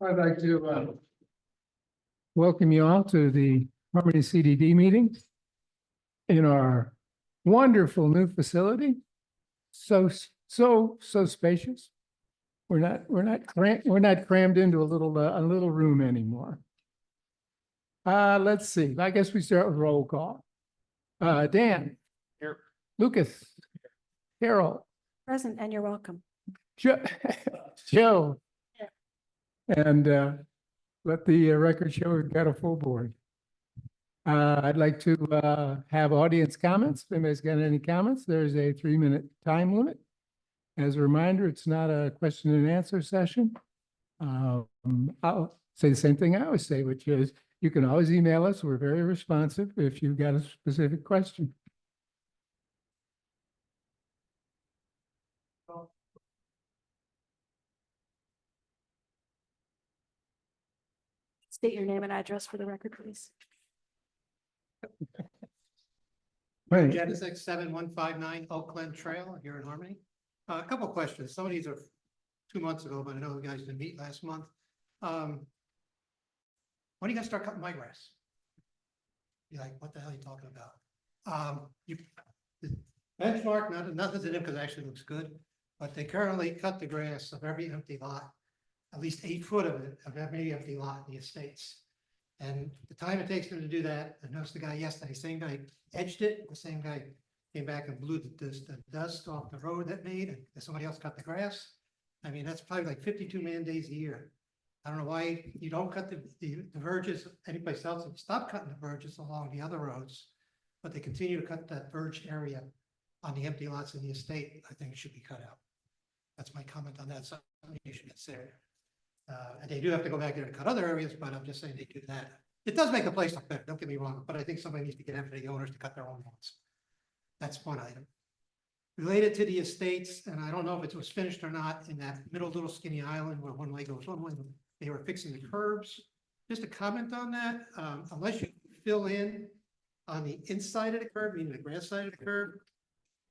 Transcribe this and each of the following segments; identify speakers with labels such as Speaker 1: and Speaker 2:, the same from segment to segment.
Speaker 1: I'd like to welcome you all to the Harmony CDD meeting in our wonderful new facility. So spacious. We're not crammed into a little room anymore. Let's see. I guess we start with roll call. Dan.
Speaker 2: Here.
Speaker 1: Lucas. Carol.
Speaker 3: Present, and you're welcome.
Speaker 1: Joe. And let the record show we've got a full board. I'd like to have audience comments. If anybody's got any comments, there's a 3-minute time limit. As a reminder, it's not a question and answer session. I'll say the same thing I always say, which is you can always email us. We're very responsive if you've got a specific question.
Speaker 3: State your name and address for the record, please.
Speaker 1: Right.
Speaker 2: Genesis 7159 Oakland Trail here in Harmony. A couple of questions. Some of these are 2 months ago, but I know you guys didn't meet last month. When are you gonna start cutting my grass? You're like, what the hell are you talking about? The benchmark, nothing to them because it actually looks good, but they currently cut the grass of every empty lot, at least 8 foot of it, of every empty lot in the estates. And the time it takes them to do that, I noticed the guy yesterday, same guy edged it, the same guy came back and blew the dust off the road that made, and somebody else cut the grass. I mean, that's probably like 52 man days a year. I don't know why you don't cut the verges anyplace else and stop cutting the verges along the other roads, but they continue to cut that verge area on the empty lots in the estate. I think it should be cut out. That's my comment on that. Something you should consider. And they do have to go back there to cut other areas, but I'm just saying they do that. It does make the place look better, don't get me wrong, but I think somebody needs to get after the owners to cut their own lawns. That's one item. Related to the estates, and I don't know if it was finished or not, in that middle little skinny island where one way goes one way, they were fixing the curbs. Just a comment on that, unless you fill in on the inside of the curb, meaning the grass side of the curb,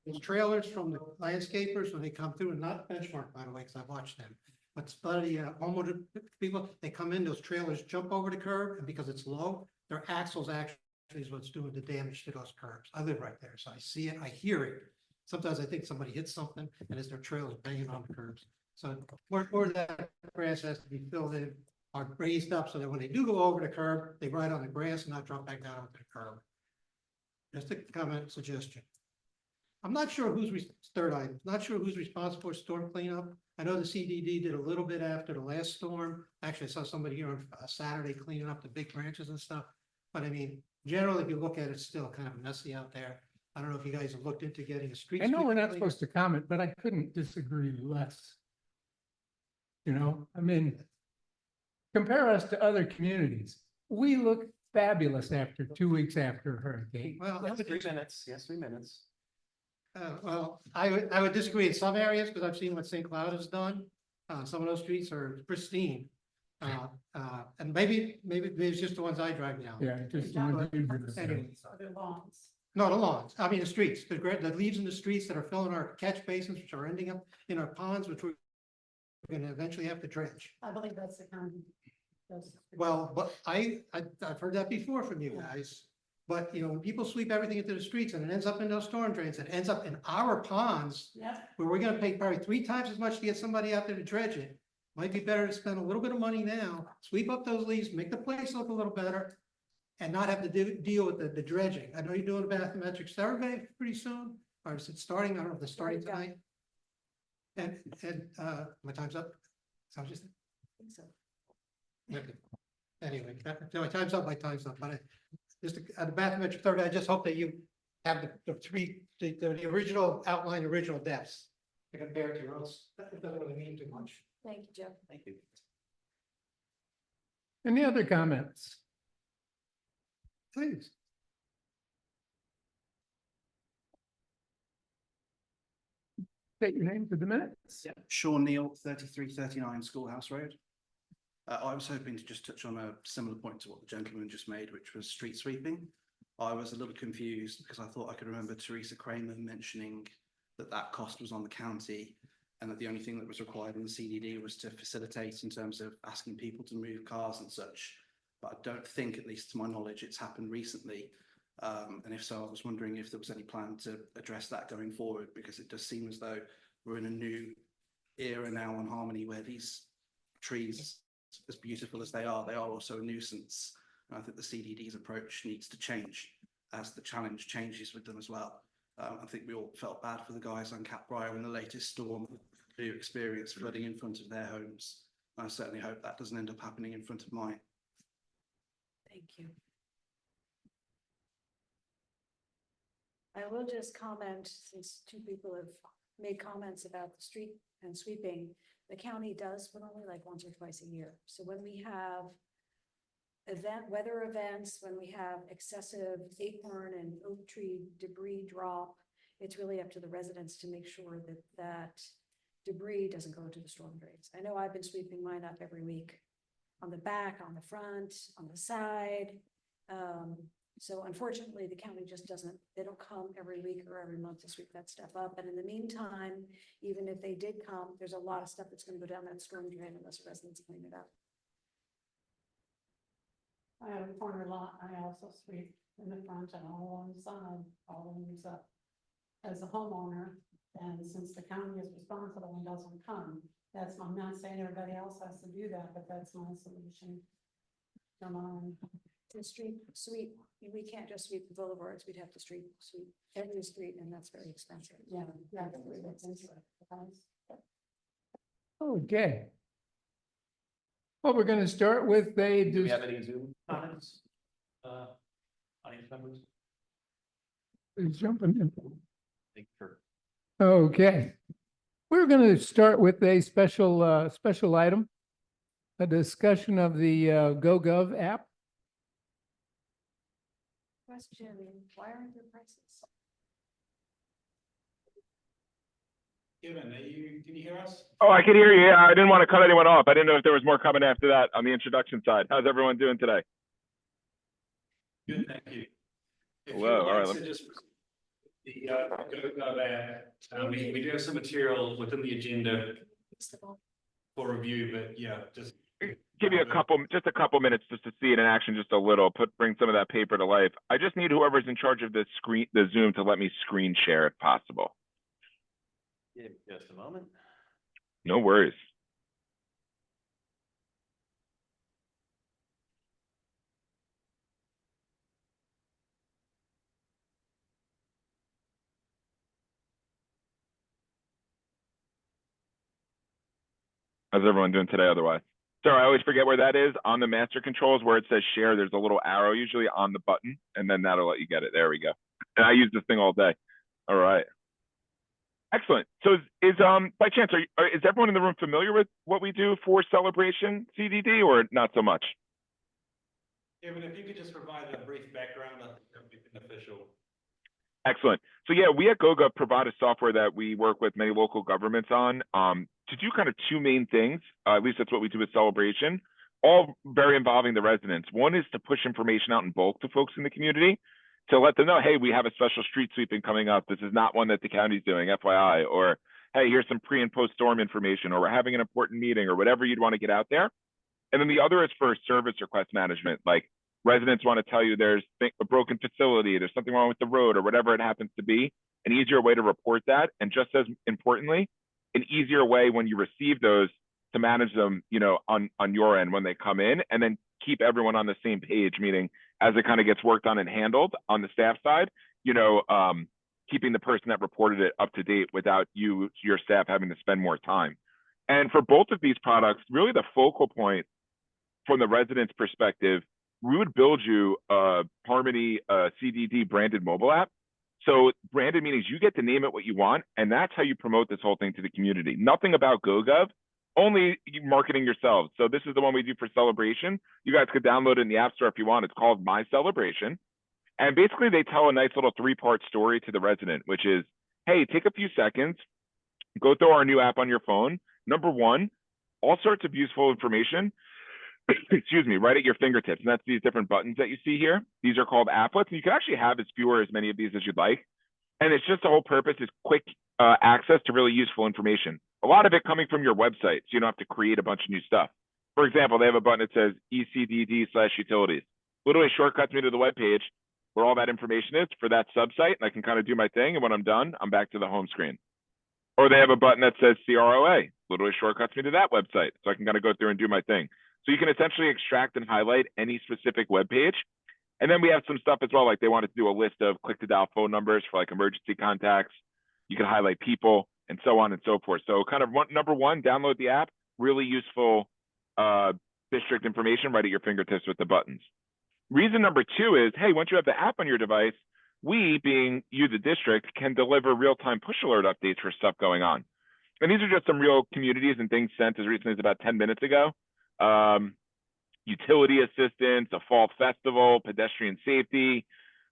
Speaker 2: those trailers from the landscapers when they come through, and not Benchmark, by the way, because I've watched them. But a lot of the homeowner people, they come in, those trailers jump over the curb, and because it's low, their axles actually is what's doing the damage to those curbs. I live right there, so I see it, I hear it. Sometimes I think somebody hits something, and it's their trailers banging on the curbs. So more of that grass has to be filled in or raised up so that when they do go over the curb, they ride on the grass and not drop back down onto the curb. Just a comment, suggestion. I'm not sure who's third item, not sure who's responsible for storm cleanup. I know the CDD did a little bit after the last storm. Actually, I saw somebody here on Saturday cleaning up the big branches and stuff. But I mean, generally, if you look at it, it's still kind of messy out there. I don't know if you guys have looked into getting a street.
Speaker 1: I know we're not
Speaker 2: sweeper
Speaker 1: supposed to comment, but I couldn't disagree less. You know, I mean, compare us to other communities. We look fabulous after 2 weeks after a hurricane.
Speaker 2: cleaner. Well, I would
Speaker 4: 3 minutes, yes, 3 minutes.
Speaker 2: well, I would disagree in some areas because I've seen what St. Cloud has done. Some of those streets are pristine. And maybe it's just the ones I drive down.
Speaker 1: Yeah, just.
Speaker 2: Anyway. No, the lawns. I mean, the streets, the leaves in the streets that are filling our catch basins, which are ending up in our ponds, which we're going to eventually have to dredge.
Speaker 3: I believe that's the county.
Speaker 2: Well, but I've heard that before from you guys. But, you know, when people sweep everything into the streets and it ends up in those storm drains, it ends up in our ponds, where we're gonna pay probably 3 times as much to get somebody out there to dredge it. Might be better to spend a little bit of money now, sweep up those leaves, make the place look a little better, and not have to deal with the dredging. I know you're doing a bathymetric survey pretty soon, or is it starting? I don't know if it's starting tonight. And my time's up. So just. Okay. Anyway, my time's up, but just the bathymetric survey, I just hope that you have the original outline, original depths to compare to, or else that doesn't really mean too much.
Speaker 3: Thank you, Joe.
Speaker 4: Thank you.
Speaker 1: Any other comments? Please. State your name for the minutes.
Speaker 4: Yeah, Sean Neal, 3339 Schoolhouse Road. I was hoping to just touch on a similar point to what the gentleman just made, which was street sweeping. I was a little confused because I thought I could remember Teresa Kramer mentioning that that cost was on the county and that the only thing that was required in the CDD was to facilitate in terms of asking people to move cars and such. But I don't think, at least to my knowledge, it's happened recently. And if so, I was wondering if there was any plan to address that going forward, because it does seem as though we're in a new era now on Harmony where these trees, as beautiful as they are also a nuisance. And I think the CDD's approach needs to change as the challenge changes with them as well. I think we all felt bad for the guys on Catbriar in the latest storm who experienced flooding in front of their homes. I certainly hope that doesn't end up happening in front of mine.
Speaker 3: Thank you. I will just comment, since two people have made comments about the street and sweeping, the county does, but only like once or twice a year. So when we have weather events, when we have excessive acorn and oak tree debris drop, it's really up to the residents to make sure that that debris doesn't go into the storm drains. I know I've been sweeping mine up every week, on the back, on the front, on the side. So unfortunately, the county just doesn't, they don't come every week or every month to sweep that stuff up. And in the meantime, even if they did come, there's a lot of stuff that's going to go down that storm drain unless residents clean it up.
Speaker 5: I have a corner lot, I also sweep in the front and all on the side, all these up. As a homeowner, and since the county is responsible and doesn't come, I'm not saying everybody else has to do that, but that's my solution. Come on.
Speaker 3: The street sweep, we can't just sweep the boulevards, we'd have to sweep every street, and that's very expensive.
Speaker 5: Yeah, that's into it.
Speaker 1: Okay. Well, we're going to start with a.
Speaker 6: Do we have any Zoom comments? Audience members?
Speaker 1: Who's jumping in?
Speaker 6: Thank you for.
Speaker 1: Okay. We're going to start with a special item, a discussion of the GoGov app.
Speaker 3: Question, why aren't there prices?
Speaker 6: Kevin, can you hear us?
Speaker 7: Oh, I can hear you. Yeah, I didn't want to cut anyone off. I didn't know if there was more coming after that on the introduction side. How's everyone doing today?
Speaker 6: Good, thank you. If
Speaker 7: Hello,
Speaker 6: you would
Speaker 7: all right,
Speaker 6: like to just the GoGov app, we do have some material within the agenda for review, but yeah, just
Speaker 7: Give you just a couple minutes just to see it in action just a little, bring some of that paper to life. I just need whoever's in charge of the Zoom to let me screen share if possible.
Speaker 6: give just a moment.
Speaker 7: No worries. How's everyone doing today otherwise? Sorry, I always forget where that is. On the master controls where it says share, there's a little arrow usually on the button, and then that'll let you get it. There we go. And I use this thing all day. All right. Excellent. So is by chance, is everyone in the room familiar with what we do for Celebration CDD or not so much?
Speaker 6: Kevin, if you could just provide a brief background, I think that would be beneficial.
Speaker 7: Excellent. So yeah, we at GoGov provide a software that we work with many local governments on to do kind of two main things. At least that's what we do with Celebration, all very involving the residents. One is to push information out in bulk to folks in the community to let them know, hey, we have a special street sweeping coming up. This is not one that the county's doing, FYI, or hey, here's some pre and post storm information, or we're having an important meeting, or whatever you'd want to get out there. And then the other is for service request management, like residents want to tell you there's a broken facility, there's something wrong with the road, or whatever it happens to be, an easier way to report that. And just as importantly, an easier way when you receive those to manage them, you know, on your end when they come in, and then keep everyone on the same page, meaning as it kind of gets worked on and handled on the staff side, you know, keeping the person that reported it up to date without your staff having to spend more time. And for both of these products, really the focal point from the resident's perspective, we would build you a Harmony CDD branded mobile app. So branded means you get to name it what you want, and that's how you promote this whole thing to the community. Nothing about GoGov, only you marketing yourselves. So this is the one we do for Celebration. You guys could download it in the App Store if you want. It's called My Celebration. And basically they tell a nice little 3-part story to the resident, which is, hey, take a few seconds, go through our new app on your phone. Number one, all sorts of useful information excuse me, right at your fingertips. And that's these different buttons that you see here. These are called applets, and you can actually have as few or as many of these as you'd like. And it's just the whole purpose is quick access to really useful information. A lot of it coming from your website, so you don't have to create a bunch of new stuff. For example, they have a button that says ECDD/utilities. Literally shortcuts me to the web page where all that information is for that subsite, and I can kind of do my thing. And when I'm done, I'm back to the home screen. Or they have a button that says CROA, literally shortcuts me to that website, so I can kind of go through and do my thing. So you can essentially extract and highlight any specific web page. And then we have some stuff as well, like they wanted to do a list of click to dial phone numbers for like emergency contacts. You can highlight people and so on and so forth. So kind of number one, download the app, really useful district information right at your fingertips with the buttons. Reason number two is, hey, once you have the app on your device, we, being you, the district, can deliver real-time push alert updates for stuff going on. And these are just some real communities and things sent as recently as about 10 minutes ago. Utility assistance, a fall festival, pedestrian safety,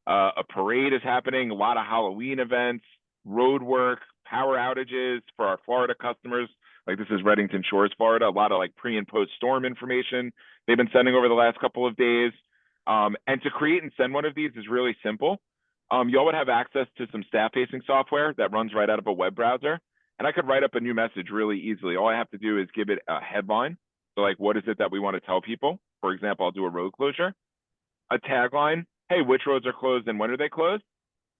Speaker 7: a parade is happening, a lot of Halloween events, road work, power outages for our Florida customers. Like this is Reddington Shores, Florida, a lot of like pre and post storm information they've been sending over the last couple of days. And to create and send one of these is really simple. Y'all would have access to some staff-facing software that runs right out of a web browser. And I could write up a new message really easily. All I have to do is give it a headline. So like, what is it that we want to tell people? For example, I'll do a road closure, a tagline, hey, which roads are closed and when are they closed?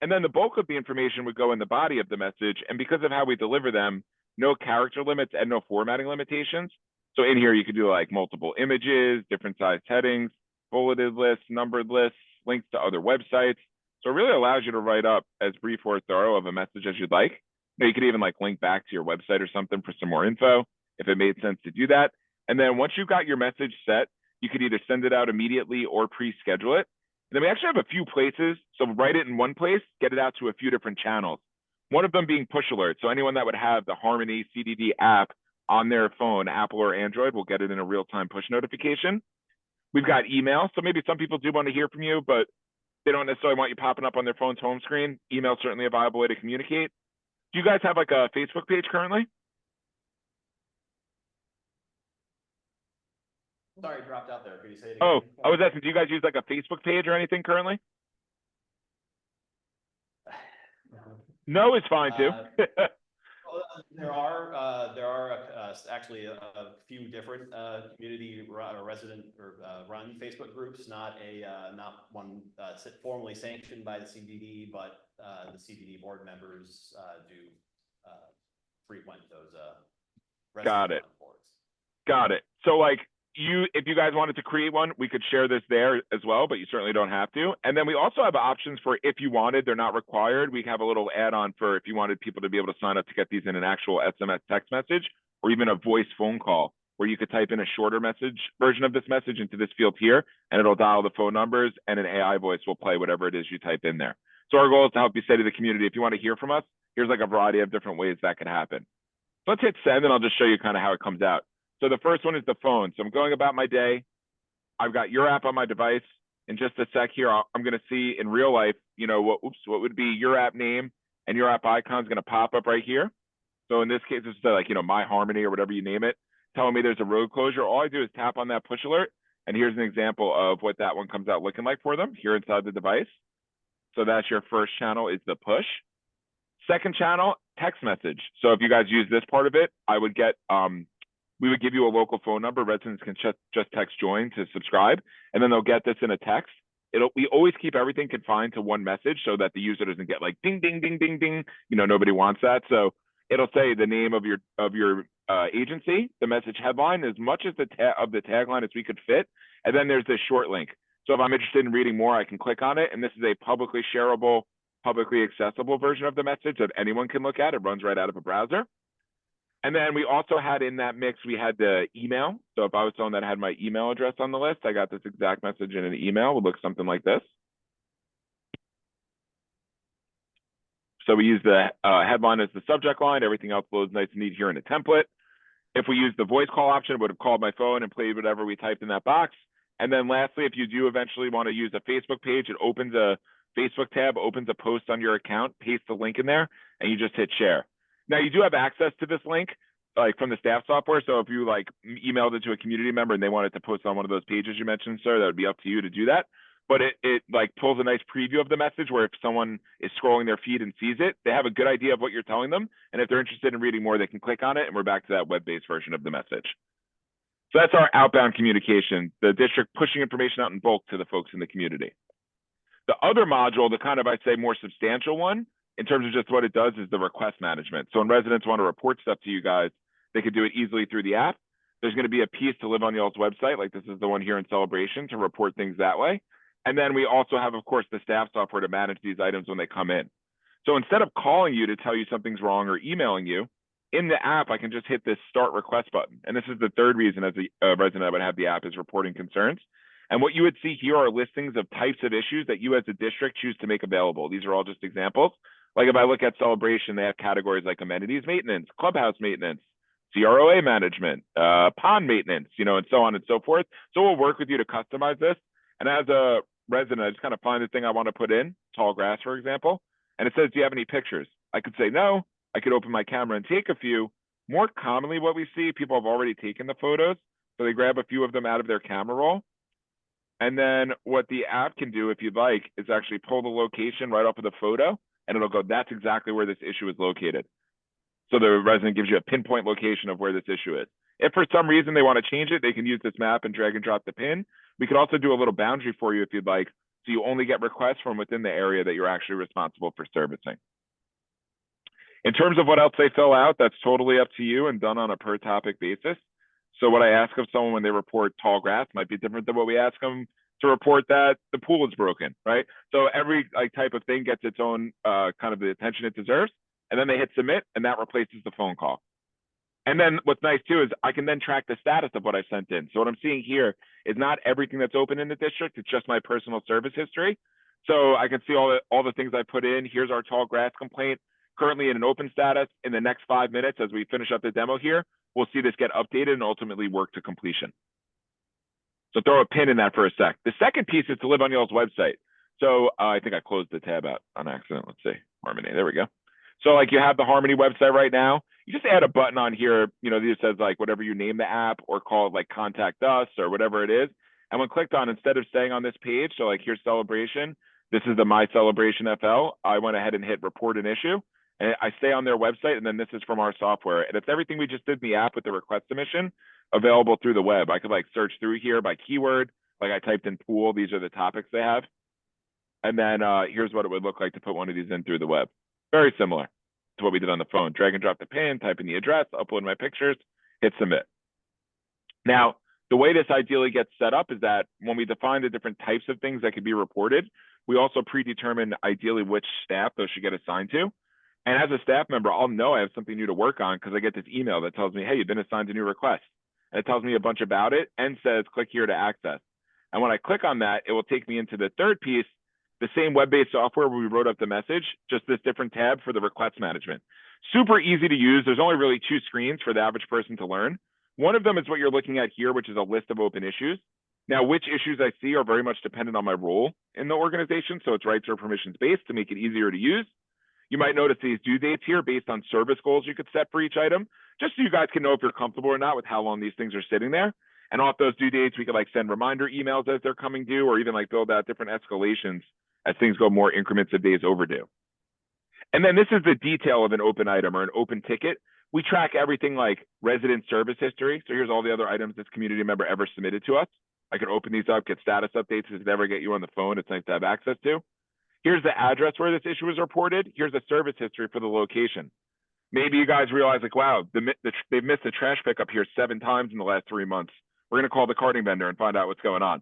Speaker 7: And then the bulk of the information would go in the body of the message. And because of how we deliver them, no character limits and no formatting limitations. So in here, you could do like multiple images, different size headings, bulleted lists, numbered lists, links to other websites. So it really allows you to write up as brief or thorough of a message as you'd like. Now, you could even like link back to your website or something for some more info if it made sense to do that. And then once you've got your message set, you could either send it out immediately or pre-schedule it. And then we actually have a few places. So write it in one place, get it out to a few different channels. One of them being push alerts. So anyone that would have the Harmony CDD app on their phone, Apple or Android, will get it in a real-time push notification. We've got email. So maybe some people do want to hear from you, but they don't necessarily want you popping up on their phone's home screen. Email is certainly a viable way to communicate. Do you guys have like a Facebook page currently?
Speaker 8: Sorry, dropped out there. Could you say it again?
Speaker 7: Oh, I was asking, do you guys use like a Facebook page or anything currently? No, it's fine too.
Speaker 8: There are actually a few different community resident or run Facebook groups, not one formally sanctioned by the CDD, but the CDD board members do frequent those
Speaker 7: Got it.
Speaker 8: boards.
Speaker 7: Got it. So like if you guys wanted to create one, we could share this there as well, but you certainly don't have to. And then we also have options for if you wanted, they're not required. We have a little add-on for if you wanted people to be able to sign up to get these in an actual SMS text message or even a voice phone call where you could type in a shorter message version of this message into this field here, and it'll dial the phone numbers and an AI voice will play whatever it is you type in there. So our goal is to help you say to the community, if you want to hear from us, here's like a variety of different ways that could happen. So let's hit send and I'll just show you kind of how it comes out. So the first one is the phone. So I'm going about my day. I've got your app on my device. In just a sec here, I'm going to see in real life, you know, what would be your app name and your app icon is going to pop up right here. So in this case, it's like, you know, My Harmony or whatever you name it, telling me there's a road closure. All I do is tap on that push alert. And here's an example of what that one comes out looking like for them here inside the device. So that's your first channel is the push. Second channel, text message. So if you guys use this part of it, I would get, we would give you a local phone number. Residents can just text join to subscribe, and then they'll get this in a text. We always keep everything confined to one message so that the user doesn't get like ding, ding, ding, ding, ding. You know, nobody wants that. So it'll say the name of your agency, the message headline, as much as the tagline as we could fit. And then there's this short link. So if I'm interested in reading more, I can click on it. And this is a publicly shareable, publicly accessible version of the message that anyone can look at. It runs right out of a browser. And then we also had in that mix, we had the email. So if I was someone that had my email address on the list, I got this exact message in an email. It would look something like this. So we use the headline as the subject line. Everything else loads nice and neat here in a template. If we use the voice call option, it would have called my phone and played whatever we typed in that box. And then lastly, if you do eventually want to use a Facebook page, it opens a Facebook tab, opens a post on your account, paste the link in there, and you just hit share. Now you do have access to this link, like from the staff software. So if you like emailed it to a community member and they wanted to post on one of those pages you mentioned, sir, that would be up to you to do that. But it like pulls a nice preview of the message where if someone is scrolling their feed and sees it, they have a good idea of what you're telling them. And if they're interested in reading more, they can click on it and we're back to that web-based version of the message. So that's our outbound communication, the district pushing information out in bulk to the folks in the community. The other module, the kind of, I'd say, more substantial one, in terms of just what it does, is the request management. So when residents want to report stuff to you guys, they could do it easily through the app. There's going to be a piece to Live on Y'all's website, like this is the one here in Celebration, to report things that way. And then we also have, of course, the staff software to manage these items when they come in. So instead of calling you to tell you something's wrong or emailing you, in the app, I can just hit this start request button. And this is the third reason as a resident I would have the app is reporting concerns. And what you would see here are listings of types of issues that you as a district choose to make available. These are all just examples. Like if I look at Celebration, they have categories like amenities maintenance, clubhouse maintenance, CROA management, pond maintenance, you know, and so on and so forth. So we'll work with you to customize this. And as a resident, I just kind of find the thing I want to put in, tall grass, for example, and it says, do you have any pictures? I could say no. I could open my camera and take a few. More commonly, what we see, people have already taken the photos. So they grab a few of them out of their camera roll. And then what the app can do, if you'd like, is actually pull the location right off of the photo, and it'll go, that's exactly where this issue is located. So the resident gives you a pinpoint location of where this issue is. If for some reason they want to change it, they can use this map and drag and drop the pin. We could also do a little boundary for you if you'd like, so you only get requests from within the area that you're actually responsible for servicing. In terms of what else they fill out, that's totally up to you and done on a per topic basis. So what I ask of someone when they report tall grass might be different than what we ask them to report that the pool is broken, right? So every like type of thing gets its own kind of the attention it deserves. And then they hit submit and that replaces the phone call. And then what's nice too is I can then track the status of what I sent in. So what I'm seeing here is not everything that's open in the district. It's just my personal service history. So I can see all the things I put in. Here's our tall grass complaint, currently in an open status. In the next 5 minutes, as we finish up the demo here, we'll see this get updated and ultimately work to completion. So throw a pin in that for a sec. The second piece is to Live on Y'all's website. So I think I closed the tab out on accident. Let's see, Harmony, there we go. So like you have the Harmony website right now, you just add a button on here, you know, that says like whatever you name the app or call it like contact us or whatever it is. And when clicked on, instead of staying on this page, so like here's Celebration, this is the My Celebration FL, I went ahead and hit report an issue. And I stay on their website, and then this is from our software. And it's everything we just did in the app with the request submission available through the web. I could like search through here by keyword, like I typed in pool, these are the topics they have. And then here's what it would look like to put one of these in through the web. Very similar to what we did on the phone. Drag and drop the pin, type in the address, upload my pictures, hit submit. Now, the way this ideally gets set up is that when we define the different types of things that could be reported, we also predetermine ideally which staff those should get assigned to. And as a staff member, I'll know I have something new to work on because I get this email that tells me, hey, you've been assigned a new request. And it tells me a bunch about it and says, click here to access. And when I click on that, it will take me into the third piece, the same web-based software where we wrote up the message, just this different tab for the request management. Super easy to use. There's only really 2 screens for the average person to learn. One of them is what you're looking at here, which is a list of open issues. Now, which issues I see are very much dependent on my role in the organization. So it's rights or permissions based to make it easier to use. You might notice these due dates here based on service goals you could set for each item, just so you guys can know if you're comfortable or not with how long these things are sitting there. And off those due dates, we could like send reminder emails as they're coming due, or even like build out different escalations as things go more increments of days overdue. And then this is the detail of an open item or an open ticket. We track everything like resident service history. So here's all the other items this community member ever submitted to us. I can open these up, get status updates if they ever get you on the phone. It's nice to have access to. Here's the address where this issue was reported. Here's the service history for the location. Maybe you guys realize like, wow, they've missed the trash pickup here 7 times in the last 3 months. We're going to call the carting vendor and find out what's going on.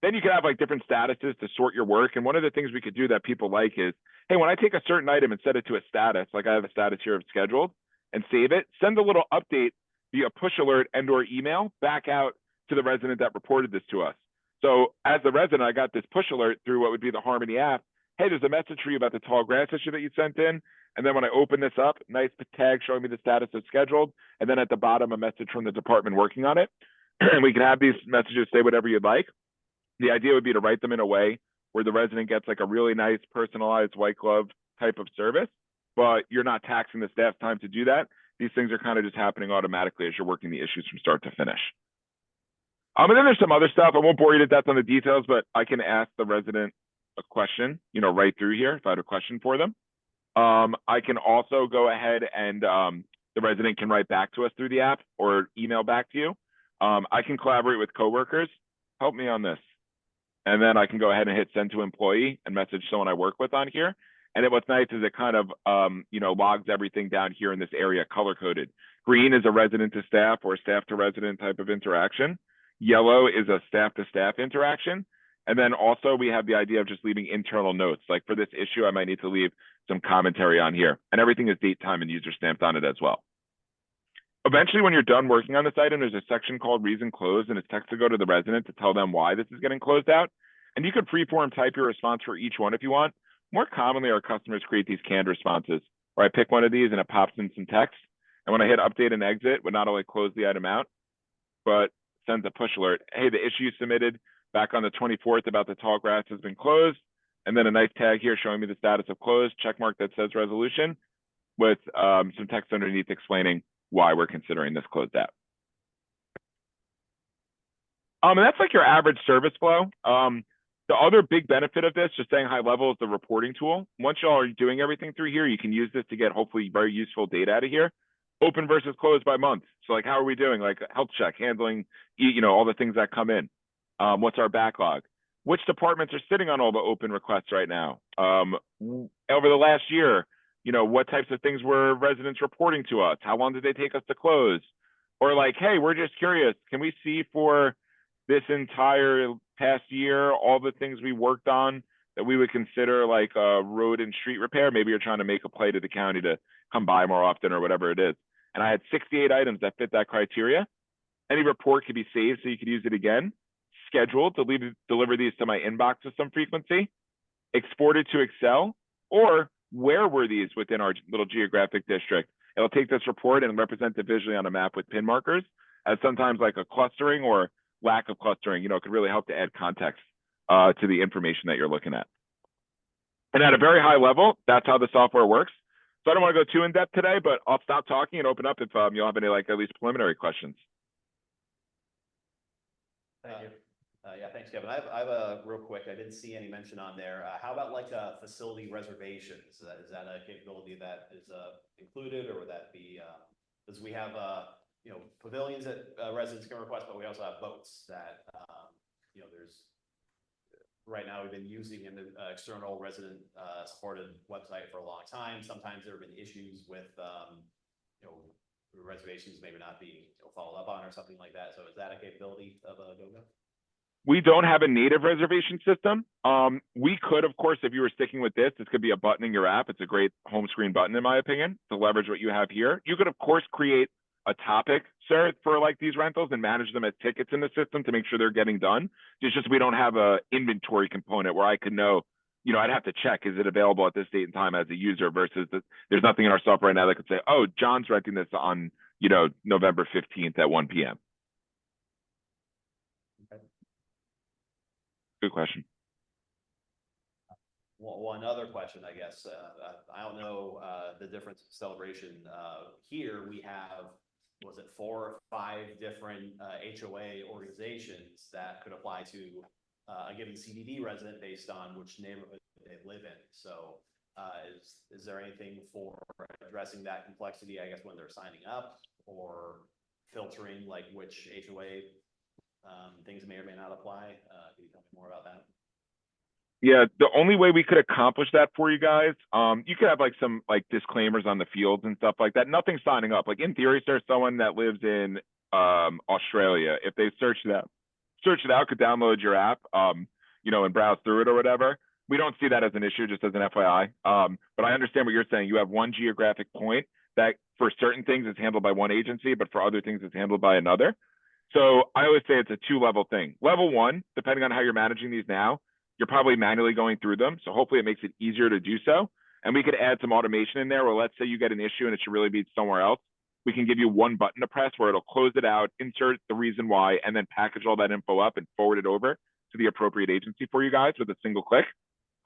Speaker 7: Then you can have like different statuses to sort your work. And one of the things we could do that people like is, hey, when I take a certain item and set it to a status, like I have a status here of scheduled, and save it, send a little update via push alert and or email back out to the resident that reported this to us. So as the resident, I got this push alert through what would be the Harmony app. Hey, there's a message for you about the tall grass issue that you sent in. And then when I open this up, nice tag showing me the status of scheduled. And then at the bottom, a message from the department working on it. And we can have these messages say whatever you'd like. The idea would be to write them in a way where the resident gets like a really nice personalized white glove type of service, but you're not taxing the staff's time to do that. These things are kind of just happening automatically as you're working the issues from start to finish. And then there's some other stuff. I won't bore you to death on the details, but I can ask the resident a question, right through here if I have a question for them. I can also go ahead and the resident can write back to us through the app or email back to you. I can collaborate with coworkers. Help me on this. And then I can go ahead and hit send to employee and message someone I work with on here. And what's nice is it kind of, logs everything down here in this area color coded. Green is a resident to staff or staff to resident type of interaction. Yellow is a staff to staff interaction. And then also we have the idea of just leaving internal notes. Like for this issue, I might need to leave some commentary on here, and everything is date, time, and user stamped on it as well. Eventually, when you're done working on this item, there's a section called reason closed, and it's text to go to the resident to tell them why this is getting closed out. And you could freeform type your response for each one if you want. More commonly, our customers create these canned responses where I pick one of these and it pops in some text. And when I hit update and exit, would not only close the item out, but sends a push alert. Hey, the issue submitted back on the 24th about the tall grass has been closed. And then a nice tag here showing me the status of closed, check mark that says resolution with some text underneath explaining why we're considering this closed out. And that's like your average service flow. The other big benefit of this, just staying high level, is the reporting tool. Once y'all are doing everything through here, you can use this to get hopefully very useful data out of here. Open versus closed by month. So like, how are we doing? Like health check, handling, all the things that come in. What's our backlog? Which departments are sitting on all the open requests right now? Over the last year, what types of things were residents reporting to us? How long did they take us to close? Or like, hey, we're just curious. Can we see for this entire past year, all the things we worked on that we would consider like road and street repair? Maybe you're trying to make a play to the county to come by more often or whatever it is. And I had 68 items that fit that criteria. Any report could be saved so you could use it again, scheduled to deliver these to my inbox with some frequency, exported to Excel, or where were these within our little geographic district? It'll take this report and represent it visually on a map with pin markers as sometimes like a clustering or lack of clustering, could really help to add context to the information that you're looking at. And at a very high level, that's how the software works. So I don't want to go too in depth today, but I'll stop talking and open up if you'll have any at least preliminary questions.
Speaker 8: Thank you. Yeah, thanks, Kevin. I have a real quick, I didn't see any mention on there. How about like facility reservations? Is that a capability that is included, or would that be, because we have, pavilions that residents can request, but we also have boats that, there's, right now we've been using an external resident supported website for a long time. Sometimes there have been issues with, reservations maybe not being followed up on or something like that. So is that a capability of a GoGo?
Speaker 7: We don't have a native reservation system. We could, of course, if you were sticking with this could be a button in your app. It's a great home screen button, in my opinion, to leverage what you have here. You could, of course, create a topic, sir, for like these rentals and manage them as tickets in the system to make sure they're getting done. It's just we don't have a inventory component where I could know, I'd have to check, is it available at this date and time as a user versus there's nothing in our software right now that could say, oh, John's renting this on, November 15th at 1 p.m. Good question.
Speaker 8: One other question, I guess. I don't know the difference in celebration. Here we have, was it 4 or 5 different HOA organizations that could apply to a given CDD resident based on which neighborhood they live in. So is there anything for addressing that complexity, I guess, when they're signing up, or filtering like which HOA things may or may not apply? Can you tell me more about that?
Speaker 7: Yeah, the only way we could accomplish that for you guys, you could have like some disclaimers on the fields and stuff like that. Nothing signing up. Like in theory, there's someone that lives in Australia. If they search it out, could download your app, and browse through it or whatever. We don't see that as an issue, just as an FYI. But I understand what you're saying. You have one geographic point that for certain things is handled by one agency, but for other things it's handled by another. So I always say it's a 2-level thing. Level 1, depending on how you're managing these now, you're probably manually going through them. So hopefully it makes it easier to do so. And we could add some automation in there where, let's say you get an issue and it should really be somewhere else. We can give you one button to press where it'll close it out, insert the reason why, and then package all that info up and forward it over to the appropriate agency for you guys with a single click.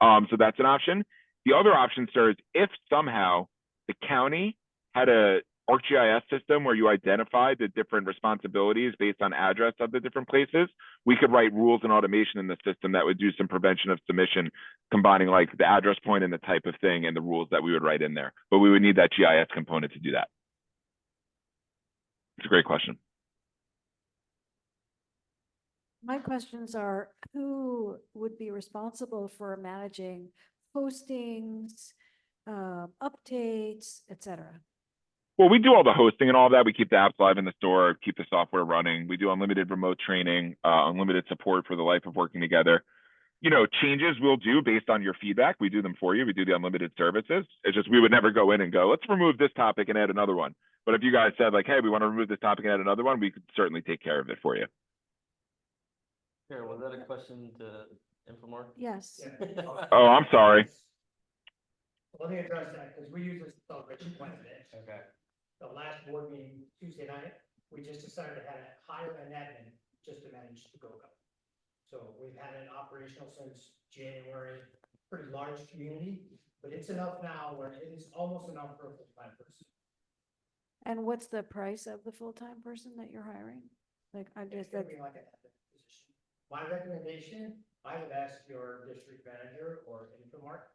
Speaker 7: So that's an option. The other option, sir, is if somehow the county had a ArcGIS system where you identify the different responsibilities based on address of the different places, we could write rules and automation in the system that would do some prevention of submission, combining like the address point and the type of thing and the rules that we would write in there. But we would need that GIS component to do that. It's a great question.
Speaker 3: My questions are, who would be responsible for managing postings, updates, et cetera?
Speaker 7: Well, we do all the hosting and all that. We keep the apps live in the store, keep the software running. We do unlimited remote training, unlimited support for the life of working together. You know, changes we'll do based on your feedback. We do them for you. We do the unlimited services. It's just we would never go in and go, let's remove this topic and add another one. But if you guys said like, hey, we want to remove this topic and add another one, we could certainly take care of it for you.
Speaker 9: Here, was that a question to Infomart?
Speaker 3: Yes.
Speaker 7: Oh, I'm sorry.
Speaker 10: Let me address that, because we use this celebration quite a bit.
Speaker 9: Okay.
Speaker 10: The last board meeting Tuesday night, we just decided to hire an admin just to manage the GoGo. So we've had it operational since January, pretty large community, but it's enough now where it is almost enough for a full-time person.
Speaker 3: And what's the price of the full-time person that you're hiring? Like, I'm
Speaker 10: It's
Speaker 3: just,
Speaker 10: gonna be like an admin position. My recommendation, I would ask your district manager or Infomart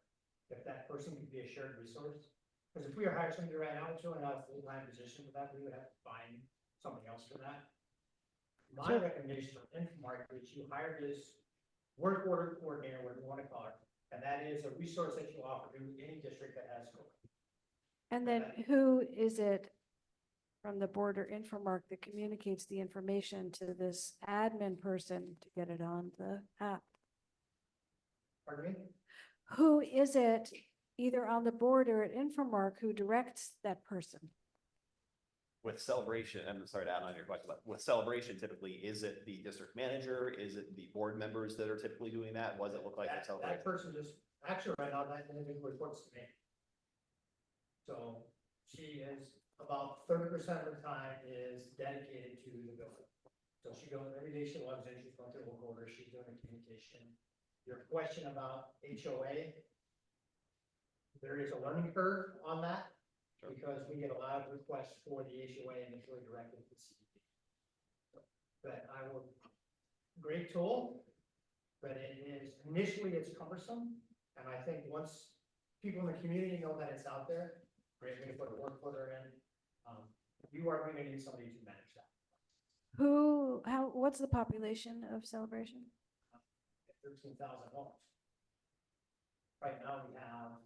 Speaker 10: if that person could be a shared resource. Because if we were hiring somebody right now, to another full-time position for that, we would have to find somebody else for that. My
Speaker 3: Sure.
Speaker 10: recommendation for Infomart is you hire this work order coordinator, whatever you want to call it, and that is a resource that you offer to any district that has COVID.
Speaker 3: and then who is it from the board or Infomark that communicates the information to this admin person to get it on the app?
Speaker 10: Pardon me?
Speaker 3: Who is it, either on the board or at Infomark, who directs that person?
Speaker 8: With Celebration, I'm sorry to add on your question, but with Celebration, typically, is it the district manager? Is it the board members that are typically doing that? What does it look like at
Speaker 10: That
Speaker 8: Celebration?
Speaker 10: person just, actually, right now, that individual reports to me. So she is about 30% of the time is dedicated to the building. So she goes, every day she logs in, she's going through work order, she's doing the communication. Your question about HOA, there is a learning curve on that. Because we get a lot of requests for the HOA and it's really directed to the CDD. But I will, great tool, but it is, initially it's cumbersome. And I think once people in the community know that it's out there, great way to put a work order in. You are going to need somebody to manage that.
Speaker 3: What's the population of Celebration?
Speaker 10: 13,000 homes. Right now we have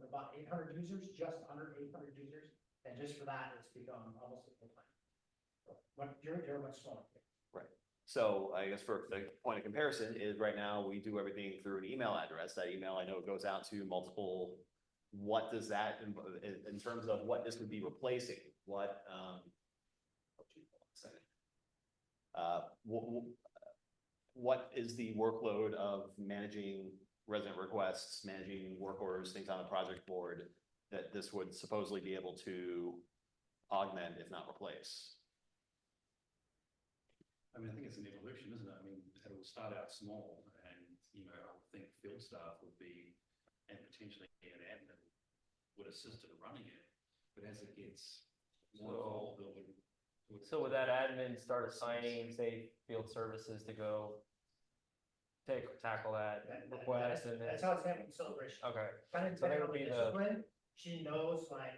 Speaker 10: about 800 users, just under 800 users, and just for that, it's become almost a full time. But you're much smaller.
Speaker 8: Right. So I guess for the point of comparison is right now we do everything through an email address. That email, I know it goes out to multiple. What does that in terms of what this would be replacing? What what is the workload of managing resident requests, managing work orders, things on a project board that this would supposedly be able to augment, if not replace?
Speaker 6: I mean, I think it's an evolution, isn't it? I mean, it'll start out small and, you know, I would think field staff would be, and potentially an admin would assist in running it. But as it gets more involved, it would.
Speaker 9: So would that admin start assigning, say, field services to go tackle that request and then?
Speaker 10: That's how it's happening in Celebration.
Speaker 9: Okay,
Speaker 10: Kind of
Speaker 9: So that
Speaker 10: depending on
Speaker 9: would
Speaker 10: the
Speaker 9: be the-
Speaker 10: discipline, she knows like,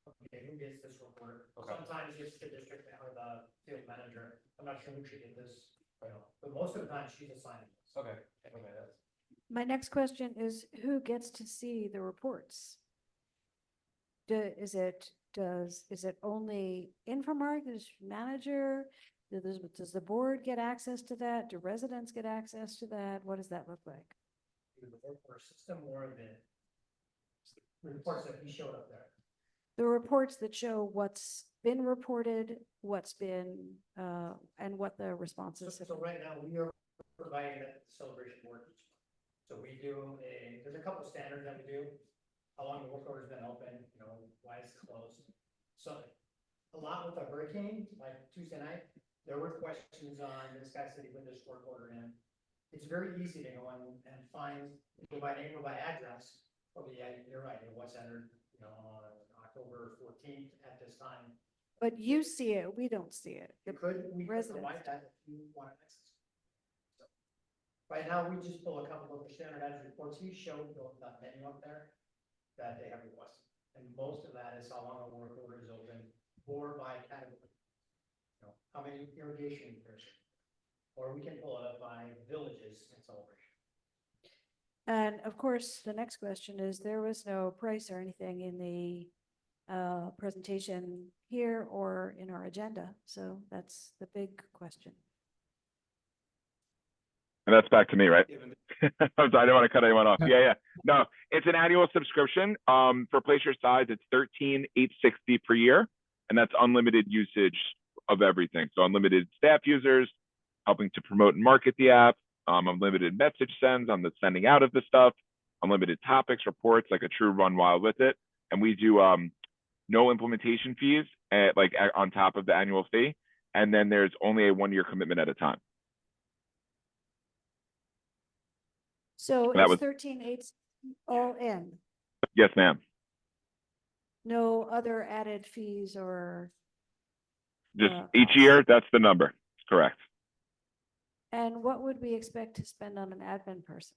Speaker 10: okay, who gets this report?
Speaker 9: Okay.
Speaker 10: Sometimes it's the district or the field manager. I'm not sure who should get this, but most of the time she's assigning this.
Speaker 9: okay, okay, that's.
Speaker 3: My next question is, who gets to see the reports? Is it only Infomark, the manager? Does the board get access to that? Do residents get access to that? What does that look like?
Speaker 10: The report system or the reports that we showed up there.
Speaker 3: The reports that show what's been reported, what's been, and what the responses have
Speaker 10: So
Speaker 3: been.
Speaker 10: right now we are providing that celebration board each month. So we do there's a couple standards that we do. How long the work order's been open, you know, why it's closed. So a lot with the hurricane, like Tuesday night, there were questions on this guy said he put this work order in. It's very easy to go in and find, go by name or by address. Oh yeah, you're right, it was entered, you know, on October 14th at this time.
Speaker 3: But you see it, we don't see it.
Speaker 10: We
Speaker 3: The
Speaker 10: could
Speaker 3: residents.
Speaker 10: provide that if you want access. So, right now, we just pull a couple of the standardized reports. You showed that menu up there that they have requested. And most of that is how long a work order is open or by category. You know, how many irrigation repairs. Or we can pull it up by villages in celebration.
Speaker 3: And of course, the next question is, there was no price or anything in the presentation here or in our agenda. So that's the big question.
Speaker 7: And that's back to me, right?
Speaker 4: Given
Speaker 7: I'm sorry, I don't want to cut anyone off.
Speaker 1: No.
Speaker 7: Yeah. No, it's an annual subscription. For place your size, it's $13,860 per year, and that's unlimited usage of everything. So unlimited staff users, helping to promote and market the app, unlimited message sends on the sending out of the stuff, unlimited topics, reports, like a true run wild with it. And we do no implementation fees on top of the annual fee. And then there's only a 1-year commitment at a time.
Speaker 3: So
Speaker 7: That
Speaker 3: it's
Speaker 7: was-
Speaker 3: 13,800 all in,
Speaker 7: Yes, ma'am.
Speaker 3: no other added fees or,
Speaker 7: Just
Speaker 3: costs.
Speaker 7: each year, that's the number. Correct.
Speaker 3: And what would we expect to spend on an admin person?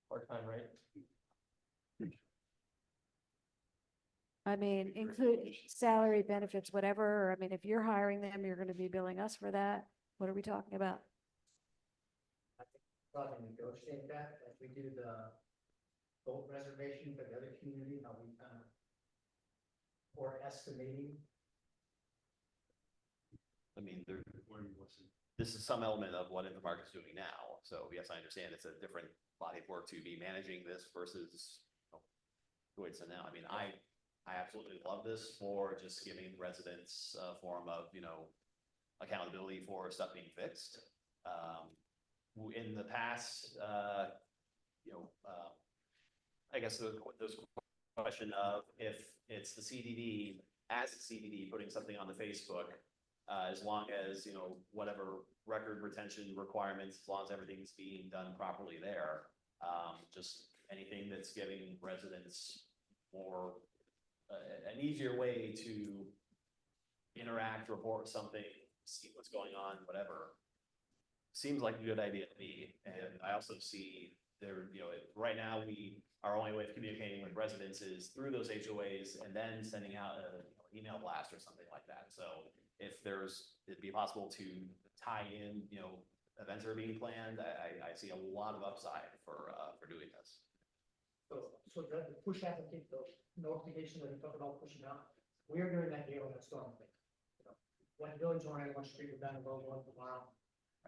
Speaker 9: Part-time, right?
Speaker 3: I mean, include salary, benefits, whatever, or I mean, if you're hiring them, you're gonna be billing us for that. What are we talking about?
Speaker 10: Probably negotiate that as we do the boat reservation for the other community, how we kind of, or estimating.
Speaker 8: I mean, this is some element of what Intermark is doing now. So yes, I understand it's a different body of work to be managing this versus the way it's done now. I mean, I absolutely love this for just giving residents a form of, accountability for stuff being fixed. In the past, I guess there's a question of if it's the CDD, as a CDD, putting something on the Facebook, as long as, whatever record retention requirements, as long as everything's being done properly there. Just anything that's giving residents more, an easier way to interact, report something, see what's going on, whatever. Seems like a good idea to me. And I also see there, right now our only way of communicating with residents is through those HOAs and then sending out an email blast or something like that. So if it'd be possible to tie in, events that are being planned, I see a lot of upside for doing this.
Speaker 10: So the push application, the notification that we talked about pushing out, we are doing that here on the storm thing. One village or one street, we're down the road once in a while.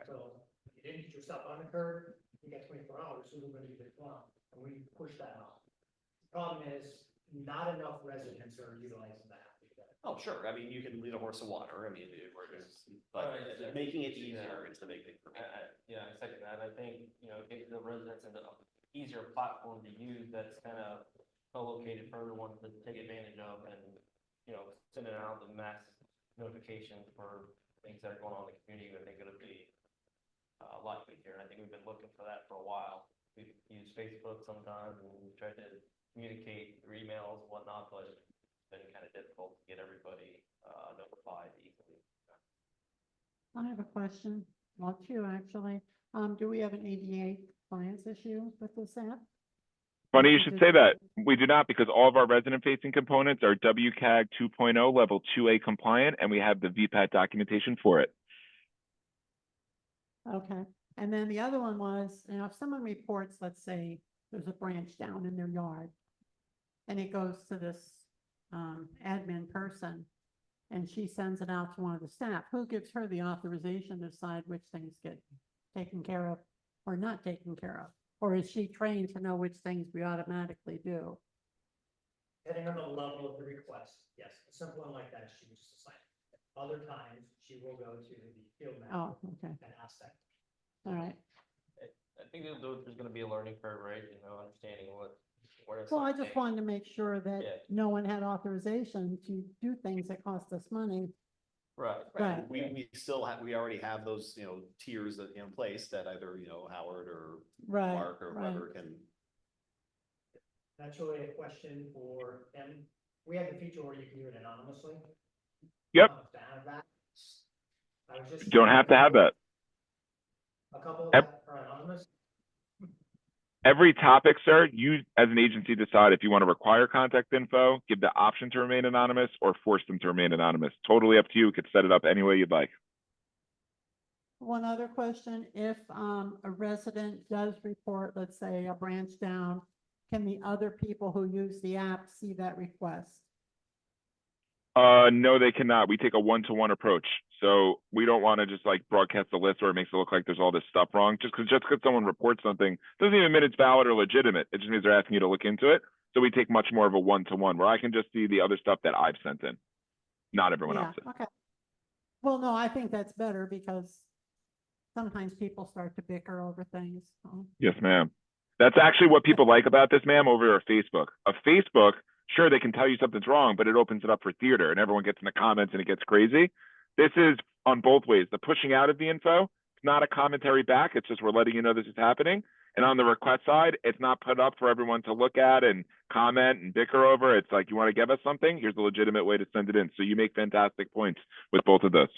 Speaker 10: So if you didn't get your stuff on the curb, you got 24 hours, so we're gonna give it one, and we push that out. Problem is, not enough residents are utilizing that.
Speaker 8: Oh, sure. I mean, you can lead a horse to water. I mean, but making it easier is the big thing for me.
Speaker 9: Yeah, I second that. I think, give the residents an easier platform to use that's kind of co-located for everyone to take advantage of and, sending out the mass notifications for things that are going on in the community. I think it'll be a lot easier. And I think we've been looking for that for a while. We've used Facebook sometimes and we've tried to communicate through emails and whatnot, but it's been kind of difficult to get everybody notified easily.
Speaker 5: I have a question, well, two actually. Do we have an ADA compliance issue with this app?
Speaker 7: Funny you should say that. We do not, because all of our resident-facing components are WCAG 2.0 level 2A compliant, and we have the VPAT documentation for it.
Speaker 5: Okay, and then the other one was, if someone reports, let's say, there's a branch down in their yard, and it goes to this admin person, and she sends it out to one of the staff, who gives her the authorization to decide which things get taken care of or not taken care of? Or is she trained to know which things we automatically do?
Speaker 10: Depending on the level of the request, yes, a simple one like that, she would just assign. Other times, she will go to the field
Speaker 5: Oh,
Speaker 10: manager
Speaker 5: okay,
Speaker 10: and ask that.
Speaker 5: all right.
Speaker 9: I think there's gonna be a learning curve, right? Understanding where it's.
Speaker 5: Well, I just wanted to make sure that
Speaker 9: Yeah.
Speaker 5: no one had authorization to do things that cost us money.
Speaker 9: Right.
Speaker 5: Right.
Speaker 8: We already have those, tiers that in place that either, Howard or
Speaker 5: Right,
Speaker 8: Mark or
Speaker 5: right.
Speaker 8: whoever can.
Speaker 10: That's really a question for him. We have the feature where you can do it anonymously.
Speaker 7: Yep.
Speaker 10: To have that. I was just.
Speaker 7: Don't have to have that.
Speaker 10: A couple
Speaker 7: Yep.
Speaker 10: that are anonymous.
Speaker 7: Every topic, sir, you as an agency decide if you want to require contact info, give the option to remain anonymous, or force them to remain anonymous. Totally up to you. You could set it up any way you'd like.
Speaker 5: One other question, if a resident does report, let's say, a branch down, can the other people who use the app see that request?
Speaker 7: No, they cannot. We take a one-to-one approach. So we don't want to just like broadcast the list where it makes it look like there's all this stuff wrong. Just because someone reports something doesn't even mean it's valid or legitimate. It just means they're asking you to look into it. So we take much more of a one-to-one where I can just see the other stuff that I've sent in, not everyone
Speaker 5: Yeah,
Speaker 7: else's.
Speaker 5: okay. Well, no, I think that's better because sometimes people start to bicker over things. So.
Speaker 7: Yes, ma'am. That's actually what people like about this, ma'am, over a Facebook. A Facebook, sure, they can tell you something's wrong, but it opens it up for theater and everyone gets in the comments and it gets crazy. This is on both ways. The pushing out of the info, it's not a commentary back. It's just we're letting you know this is happening. And on the request side, it's not put up for everyone to look at and comment and bicker over. It's like, you want to give us something? Here's a legitimate way to send it in. So you make fantastic points with both of those.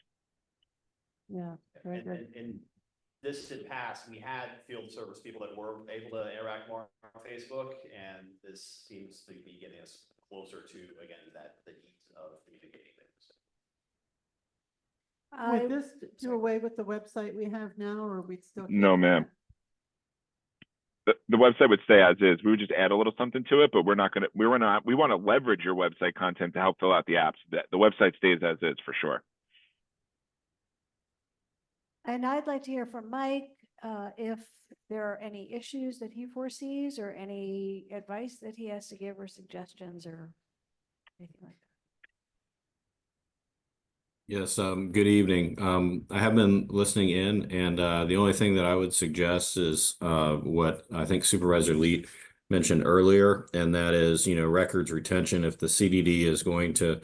Speaker 5: Yeah, very good.
Speaker 8: And this had passed, we had field service people that were able to interact more on Facebook, and this seems to be getting us closer to, again, the ease of communicating things.
Speaker 5: Would this do away with the website we have now, or we'd still? keep
Speaker 7: No, ma'am.
Speaker 5: that?
Speaker 7: The website would stay as is. We would just add a little something to it, but we want to leverage your website content to help fill out the apps. The website stays as is for sure.
Speaker 3: And I'd like to hear from Mike, if there are any issues that he foresees or any advice that he has to give or suggestions or anything like that.
Speaker 11: Yes, good evening. I have been listening in, and the only thing that I would suggest is what I think Supervisor Leet mentioned earlier, and that is, records retention. If the CDD is going to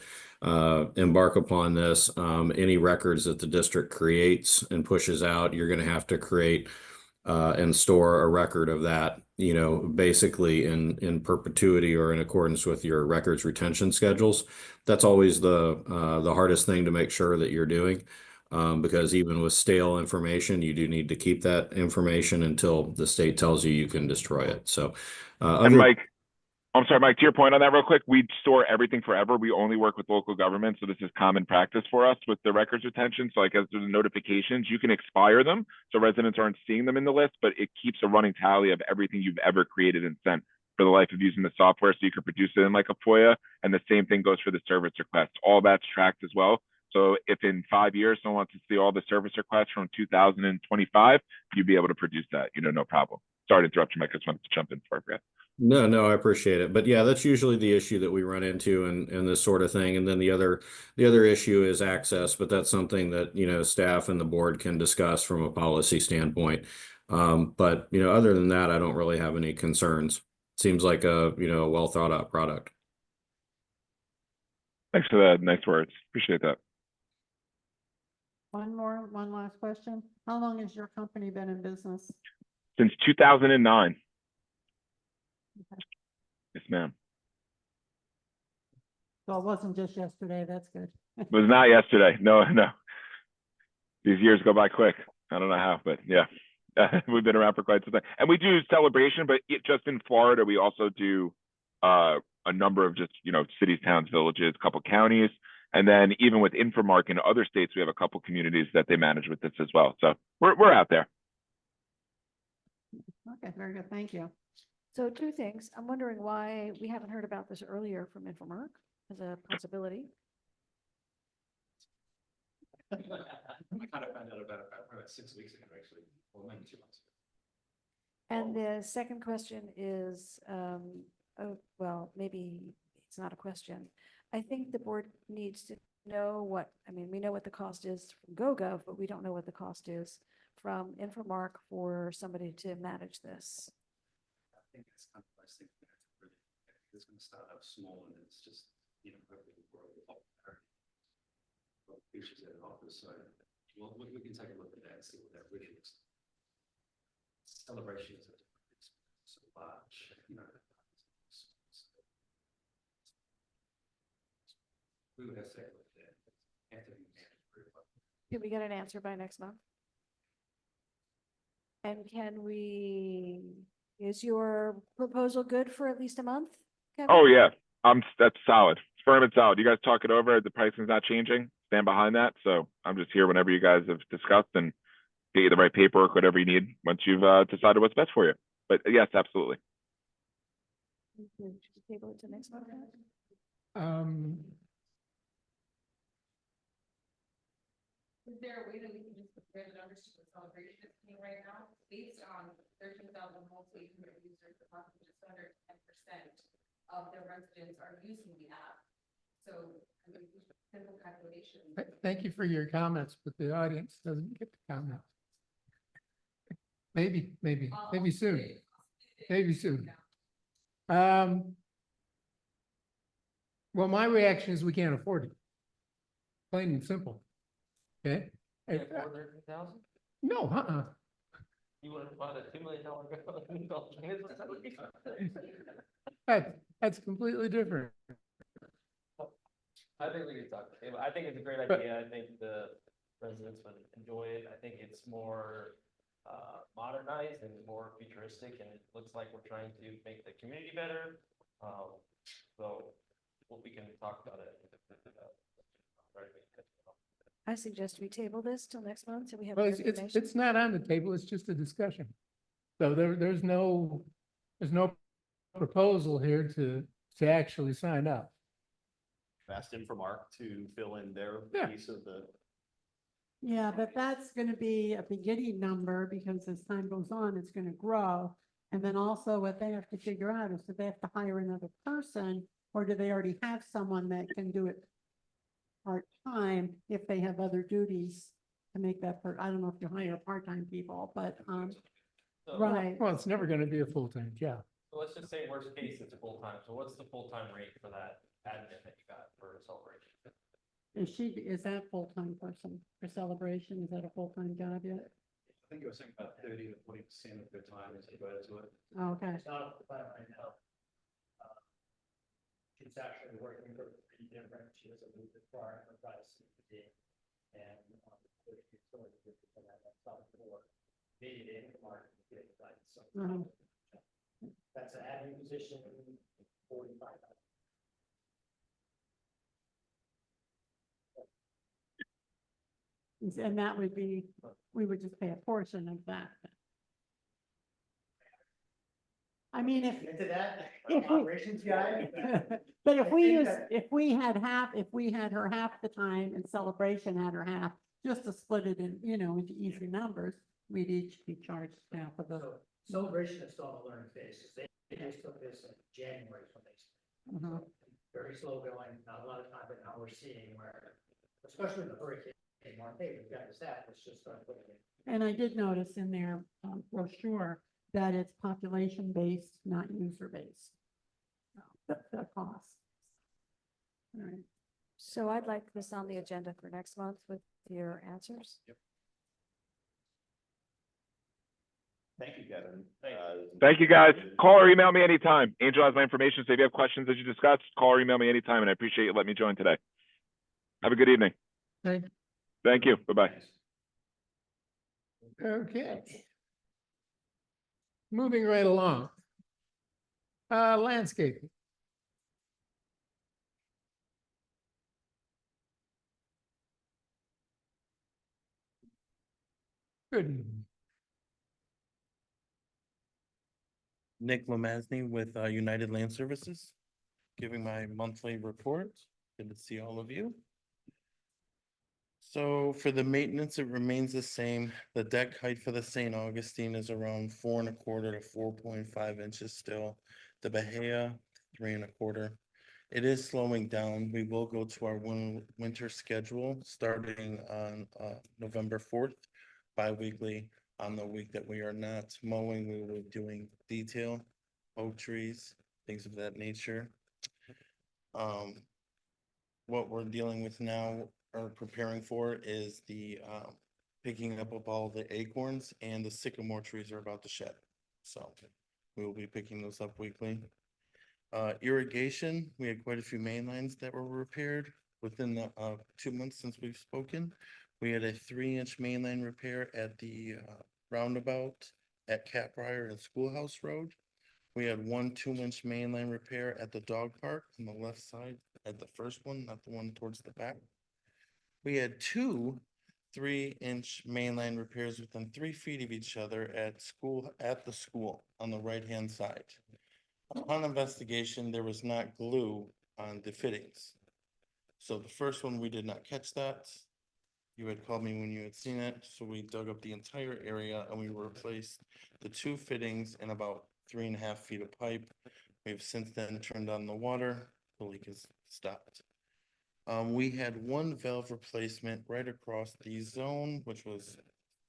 Speaker 11: embark upon this, any records that the district creates and pushes out, you're going to have to create and store a record of that, basically in perpetuity or in accordance with your records retention schedules. That's always the hardest thing to make sure that you're doing, because even with stale information, you do need to keep that information until the state tells you you can destroy it. So,
Speaker 7: And Mike, I'm sorry, Mike, to your point on that real quick, we store everything forever. We only work with local government. So this is common practice for us with the records retention. So like as the notifications, you can expire them. So residents aren't seeing them in the list, but it keeps a running tally of everything you've ever created and sent for the life of using the software. So you could produce it in like a FOIA. And the same thing goes for the service requests. All that's tracked as well. So if in 5 years, someone wants to see all the service requests from 2025, you'd be able to produce that, no problem. Sorry to interrupt you, Mike. I just wanted to jump in before I forgot.
Speaker 11: No, I appreciate it. But yeah, that's usually the issue that we run into and this sort of thing. And then the other issue is access, but that's something that, staff and the board can discuss from a policy standpoint. But, other than that, I don't really have any concerns. Seems like a, well thought out product.
Speaker 7: Thanks for that. Nice words. Appreciate that.
Speaker 5: One last question. How long has your company been in business?
Speaker 7: Since 2009.
Speaker 5: Okay.
Speaker 7: Yes, ma'am.
Speaker 5: So it wasn't just yesterday. That's good.
Speaker 7: It was not yesterday. No. These years go by quick. I don't know how, but yeah, we've been around for quite some time. And we do celebration, but just in Florida, we also do a number of just, cities, towns, villages, a couple counties. And then even with Infomark in other states, we have a couple communities that they manage with this as well. So we're out there.
Speaker 5: Okay, very good. Thank you.
Speaker 3: So two things. I'm wondering why we haven't heard about this earlier from Infomark as a possibility.
Speaker 6: I kind of found out about it about 6 weeks ago, actually, or maybe 2 months ago.
Speaker 3: And the second question is, well, maybe it's not a question. I think the board needs to know we know what the cost is from GoGov, but we don't know what the cost is from Infomark for somebody to manage this.
Speaker 6: I think that's kind of the last thing we have to really, it's going to start out small and it's just, hopefully we'll grow the popularity. Features that it offers, so we can take a look at that and see what that really looks like. Celebration is so large, Who has said that? Have to be managed pretty well.
Speaker 3: Can we get an answer by next month? And is your proposal good for at least a month, Kevin?
Speaker 7: Oh, yeah, that's solid. It's firm and solid. You guys talk it over. The pricing's not changing. Stand behind that. So I'm just here whenever you guys have discussed and get you the right paperwork, whatever you need, once you've decided what's best for you. But yes, absolutely.
Speaker 3: Should we table it to next month?
Speaker 12: Is there a way that we can just compare the numbers to the celebration that's happening right now, based on 13,000 monthly users, the just under 10% of their residents are using the app. So, I mean, simple calculation.
Speaker 1: Thank you for your comments, but the audience doesn't get to comment. Maybe soon. Maybe soon. Well, my reaction is we can't afford it. Plain and simple. Okay?
Speaker 9: Yeah, 413,000?
Speaker 1: No,
Speaker 9: You want to buy a $2 million
Speaker 1: That's completely different.
Speaker 9: I think we can talk. I think it's a great
Speaker 1: But-
Speaker 9: idea. I think the residents would enjoy it. I think it's more modernized and more futuristic, and it looks like we're trying to make the community better. So we can talk about it.
Speaker 3: I suggest we table this till next month, so we have
Speaker 1: Well,
Speaker 3: more
Speaker 1: it's
Speaker 3: information.
Speaker 1: not on the table, it's just a discussion. So there's no proposal here to actually sign up.
Speaker 8: Asked him for Mark to fill in their
Speaker 1: Yeah.
Speaker 8: piece of the.
Speaker 5: Yeah, but that's gonna be a beginning number because as time goes on, it's gonna grow. And then also what they have to figure out is, do they have to hire another person, or do they already have someone that can do it part-time if they have other duties to make that I don't know if you hire part-time people, but,
Speaker 9: So-
Speaker 5: right.
Speaker 1: Well, it's never gonna be a full-time job.
Speaker 9: So let's just say worst case, it's full-time. So what's the full-time rate for that admin that you got for celebration?
Speaker 5: Is that full-time person for celebration? Is that a full-time job yet?
Speaker 6: I think it was saying about 30 to 40% of their time is devoted to it.
Speaker 5: Oh, okay.
Speaker 10: It's not up to the plan right now. She's actually working for pretty different, she has a little bit far enterprise CPD. And, there's sort of different than that, that's not for media and marketing, right, so.
Speaker 5: Uh-huh.
Speaker 10: That's an admin position, 45.
Speaker 5: And that would be, we would just pay a portion of that. I mean,
Speaker 10: Into that,
Speaker 5: if we-
Speaker 10: operations guy.
Speaker 5: but if
Speaker 10: I
Speaker 5: we
Speaker 10: think
Speaker 5: use,
Speaker 10: that-
Speaker 5: if we had her half the time and Celebration had her half, just to split it in, into easy numbers, we'd each be charged half of the.
Speaker 10: So Celebration is still in the learning phase, 'cause they just took this in January when they started.
Speaker 5: Mhm.
Speaker 10: Very slow going, not a lot of time, but now we're seeing where, especially in the hurricane market, hey, we've got this app, let's just start putting it.
Speaker 5: And I did notice in their brochure that it's population-based, not user-based. The cost. All right.
Speaker 3: So I'd like this on the agenda for next month with your answers.
Speaker 8: Thank you, Kevin.
Speaker 7: Thank you, guys. Call or email me anytime. Angel has my information, so if you have questions as you discussed, call or email me anytime, and I appreciate you letting me join today. Have a good evening. Thank you. Bye-bye.
Speaker 1: Okay. Moving right along. Landscaping. Good evening.
Speaker 13: Nick Lemazny with United Land Services, giving my monthly report. Good to see all of you. So for the maintenance, it remains the same. The deck height for the St. Augustine is around 4.25 to 4.5 inches still. The Bahia, 3.25. It is slowing down. We will go to our winter schedule starting on November 4th, bi-weekly. On the week that we are not mowing, we will be doing detail, oak trees, things of that nature. What we're dealing with now or preparing for is the picking up of all the acorns, and the sycamore trees are about to shed. So we will be picking those up weekly. Irrigation, we had quite a few main lines that were repaired. within the 2 months since we've spoken. We had a 3-inch mainline repair at the roundabout at Catbrier and Schoolhouse Road. We had 1 2-inch mainline repair at the dog park on the left side, at the first one, not the one towards the back. We had 2 3-inch mainline repairs within 3 feet of each other at the school on the right-hand side. Upon investigation, there was not glue on the fittings. So the first one, we did not catch that. You had called me when you had seen it, so we dug up the entire area and we replaced the 2 fittings and about 3.5 feet of pipe. We've since then turned on the water, the leak has stopped. We had 1 valve replacement right across the zone, which was,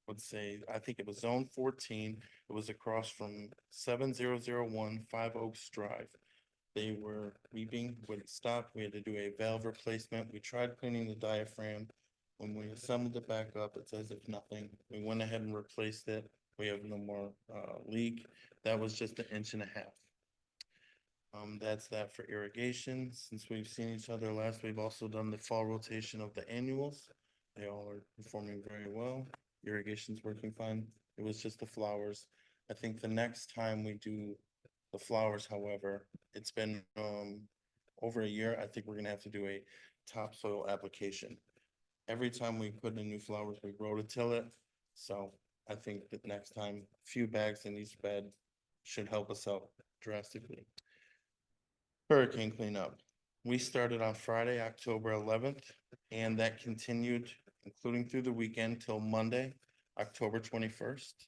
Speaker 13: let's say, I think it was zone 14. It was across from 7001 5 Oaks Drive. They were weeping, wouldn't stop. We had to do a valve replacement. We tried cleaning the diaphragm. When we assembled it back up, it's as if nothing. We went ahead and replaced it. We have no more leak. That was just 1.5 inches. That's that for irrigation. Since we've seen each other last, we've also done the fall rotation of the annuals. They all are performing very well. Irrigation's working fine. It was just the flowers. I think the next time we do the flowers, however, it's been over a year. I think we're gonna have to do a topsoil application. Every time we put in new flowers, we rototill it. So I think that next time, few bags in each bed should help us out drastically. Hurricane cleanup. We started on Friday, October 11th, and that continued, including through the weekend till Monday, October 21st.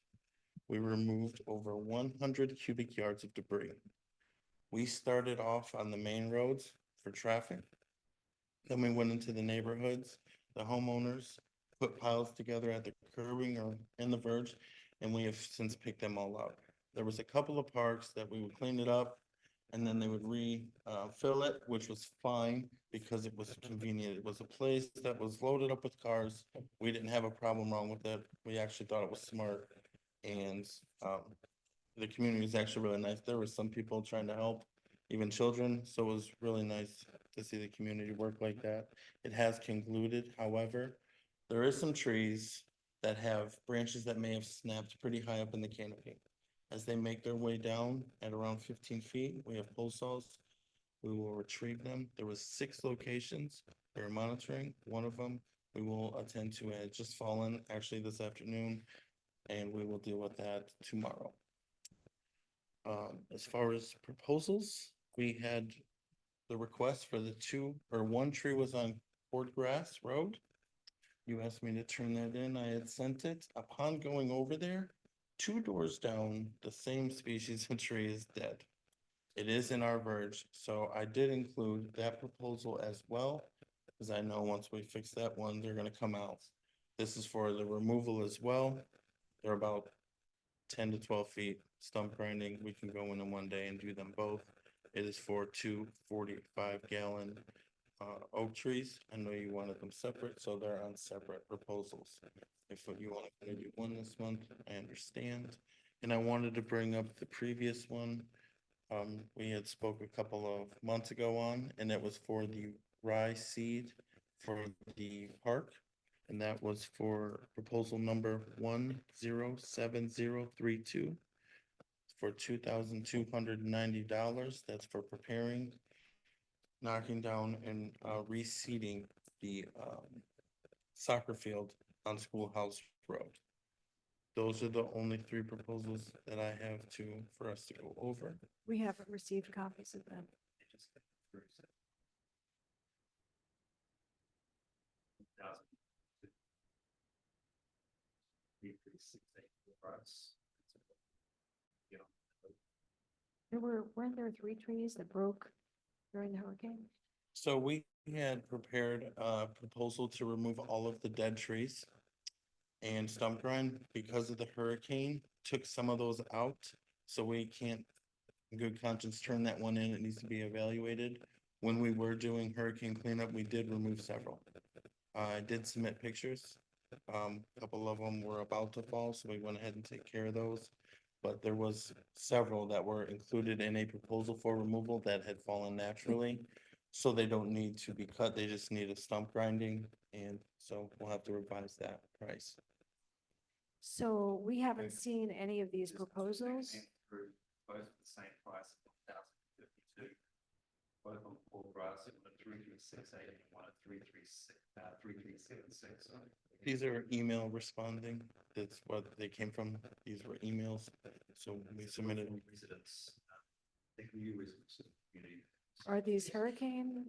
Speaker 13: We removed over 100 cubic yards of debris. We started off on the main roads for traffic. Then we went into the neighborhoods, the homeowners put piles together at the curbing or in the verge, and we have since picked them all up. There was a couple of parks that we would clean it up and then they would fill it, which was fine because it was convenient. It was a place that was loaded up with cars. We didn't have a problem wrong with it. We actually thought it was smart. And the community is actually really nice. There were some people trying to help, even children. So it was really nice to see the community work like that. It has concluded, however, there is some trees that have branches that may have snapped pretty high up in the canopy. As they make their way down at around 15 feet, we have pole saws. We will retrieve them. There was 6 locations they're monitoring. One of them we will attend to. It just fallen actually this afternoon, and we will deal with that tomorrow. As far as proposals, we had the request for the 1 tree was on Cordgrass Road. You asked me to turn that in. I had sent it. Upon going over there, 2 doors down, the same species of tree is dead. It is in our verge, so I did include that proposal as well, because I know once we fix that one, they're gonna come out. This is for the removal as well. They're about 10 to 12 feet stump grinding. We can go in one day and do them both. It is for 2 45-gallon oak trees. I know you wanted them separate, so they're on separate proposals. If you want to do one this month, I understand. And I wanted to bring up the previous one. We had spoke a couple of months ago on, and that was for the rye seed for the park. And that was for proposal number 107032 for $2,290. That's for preparing, knocking down and reseeding the soccer field on Schoolhouse Road. Those are the only 3 proposals that I have for us to go over.
Speaker 3: We haven't received copies of them. Weren't there 3 trees that broke during the hurricane?
Speaker 13: So we had prepared a proposal to remove all of the dead trees and stump grind because of the hurricane, took some of those out. So we can't, in good conscience, turn that one in. It needs to be evaluated. When we were doing hurricane cleanup, we did remove several. I did submit pictures. A couple of them were about to fall, so we went ahead and take care of those. But there was several that were included in a proposal for removal that had fallen naturally. So they don't need to be cut, they just need a stump grinding, and so we'll have to revise that price.
Speaker 3: So we haven't seen any of these proposals.
Speaker 6: Both at the same price, $1,052. Both on full price, one at 3,368 and one at 3,376.
Speaker 13: These are email responding, that's what they came from, these were emails, so we submitted.
Speaker 6: Residents, new residents of the community.
Speaker 3: Are these hurricane?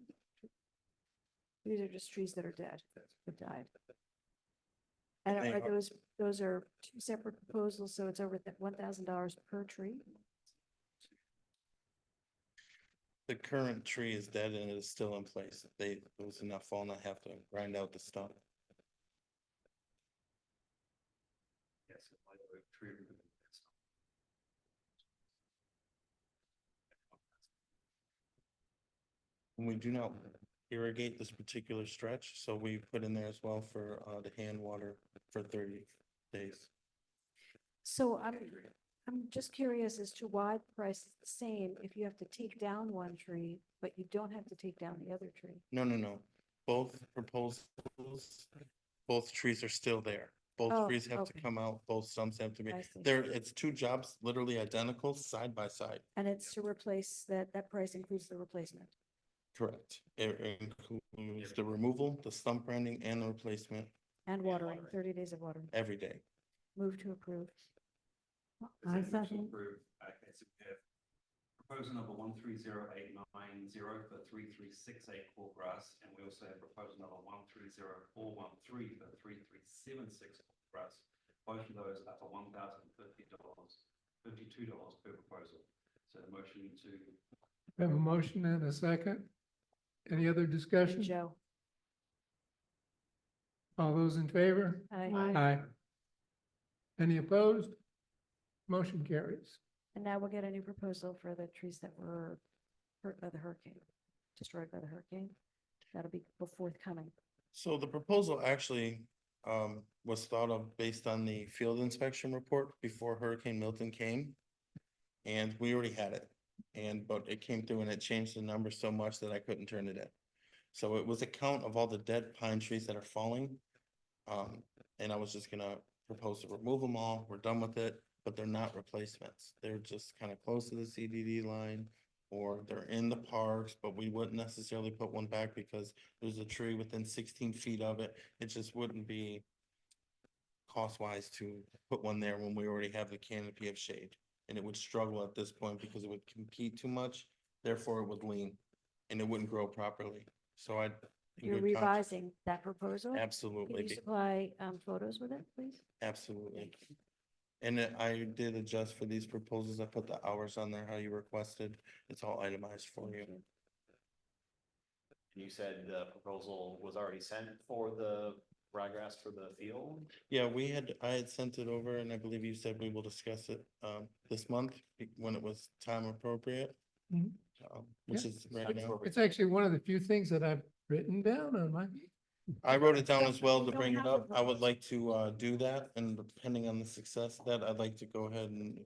Speaker 3: These are just trees that are dead, that died. And
Speaker 13: They
Speaker 3: are
Speaker 13: are-
Speaker 3: those are two separate proposals, so it's over $1,000 per tree?
Speaker 13: The current tree is dead and it is still in place. There was enough fallen, I have to grind out the stump.
Speaker 6: Yes, like a tree removal.
Speaker 13: And we do not irrigate this particular stretch, so we put in there as well for the hand water for 30 days.
Speaker 3: So I'm just curious as to why the price is the same if you have to take down one tree, but you don't have to take down the other tree.
Speaker 13: No. Both proposals, both trees are still there. Both
Speaker 3: Oh,
Speaker 13: trees have to
Speaker 3: okay.
Speaker 13: come out, both stumps have to be,
Speaker 3: I see.
Speaker 13: it's two jobs literally identical side by side.
Speaker 3: And it's to replace that price includes the replacement.
Speaker 13: Correct. It includes the removal, the stump grinding and the replacement
Speaker 3: And watering, 30 days of watering.
Speaker 13: every day.
Speaker 3: Move to approve.
Speaker 5: I
Speaker 6: Consent to
Speaker 5: second.
Speaker 6: approve. Okay, so we have proposal number 130890 for 3368 Courtgrass, and we also have proposal number 130413 for 3376 Courtgrass. Both of those are for $1,050, $52 per proposal. So the motion to
Speaker 1: We have a motion and a second. Any other
Speaker 3: And
Speaker 1: discussion?
Speaker 3: Joe.
Speaker 1: All those in favor?
Speaker 3: Aye.
Speaker 1: Aye. Any opposed? Motion carries.
Speaker 3: And now we'll get a new proposal for the trees that were hurt by the hurricane, destroyed by the hurricane. That'll be forthcoming.
Speaker 13: So the proposal actually was thought of based on the field inspection report before Hurricane Milton came. And we already had it. But it came through and it changed the number so much that I couldn't turn it in. So it was a count of all the dead pine trees that are falling. And I was just gonna propose to remove them all. We're done with it, but they're not replacements. They're just kind of close to the CDD line. Or they're in the parks, but we wouldn't necessarily put one back because there's a tree within 16 feet of it. It just wouldn't be cost-wise to put one there when we already have the canopy of shade. And it would struggle at this point because it would compete too much, therefore it would lean and it wouldn't grow properly. So I.
Speaker 3: You're revising that proposal? Can
Speaker 13: Absolutely,
Speaker 3: you supply photos with it, please?
Speaker 13: absolutely. And I did adjust for these proposals. I put the hours on there, how you requested. It's all itemized for you.
Speaker 8: You said the proposal was already sent for the ryegrass for the field?
Speaker 13: Yeah, I had sent it over and I believe you said we will discuss it this month when it was time appropriate.
Speaker 1: Mhm.
Speaker 13: Which is right now.
Speaker 1: It's actually one of the few things that I've written down on my.
Speaker 13: I wrote it down as well to
Speaker 3: Don't
Speaker 13: bring it
Speaker 3: have the
Speaker 13: up. I would
Speaker 3: proposal.
Speaker 13: like to do that, and depending on the success of that, I'd like to go ahead and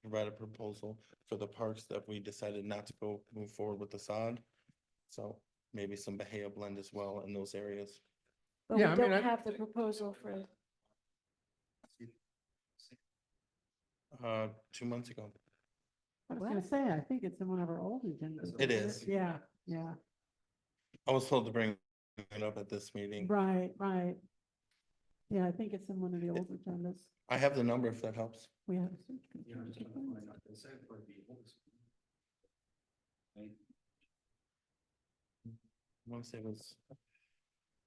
Speaker 13: provide a proposal for the parks that we decided not to move forward with the sod. So maybe some Bahia blend as well in those areas.
Speaker 3: But we
Speaker 1: Yeah, I mean,
Speaker 3: don't
Speaker 1: I-
Speaker 3: have the proposal for,
Speaker 13: 2 months ago.
Speaker 5: I was
Speaker 3: What?
Speaker 5: gonna say, I think it's in one of our old agendas.
Speaker 13: It is.
Speaker 5: Yeah.
Speaker 13: I was told to bring it up at this meeting.
Speaker 5: Right. Yeah, I think it's in one of the old agendas.
Speaker 13: I have the number if that helps.
Speaker 5: We have. a search
Speaker 6: Yeah, I'm just
Speaker 5: committee.
Speaker 6: trying to find out. They say it'll probably be August. Maybe.
Speaker 13: I want to say it was,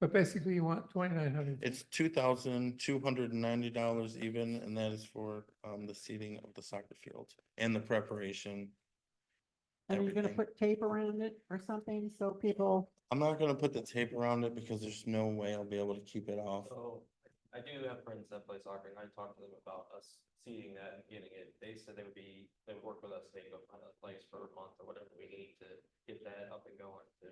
Speaker 1: But basically you want 2,900.
Speaker 13: it's $2,290 even, and that is for the seating of the soccer field and the preparation.
Speaker 5: And you're gonna
Speaker 13: everything.
Speaker 5: put tape around it or something, so people,
Speaker 13: I'm not gonna put the tape around it because there's no way I'll be able to keep it off.
Speaker 9: So I do have friends that play soccer and I talked to them about us seeding that and getting it. They said they would work with us, they go find a place for a month or whatever we need to get that up and going to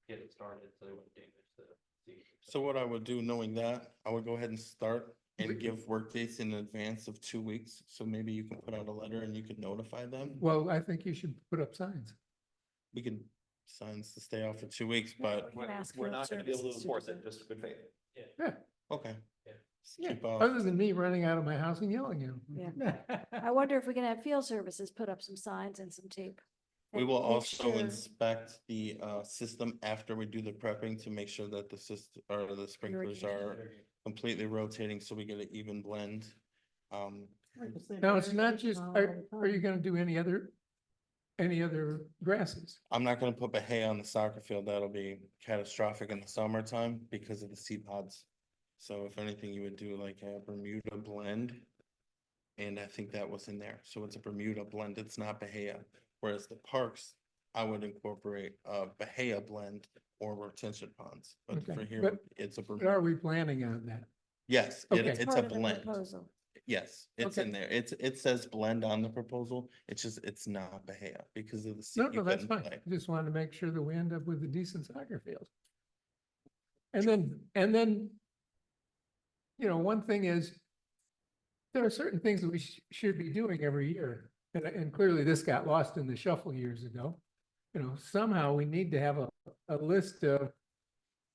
Speaker 9: get it started so they wouldn't damage the seed.
Speaker 13: So what I would do, knowing that, I would go ahead and start and give work dates in advance of 2 weeks. So maybe you can put out a letter and you can notify them.
Speaker 1: Well, I think you should put up signs.
Speaker 13: We can signs to stay out for 2 weeks, but,
Speaker 3: We can ask
Speaker 8: We're
Speaker 3: field
Speaker 8: not gonna be able to
Speaker 3: services do
Speaker 8: enforce
Speaker 3: the-
Speaker 8: it, just good faith.
Speaker 1: Yeah,
Speaker 13: okay.
Speaker 9: Yeah.
Speaker 13: Just
Speaker 1: yeah,
Speaker 13: keep,
Speaker 1: other than me running out of my house and yelling at them.
Speaker 3: I wonder if we can have field services put up some signs and some tape.
Speaker 13: We
Speaker 3: and
Speaker 13: will
Speaker 3: make
Speaker 13: also
Speaker 3: sure-
Speaker 13: inspect the system after we do the prepping to make sure that the system or the sprinklers are completely rotating so we get an even blend.
Speaker 1: Now, it's not just, are you gonna do any other grasses?
Speaker 13: I'm not gonna put Bahia on the soccer field. That'll be catastrophic in the summertime because of the seed pods. So if anything, you would do like a Bermuda blend. And I think that was in there. So it's a Bermuda blend. It's not Bahia. Whereas the parks, I would incorporate a Bahia blend or retention ponds. But
Speaker 1: Okay,
Speaker 13: for here,
Speaker 1: but-
Speaker 13: it's a
Speaker 1: But
Speaker 13: Bermuda.
Speaker 1: are we planning on that?
Speaker 13: Yes,
Speaker 1: Okay.
Speaker 13: it's a
Speaker 3: Part of the
Speaker 13: blend.
Speaker 3: proposal.
Speaker 13: Yes, it's
Speaker 1: Okay.
Speaker 13: in there. It says blend on the proposal. It's just, it's not Bahia because of the. seed
Speaker 1: No,
Speaker 13: you
Speaker 1: no, that's
Speaker 13: couldn't
Speaker 1: fine.
Speaker 13: play.
Speaker 1: I just wanted to make sure that we end up with a decent soccer field. And then, you know, one thing is, there are certain things that we should be doing every year. And clearly this got lost in the shuffle years ago. You know, somehow we need to have a list of,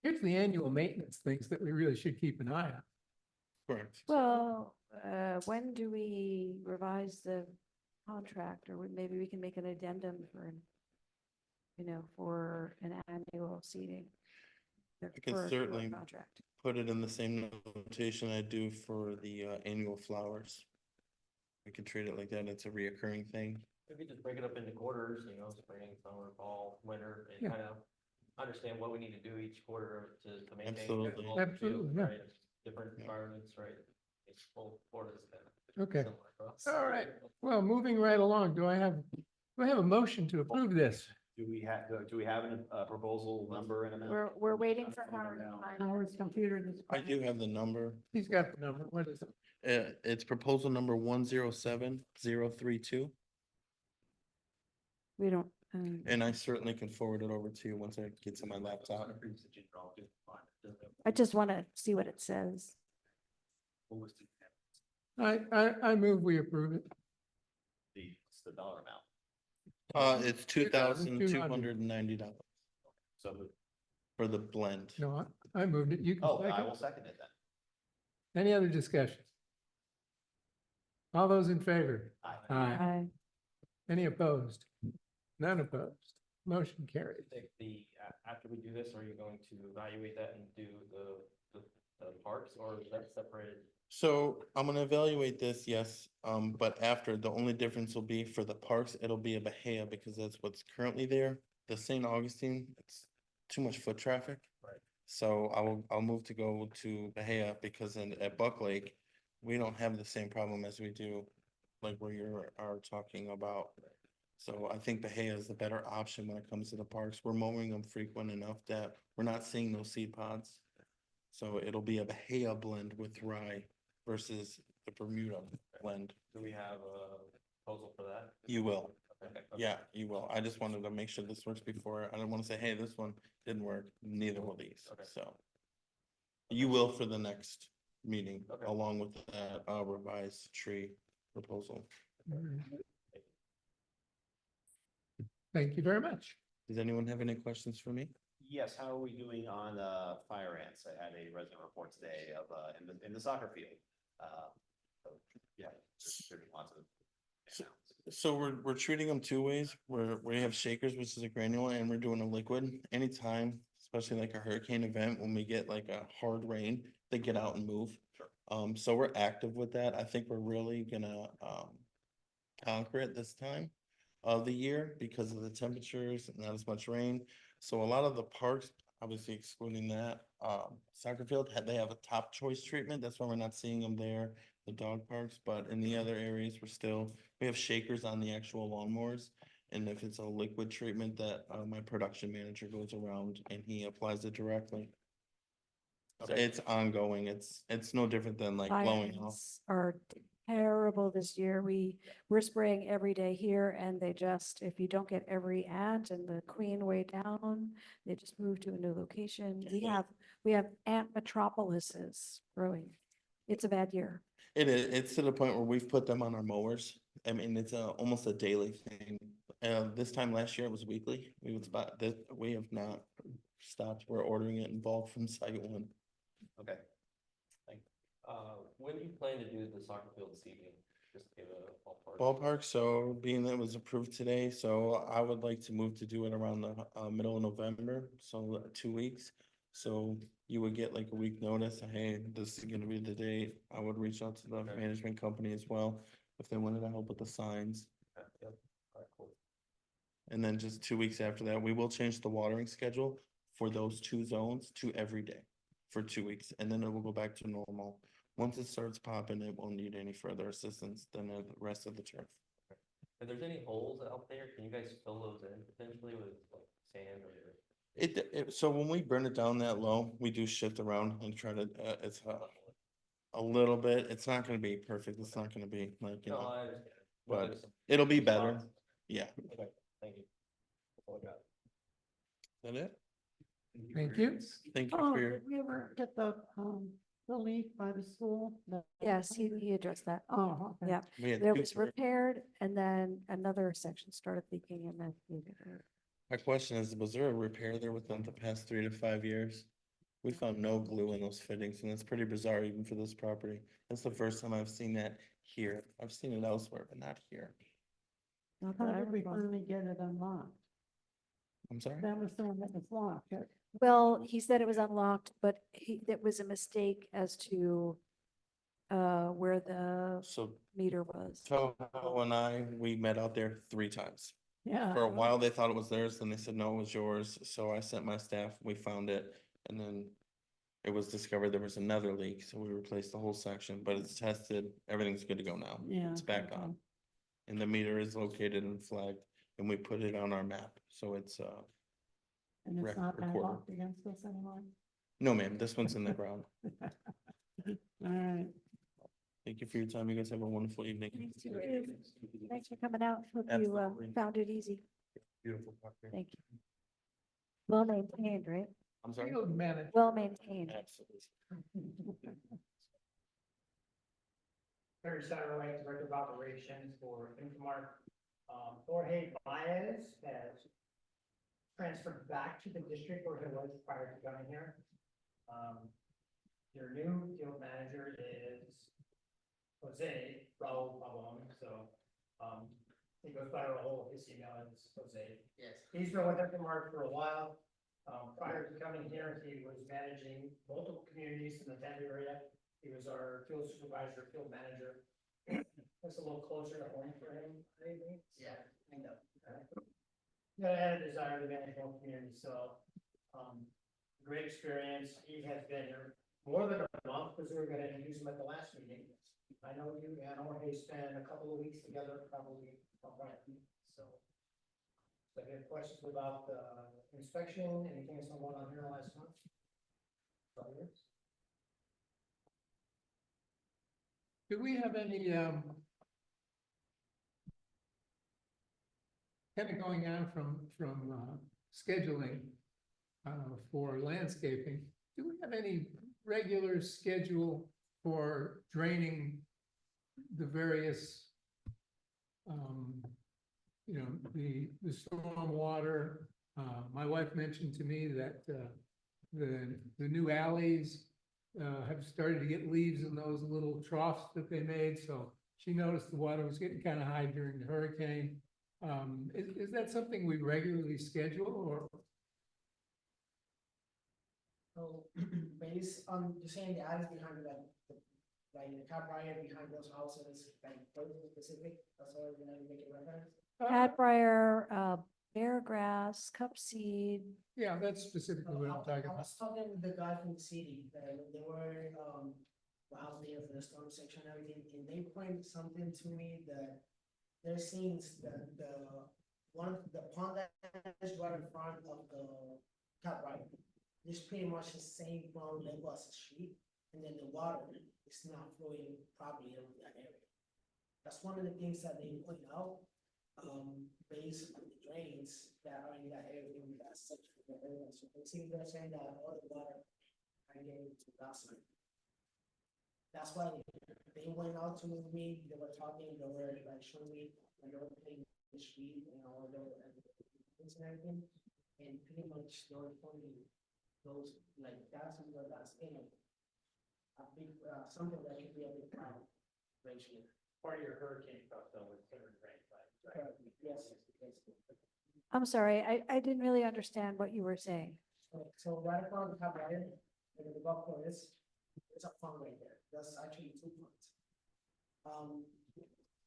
Speaker 1: here's the annual maintenance things that we really should keep an eye on.
Speaker 13: Correct.
Speaker 3: Well, when do we revise the contract, or maybe we can make an addendum for, for an annual seating?
Speaker 13: I can
Speaker 3: for a
Speaker 13: certainly
Speaker 3: contract.
Speaker 13: put it in the same notation I do for the annual flowers. We can treat it like that. It's a reoccurring thing.
Speaker 9: Maybe just break it up into quarters, spring, summer, fall, winter, and
Speaker 1: Yeah.
Speaker 9: kind of understand what we need to do each quarter to maintain.
Speaker 13: Absolutely.
Speaker 9: all the fields,
Speaker 1: Absolutely, yeah.
Speaker 9: right? Different
Speaker 1: Yeah.
Speaker 9: environments, right? It's full Florida's kind of.
Speaker 1: Okay.
Speaker 9: similar across.
Speaker 1: All right. Well, moving right along, do I have a motion to approve this?
Speaker 8: Do we have a proposal number and amount?
Speaker 3: We're waiting for Howard.
Speaker 5: Howard's computer.
Speaker 13: I do have the number.
Speaker 1: He's got the number. What is it?
Speaker 13: It's proposal number 107032,
Speaker 3: We don't,
Speaker 13: and I certainly can forward it over to you once I get to my laptop.
Speaker 3: I just want to see what it says.
Speaker 1: I move we approve it.
Speaker 8: What's the dollar amount?
Speaker 13: It's $2,290
Speaker 8: So,
Speaker 13: for the blend.
Speaker 1: No, I moved it. You can
Speaker 8: I
Speaker 1: second.
Speaker 8: will second it then.
Speaker 1: Any other discussion? All those in favor?
Speaker 8: Aye.
Speaker 1: Aye. Any opposed? None opposed. Motion carried.
Speaker 9: After we do this, are you going to evaluate that and do the parks, or is that separated?
Speaker 13: So I'm gonna evaluate this, yes, but after, the only difference will be for the parks, it'll be a Bahia because that's what's currently there. The St. Augustine, it's too much foot traffic.
Speaker 9: Right.
Speaker 13: So I'll move to go to Bahia because at Buck Lake, we don't have the same problem as we do like where you are talking about. So I think Bahia is the better option when it comes to the parks. We're mowing them frequent enough that we're not seeing those seed pods. So it'll be a Bahia blend with rye versus the Bermuda blend.
Speaker 9: Do we have a proposal for that?
Speaker 13: You will.
Speaker 9: Okay.
Speaker 13: Yeah, you will. I just wanted to make sure this works before. I don't want to say, hey, this one didn't work. Neither will these.
Speaker 9: Okay.
Speaker 13: So you will for the next meeting,
Speaker 9: Okay.
Speaker 13: along with that revised tree proposal.
Speaker 1: Thank you very much.
Speaker 13: Does anyone have any questions for me?
Speaker 8: Yes, how are we doing on fire ants? I had a resident report today of in the soccer field. So, yeah, there's lots of.
Speaker 13: So we're treating them two ways. We have shakers, which is a granule, and we're doing a liquid. Anytime, especially like a hurricane event, when we get like a hard rain, they get out and move.
Speaker 8: Sure.
Speaker 13: So we're active with that. I think we're really gonna conquer it this time of the year because of the temperatures, not as much rain. So a lot of the parks, obviously excluding that, soccer field, they have a top choice treatment. That's why we're not seeing them there, the dog parks, but in the other areas, we have shakers on the actual lawnmowers. And if it's a liquid treatment that my production manager goes around and he applies it directly. So
Speaker 8: Okay.
Speaker 13: it's ongoing. It's no different than like blowing off.
Speaker 3: Fires are terrible this year. We're spraying every day here, and they just, if you don't get every ant and the queen way down, they just move to a new location. We have ant metropolises growing. It's a bad year.
Speaker 13: It is, it's to the point where we've put them on our mowers. I mean, it's almost a daily thing. This time last year it was weekly. We would spot that, we have not stopped. We're ordering it in bulk from site one.
Speaker 8: Okay.
Speaker 9: When do you plan to do the soccer field this evening? Just to give a ballpark.
Speaker 13: Ballpark, so being that it was approved today, so I would like to move to do it around the middle of November, so 2 weeks. So you would get like a week notice, hey, this is gonna be the date. I would reach out to the
Speaker 9: Okay.
Speaker 13: management company as well, if they wanted to help with the signs.
Speaker 9: Yep. All right, cool.
Speaker 13: And then just 2 weeks after that, we will change the watering schedule for those 2 zones to every day for 2 weeks, and then it will go back to normal. Once it starts popping, it won't need any further assistance than the rest of the turf.
Speaker 9: If there's any holes out there, can you guys fill those in potentially with like sand or?
Speaker 13: So when we burn it down that low, we do shift around and try to, it's a little bit, it's not gonna be perfect, it's not gonna be like,
Speaker 9: No, I understand.
Speaker 13: but
Speaker 9: There's some
Speaker 13: it'll be better.
Speaker 9: spots.
Speaker 13: Yeah.
Speaker 9: Okay, thank you. That's all I got.
Speaker 13: Is that it?
Speaker 1: Thank you.
Speaker 13: Thank you
Speaker 5: Oh,
Speaker 13: for your,
Speaker 5: did we ever get the leak by the school?
Speaker 3: Yes, he addressed that.
Speaker 5: Oh, okay.
Speaker 3: Yeah,
Speaker 13: we had
Speaker 3: there
Speaker 13: 2
Speaker 3: was repaired and then another section started leaking and then.
Speaker 13: my question is, was there a repair there within the past 3 to 5 years? We found no glue in those fittings, and that's pretty bizarre even for this property. That's the first time I've seen that here. I've seen it elsewhere, but not here.
Speaker 3: Not that
Speaker 5: How
Speaker 3: I
Speaker 5: did we
Speaker 3: recall.
Speaker 5: finally get it unlocked?
Speaker 13: I'm sorry?
Speaker 5: That was the one that was locked.
Speaker 3: Well, he said it was unlocked, but that was a mistake as to where the
Speaker 13: So
Speaker 3: meter was.
Speaker 13: Toho and we met out there 3 times.
Speaker 5: Yeah.
Speaker 13: For a while, they thought it was theirs, then they said, no, it was yours. So I sent my staff, we found it, and then it was discovered there was another leak, so we replaced the whole section, but it's tested, everything's good to go now.
Speaker 5: Yeah.
Speaker 13: It's back on. And the meter is located and flagged, and we put it on our map, so it's,
Speaker 5: And it's not
Speaker 13: recorder.
Speaker 5: locked against us anymore.
Speaker 13: no, ma'am, this one's in the ground.
Speaker 5: All right.
Speaker 13: Thank you for your time. You guys have a wonderful evening.
Speaker 3: Thanks for coming out. Hope you
Speaker 13: Absolutely.
Speaker 3: found it easy.
Speaker 13: Beautiful property.
Speaker 3: Thank you. Well maintained, right?
Speaker 13: I'm sorry?
Speaker 1: Field manager.
Speaker 3: Well maintained.
Speaker 13: Absolutely.
Speaker 10: Terry Satterwhite, Director of Operations for Infomart. Jorge Baez has transferred back to the district where he was prior to coming here. Your new field manager is Jose Raul Pabon, so, he goes by Raul, his email is Jose. Yes. He's been with Infomart for a while. Prior to coming here, he was managing multiple communities in the Tampa area. He was our field supervisor, field manager. That's a little closer to home for him, maybe. Yeah, I know. Yeah, I had a desire to manage one community, so, great experience. He has been here more than a month, because we were gonna introduce him at the last meeting. I know you and Jorge spent a couple of weeks together, probably, so. So if you have questions about the inspection, anything that's going on here last month? All yours.
Speaker 1: Do we have any, kind of going on from scheduling, for landscaping? Do we have any regular schedule for draining the various, the storm water? My wife mentioned to me that, the new alleys, have started to get leaves in those little troughs that they made, so she noticed the water was getting kind of high during the hurricane. Is that something we regularly schedule, or?
Speaker 10: So, based on, you're saying the alleys behind like the car riot behind those houses, like those specific, that's all you're gonna make it reference?
Speaker 3: Cadbriar, bear grass, cup seed.
Speaker 1: Yeah, that's specifically what I'm talking
Speaker 10: I
Speaker 1: about.
Speaker 10: was talking with the guy from the city, they were, well, I was there for the storm section and everything, and they pointed something to me that they're seeing the pond that is right in front of the top right. It's pretty much the same pond that was the street, and then the water is not flowing properly in that area. That's one of the things that they point out, based on the drains that are in that area, in that section of the area. So it seems they're saying that all the water are getting to that side. That's why they went out to me, they were talking, they were like showing me, and they were putting the street and all the, and everything. And pretty much the only those, like, that's what that's in it. A big, something that could be a big problem, eventually.
Speaker 6: Part of your hurricane stuff though with current rain,
Speaker 10: Yes, yes.
Speaker 3: I'm sorry, I didn't really understand what you were saying.
Speaker 10: So right upon the top right, and then the golf course, it's a pond right there. That's actually 2 ponds.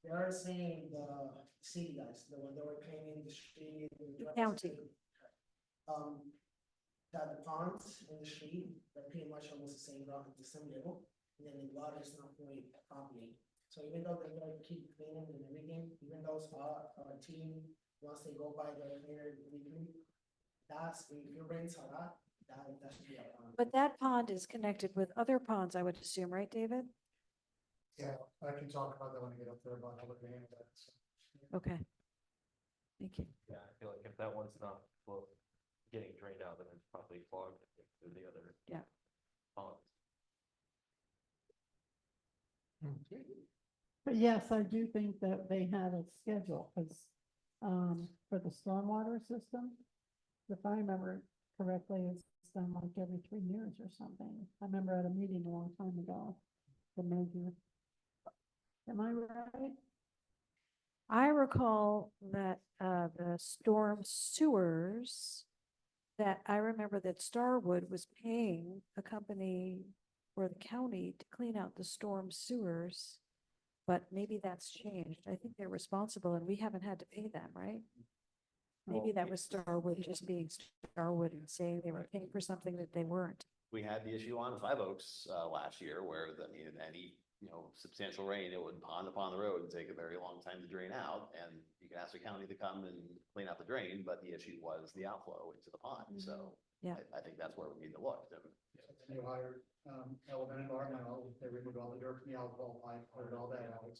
Speaker 10: They are saying the city guys, the one that were cleaning the street.
Speaker 3: The county.
Speaker 10: That the ponds in the street, they're pretty much almost the same ground at the same level, and then the water is not flowing properly. So even though they're gonna keep cleaning and everything, even though our team, once they go by the cleaner weekly, that's, if it rains a lot, that should be a problem.
Speaker 3: But that pond is connected with other ponds, I would assume, right, David?
Speaker 2: Yeah, I can talk about that when I get up there about how to handle that.
Speaker 3: Okay. Thank you.
Speaker 9: Yeah, I feel like if that one's not getting drained out, then it's probably clogged through the other.
Speaker 3: Yeah.
Speaker 9: Ponds.
Speaker 1: Okay.
Speaker 5: But yes, I do think that they had a schedule, because, for the stormwater system, if I remember correctly, it's done like every 3 years or something. I remember at a meeting a long time ago, the major. Am I right?
Speaker 3: I recall that the storm sewers, that I remember that Starwood was paying a company or the county to clean out the storm sewers. But maybe that's changed. I think they're responsible and we haven't had to pay them, right? Maybe that was Starwood just being Starwood and saying they were paying for something that they weren't.
Speaker 8: We had the issue on Five Oaks, last year where, I mean, any, substantial rain, it would pond upon the road and take a very long time to drain out. And you can ask the county to come and clean out the drain, but the issue was the outflow into the pond. So
Speaker 3: Yeah.
Speaker 8: I think that's where we need to look.
Speaker 2: They hired, Element Environmental, they removed all the dirt from the alcohol pipe, cleared all that out.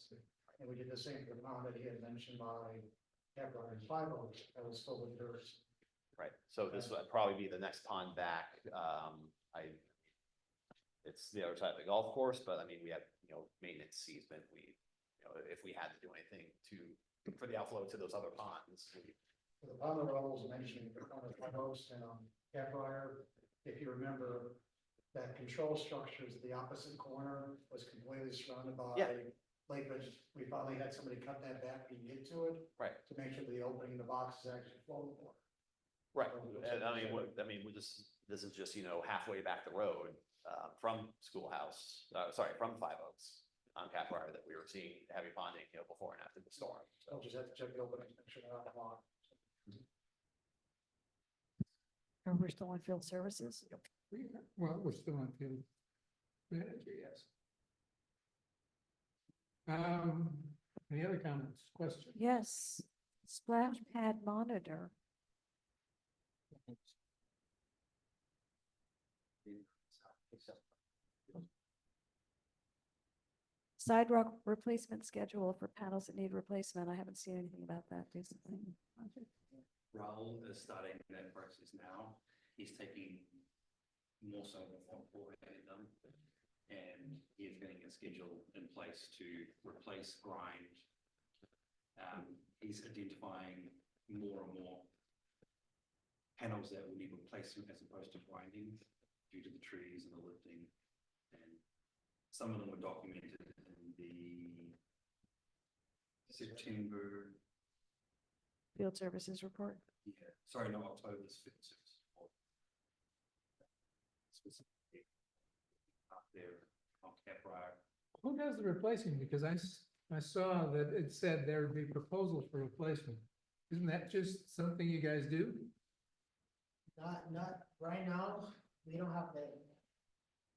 Speaker 2: And we did the same for the pond that he had mentioned by Capricorn and Five Oaks, that was full of dirt.
Speaker 8: Right, so this would probably be the next pond back. It's the other side of the golf course, but I mean, we have, maintenance easement. If we had to do anything for the outflow to those other ponds.
Speaker 2: For the pond that I was mentioning, the pond of Five Oaks and Capricorn, if you remember, that control structure is the opposite corner was completely surrounded by
Speaker 8: Yeah.
Speaker 2: lake vegetation. We finally had somebody cut that back and get to it.
Speaker 8: Right.
Speaker 2: To make sure the opening in the box is actually flowing.
Speaker 8: Right, and this is just, halfway back the road, from Schoolhouse, from Five Oaks on Capricorn that we were seeing heavy ponding, before and after the storm.
Speaker 2: So just have to check the opening, make sure they're not blocked.
Speaker 3: Or we're still on field services?
Speaker 1: Well, we're still on field manager, yes. Any other comments, questions?
Speaker 3: Yes, splash pad monitor. Sidewalk replacement schedule for panels that need replacement. I haven't seen anything about that recently.
Speaker 6: Raul is starting that process now. He's taking more so than what Paul had done. And he's getting a schedule in place to replace grind. He's identifying more and more panels that will need replacement as opposed to grinding due to the trees and the lifting. And some of them were documented in the September.
Speaker 3: Field services report.
Speaker 6: Yeah, sorry, no, October's field service report. Specifically up there on Capricorn.
Speaker 1: Who does the replacing? Because I saw that it said there would be proposals for replacement. Isn't that just something you guys do?
Speaker 10: Not right now, we don't have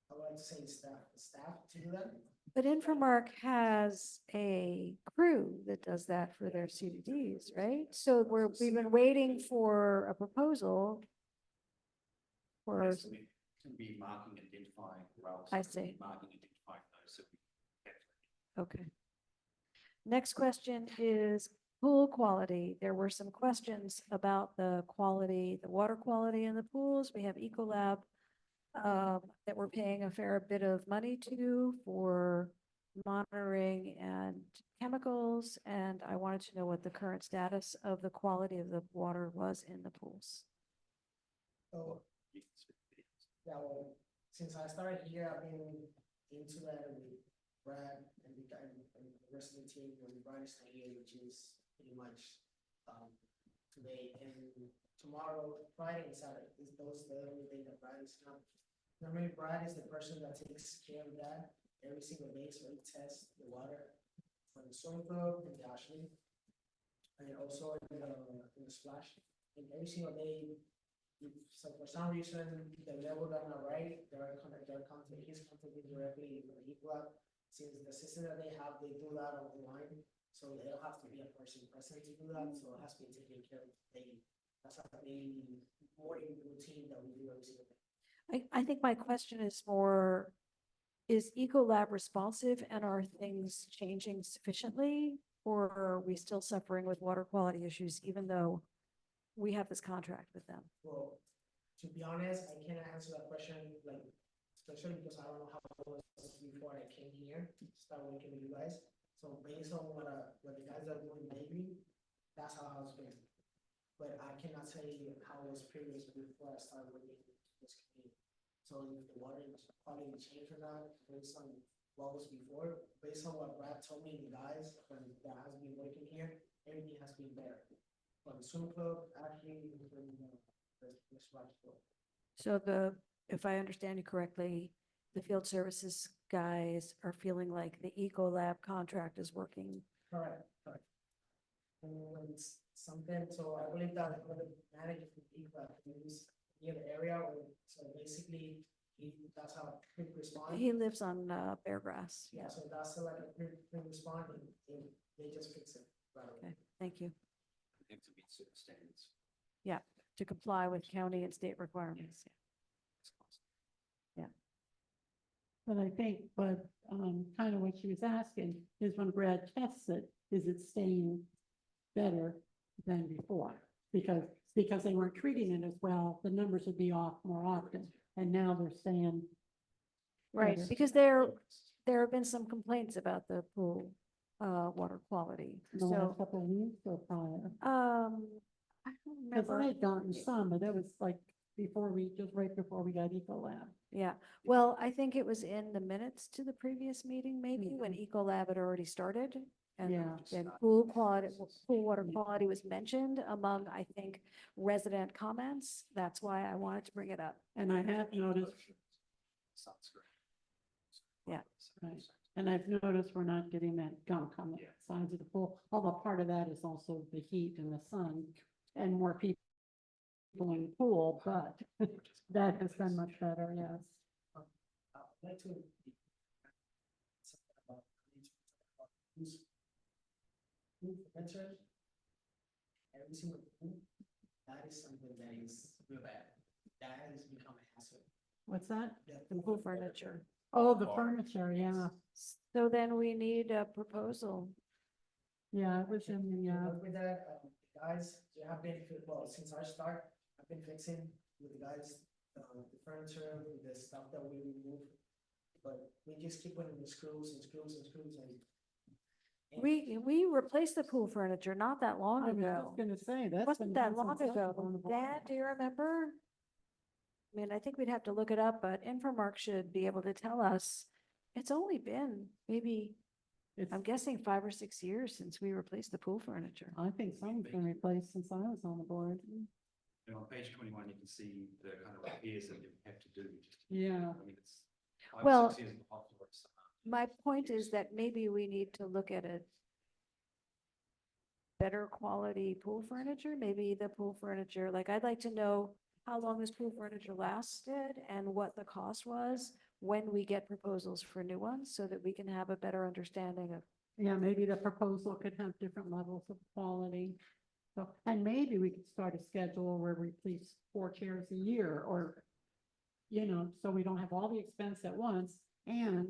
Speaker 10: I would like to say staff to do that.
Speaker 3: But Infomark has a crew that does that for their CDDs, right? So we've been waiting for a proposal for,
Speaker 6: Yes, we can be marking, identifying routes.
Speaker 3: I see.
Speaker 6: Marking, identifying those. So we can
Speaker 3: okay. Next question is pool quality. There were some questions about the quality, the water quality in the pools. We have Ecolab that we're paying a fair bit of money to for monitoring and chemicals, and I wanted to know what the current status of the quality of the water was in the pools.
Speaker 10: So, yeah, well, since I started here, I've been into that with Brad and the rest of the team, when Brad is not here, which is pretty much, today and tomorrow, Friday and Saturday, is those the only day that Brad is not. Normally, Brad is the person that takes care of that every single day, so he tests the water from the swimming pool and the Ashley. And also in the splash, and every single day, so for some reason, the level are not right, he's contacting directly with the equal. Since the system that they have, they do that online, so they don't have to be a person present to do that, so it has to be taken care of daily. That's a daily morning routine that we do every single day.
Speaker 3: I think my question is more, is Ecolab responsive and are things changing sufficiently? Or are we still suffering with water quality issues, even though we have this contract with them?
Speaker 10: Well, to be honest, I cannot answer that question, like, especially because I don't know how it was before I came here, start working with you guys. So based on what the guys are doing lately, that's how it's been. But I cannot tell you how it was previously before I started working with this community. So if the water quality changed or not, based on what was before, based on what Brad told me, the guys that has been working here, everything has been better. From the swim club, actually, from the splash club.
Speaker 3: So if I understand you correctly, the field services guys are feeling like the Ecolab contract is working.
Speaker 10: Correct. And when it's something, so I believe that when the manager from ECLAP lives near the area, so basically, that's how quick respond.
Speaker 3: He lives on Beargrass.
Speaker 10: Yeah, so that's like a quick respond, and they just fix it right away.
Speaker 3: Okay, thank you.
Speaker 6: Have to meet certain standards.
Speaker 3: Yeah, to comply with county and state requirements.
Speaker 5: But I think, kind of what she was asking is when Brad tests it, is it staying better than before? Because they weren't treating it as well, the numbers would be off more often, and now they're staying.
Speaker 3: Right,
Speaker 5: better.
Speaker 3: because there have been some complaints about the pool water quality.
Speaker 5: In the last
Speaker 3: So,
Speaker 5: couple of weeks or prior.
Speaker 3: I don't
Speaker 5: Because I
Speaker 3: remember.
Speaker 5: had gotten some, but that was like right before we got Ecolab.
Speaker 3: Yeah, well, I think it was in the minutes to the previous meeting, maybe, when Ecolab had already started. And
Speaker 5: Yeah.
Speaker 3: then pool water quality was mentioned among, I think, resident comments. That's why I wanted to bring it up.
Speaker 5: And I have noticed,
Speaker 6: Sounds great.
Speaker 3: Yeah.
Speaker 5: right, and I've noticed we're not getting that gunk on the sides of the pool, although part of that is also the heat and the sun and more people in the pool, but that has been much better, yes.
Speaker 10: I'd like to. Preventer, every single thing, that is something that is real bad. That has become a hassle.
Speaker 5: What's that?
Speaker 3: The pool furniture.
Speaker 5: Oh, the furniture, yeah,
Speaker 3: So then we need a proposal.
Speaker 5: yeah, it was in the,
Speaker 10: Work with that, guys, they have been, well, since I start, I've been fixing with the guys, the furniture, with the stuff that we remove. But we just keep putting the screws and screws and screws and.
Speaker 3: We replaced the pool furniture not that long
Speaker 5: I was
Speaker 3: ago.
Speaker 5: just gonna say, that's.
Speaker 3: Wasn't
Speaker 5: been
Speaker 3: that
Speaker 5: done
Speaker 3: long
Speaker 5: since I was
Speaker 3: ago.
Speaker 5: on the board.
Speaker 3: Dad, do you remember? I mean, I think we'd have to look it up, but Infomark should be able to tell us. It's only been maybe,
Speaker 5: It's,
Speaker 3: I'm guessing 5 or 6 years since we replaced the pool furniture.
Speaker 5: I think some's been replaced since I was on the board.
Speaker 6: And on page 21, you can see the kind of repairs that you have to do. Just,
Speaker 5: Yeah.
Speaker 6: I mean, it's 5
Speaker 3: Well,
Speaker 6: or 6 years of the hospital.
Speaker 3: My point is that maybe we need to look at a better quality pool furniture, maybe the pool furniture, like I'd like to know how long this pool furniture lasted and what the cost was when we get proposals for new ones, so that we can have a better understanding of.
Speaker 5: Yeah, maybe the proposal could have different levels of quality. So, and maybe we could start a schedule where we replace 4 chairs a year or, so we don't have all the expense at once. And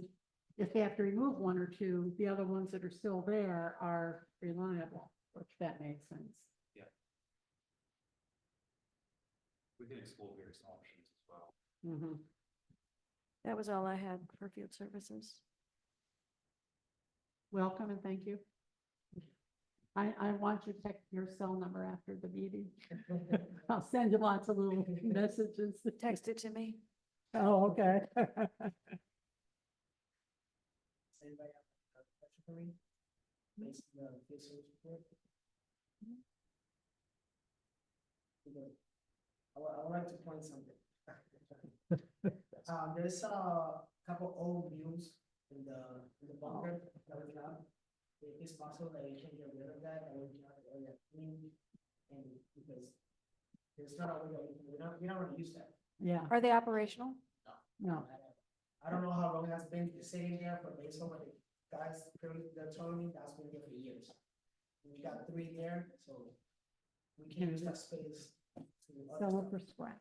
Speaker 5: if they have to remove 1 or 2, the other ones that are still there are reliable, which that makes sense.
Speaker 6: We can explore various options as well.
Speaker 5: Mm-hmm.
Speaker 3: That was all I had for field services.
Speaker 5: Welcome and thank you. I want you to text your cell number after the meeting. I'll send you lots of little messages.
Speaker 3: Text it to me.
Speaker 5: Oh, okay.
Speaker 10: Anybody have a question for me? Based on the field service report? I would like to point something. There's a couple old views in the bunker that we have. If it's possible that you can get rid of that, and we can have the area clean, and because there's not a way that we don't want to use that.
Speaker 5: Yeah,
Speaker 3: Are they operational?
Speaker 5: no.
Speaker 10: I don't know how long it's been sitting there, but based on what the guys, they're telling me, that's been there for years. We got 3 there, so we can use that space. to do other
Speaker 5: Sell it
Speaker 10: stuff.
Speaker 5: for scrap.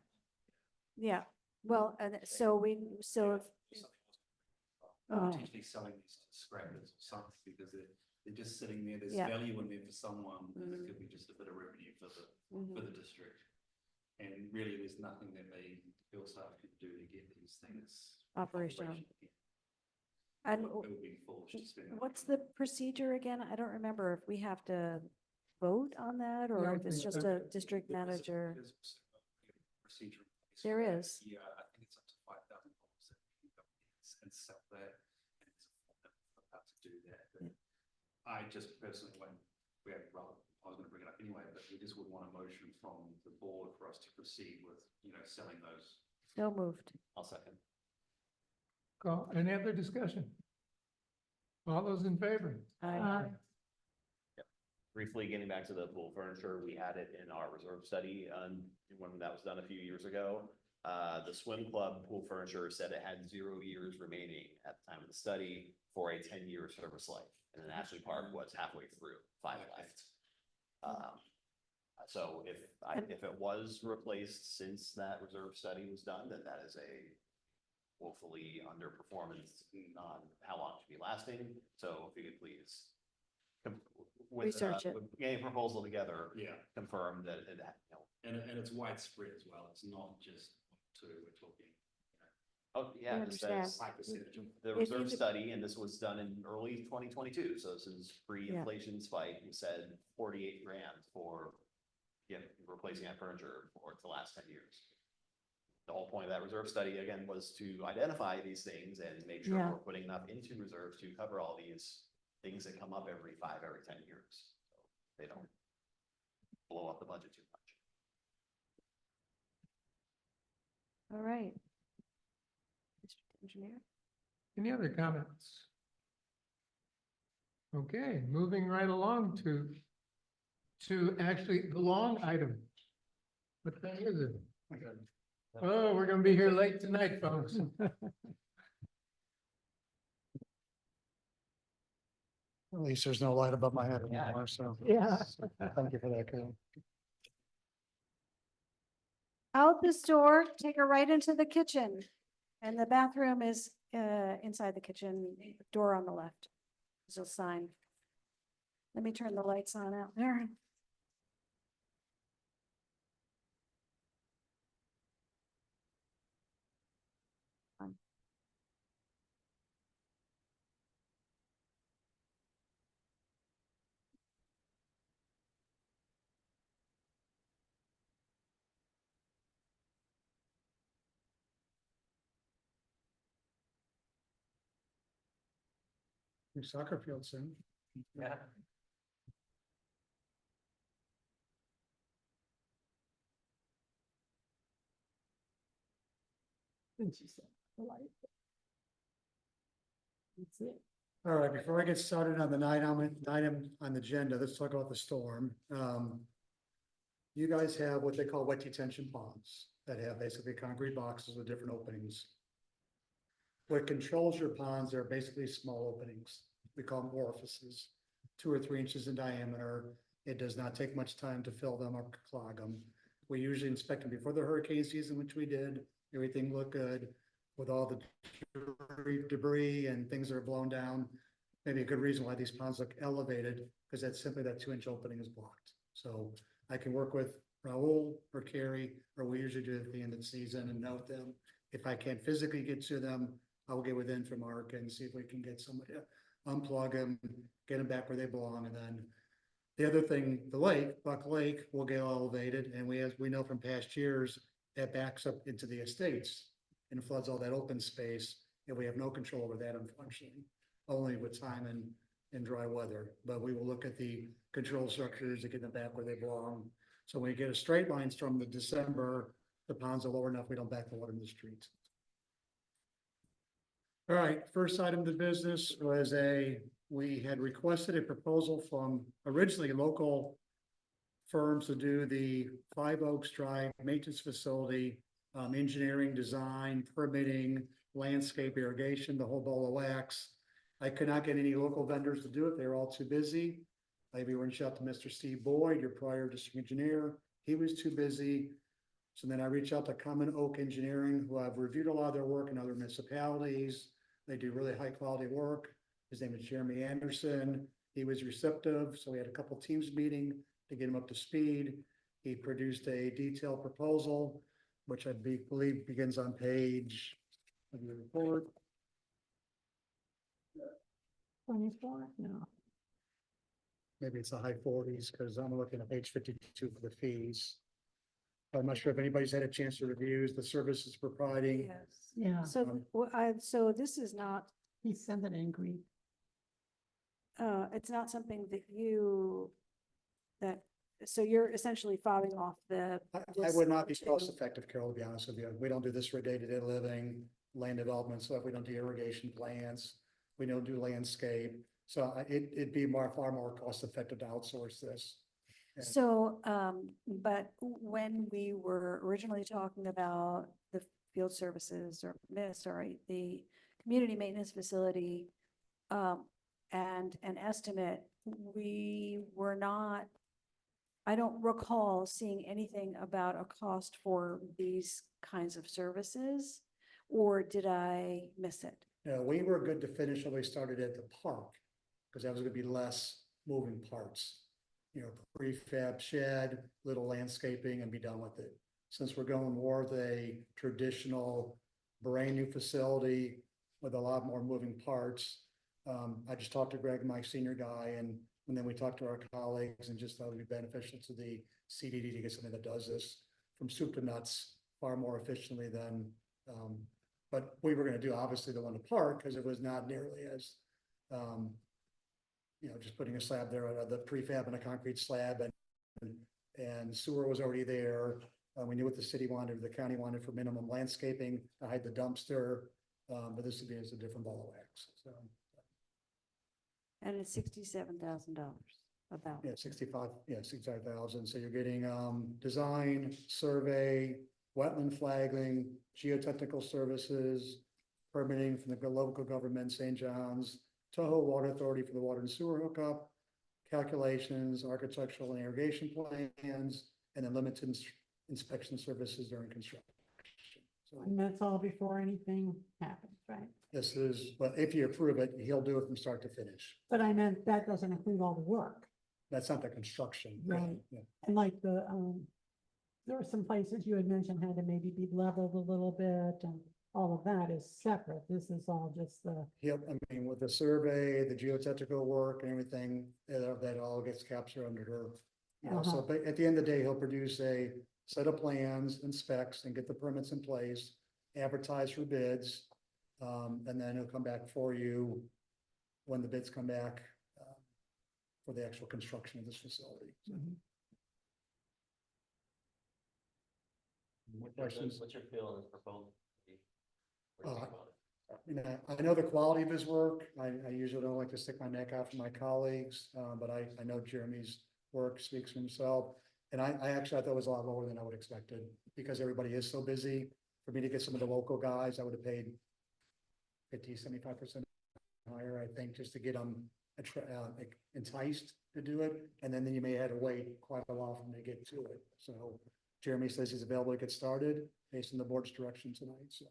Speaker 3: Yeah, well, and so
Speaker 5: Oh.
Speaker 6: Potentially selling these to scrappers or something, because they're just sitting there, there's
Speaker 3: Yeah.
Speaker 6: value in there for someone, and it
Speaker 3: Mhm.
Speaker 6: could be just a bit of revenue for
Speaker 3: Mhm.
Speaker 6: the district. And really, there's nothing that they feel staff could do to get these things.
Speaker 3: Operational.
Speaker 6: again.
Speaker 3: And
Speaker 6: It would be foolish to spend. that
Speaker 3: what's
Speaker 6: money.
Speaker 3: the procedure again? I don't remember if we have to vote on that or if it's just a district manager.
Speaker 6: There's also a procedure in place
Speaker 3: There
Speaker 6: for that.
Speaker 3: is.
Speaker 6: Yeah, I think it's up to $5,000 that you can go and sell that. And it's about to do that. But I just personally, when we have, well, I was gonna bring it up anyway, but we just would want a motion from the board for us to proceed with, selling those.
Speaker 3: So moved.
Speaker 8: I'll second.
Speaker 1: Any other discussion? All those in favor?
Speaker 3: Aye.
Speaker 8: Briefly getting back to the pool furniture, we had it in our reserve study, when that was done a few years ago. The swim club pool furniture said it had 0 years remaining at the time of the study for a 10-year service life. And then Ashley Park was halfway through, 5 left. So if it was replaced since that reserve study was done, then that is a woefully underperformance on how long it should be lasting. So if you could please
Speaker 3: Research it.
Speaker 8: Getting a proposal together,
Speaker 6: Yeah.
Speaker 8: confirm that it,
Speaker 6: And it's widespread as well. It's not just 2, we're talking.
Speaker 8: oh, yeah,
Speaker 3: I
Speaker 8: it
Speaker 3: understand.
Speaker 8: says
Speaker 6: High percentage of
Speaker 8: the
Speaker 3: If
Speaker 8: reserve
Speaker 3: you could-
Speaker 8: study, and this was done in early 2022, so this is pre-inflation spike, we said 48 grand for replacing that furniture for it to last 10 years. The whole point of that reserve study, again, was to identify these things and make sure
Speaker 3: Yeah.
Speaker 8: we're putting enough into reserves to cover all these things that come up every 10 years. So they don't blow up the budget too much.
Speaker 3: All right. District engineer?
Speaker 1: Any other comments? Okay, moving right along to actually the long item. What thing is it? Oh, we're gonna be here late tonight, folks.
Speaker 10: At least there's no light above my head anymore, so.
Speaker 5: Yeah.
Speaker 10: Thank you for that, Carol.
Speaker 3: Out this door, take her right into the kitchen. And the bathroom is inside the kitchen, door on the left. There's a sign. Let me turn the lights on out there.
Speaker 10: New soccer field soon.
Speaker 8: Yeah.
Speaker 5: And she said, "I like it." That's it.
Speaker 10: All right, before I get started on the item on the agenda, let's talk about the storm. You guys have what they call wet detention ponds that have basically concrete boxes with different openings. What controls your ponds are basically small openings. We call them orifices, 2 or 3 inches in diameter. It does not take much time to fill them or clog them. We usually inspect them before the hurricane season, which we did. Everything looked good with all the debris and things that are blown down. Maybe a good reason why these ponds look elevated, because that's simply that 2-inch opening is blocked. So I can work with Raul or Carrie, or we usually do it at the end of the season and note them. If I can't physically get to them, I will get with Infomark and see if we can get somebody to unplug them, get them back where they belong, and then
Speaker 2: The other thing, the lake, Buck Lake will get elevated, and as we know from past years, that backs up into the estates and floods all that open space, and we have no control over that, unfortunately, only with time and dry weather. But we will look at the control structures to get them back where they belong. So when you get a straight lines from the December, the ponds are lower enough, we don't back the water in the streets. All right, first item of the business was we had requested a proposal from originally local firms to do the Five Oaks Drive maintenance facility, engineering, design, permitting, landscape irrigation, the whole ball of wax. I could not get any local vendors to do it. They were all too busy. Maybe we reached out to Mr. Steve Boyd, your prior district engineer. He was too busy. So then I reached out to Common Oak Engineering, who I've reviewed a lot of their work in other municipalities. They do really high quality work. His name is Jeremy Anderson. He was receptive, so we had a couple teams meeting to get him up to speed. He produced a detailed proposal, which I believe begins on page of your report.
Speaker 5: 24? No.
Speaker 2: Maybe it's the high 40s, because I'm looking at page 52 for the fees. I'm not sure if anybody's had a chance to review the services providing.
Speaker 3: Yes.
Speaker 5: Yeah,
Speaker 3: So, so this is not,
Speaker 5: he sent it in Greek.
Speaker 3: it's not something so you're essentially fobbing off the.
Speaker 2: I would not be
Speaker 3: to-
Speaker 2: cost effective, Carol, to be honest with you. We don't do this for day-to-day living, land development stuff. We don't do irrigation plants. We don't do landscape. So it'd be far more cost effective to outsource this.
Speaker 3: So, but when we were originally talking about the field services the community maintenance facility, and an estimate, we were not, I don't recall seeing anything about a cost for these kinds of services, or did I miss it?
Speaker 2: No, we were good to finish when we started at the park, because that was gonna be less moving parts. You know, prefab shed, little landscaping, and be done with it. Since we're going more with a traditional brand new facility with a lot more moving parts. I just talked to Greg, my senior guy, and then we talked to our colleagues and just thought it would be beneficial to the CDD to get something that does this from soup to nuts far more efficiently than, but we were gonna do obviously the one to park, because it was not nearly as, you know, just putting a slab there, the prefab and a concrete slab, and sewer was already there. We knew what the city wanted, the county wanted for minimum landscaping to hide the dumpster, but this would be as a different ball of wax, so.
Speaker 3: And it's $67,000 about.
Speaker 2: Yeah, 65,000. So you're getting, design, survey, wetland flagging, geotechnical services, permitting from the local government, St. John's, Toho Water Authority for the water and sewer hookup, calculations, architectural and irrigation plans, and then limited inspection services during construction. So
Speaker 5: And that's all before anything happens, right?
Speaker 2: this is, but if you approve it, he'll do it from start to finish.
Speaker 5: But I meant that doesn't include all the work.
Speaker 2: That's not the construction.
Speaker 5: Right.
Speaker 2: Yeah.
Speaker 5: And like there were some places you had mentioned had to maybe be leveled a little bit, and all of that is separate. This is all just the,
Speaker 2: Yep, I mean, with the survey, the geotechnical work and everything, that all gets captured under her. You know, so, but at the end of the day, he'll produce a set of plans and specs and get the permits in place, advertise for bids. And then he'll come back for you when the bids come back, for the actual construction of this facility. So, more questions?
Speaker 9: What's your feel on this proposal? What do you think about it?
Speaker 2: You know, I know the quality of his work. I usually don't like to stick my neck out for my colleagues, but I know Jeremy's work speaks for himself. And I actually, I thought it was a lot lower than I would expected, because everybody is so busy. For me to get some of the local guys, I would have paid 50-75% higher, I think, just to get them enticed to do it. And then you may have to wait quite a while for them to get to it. So Jeremy says he's available to get started based on the board's direction tonight, so.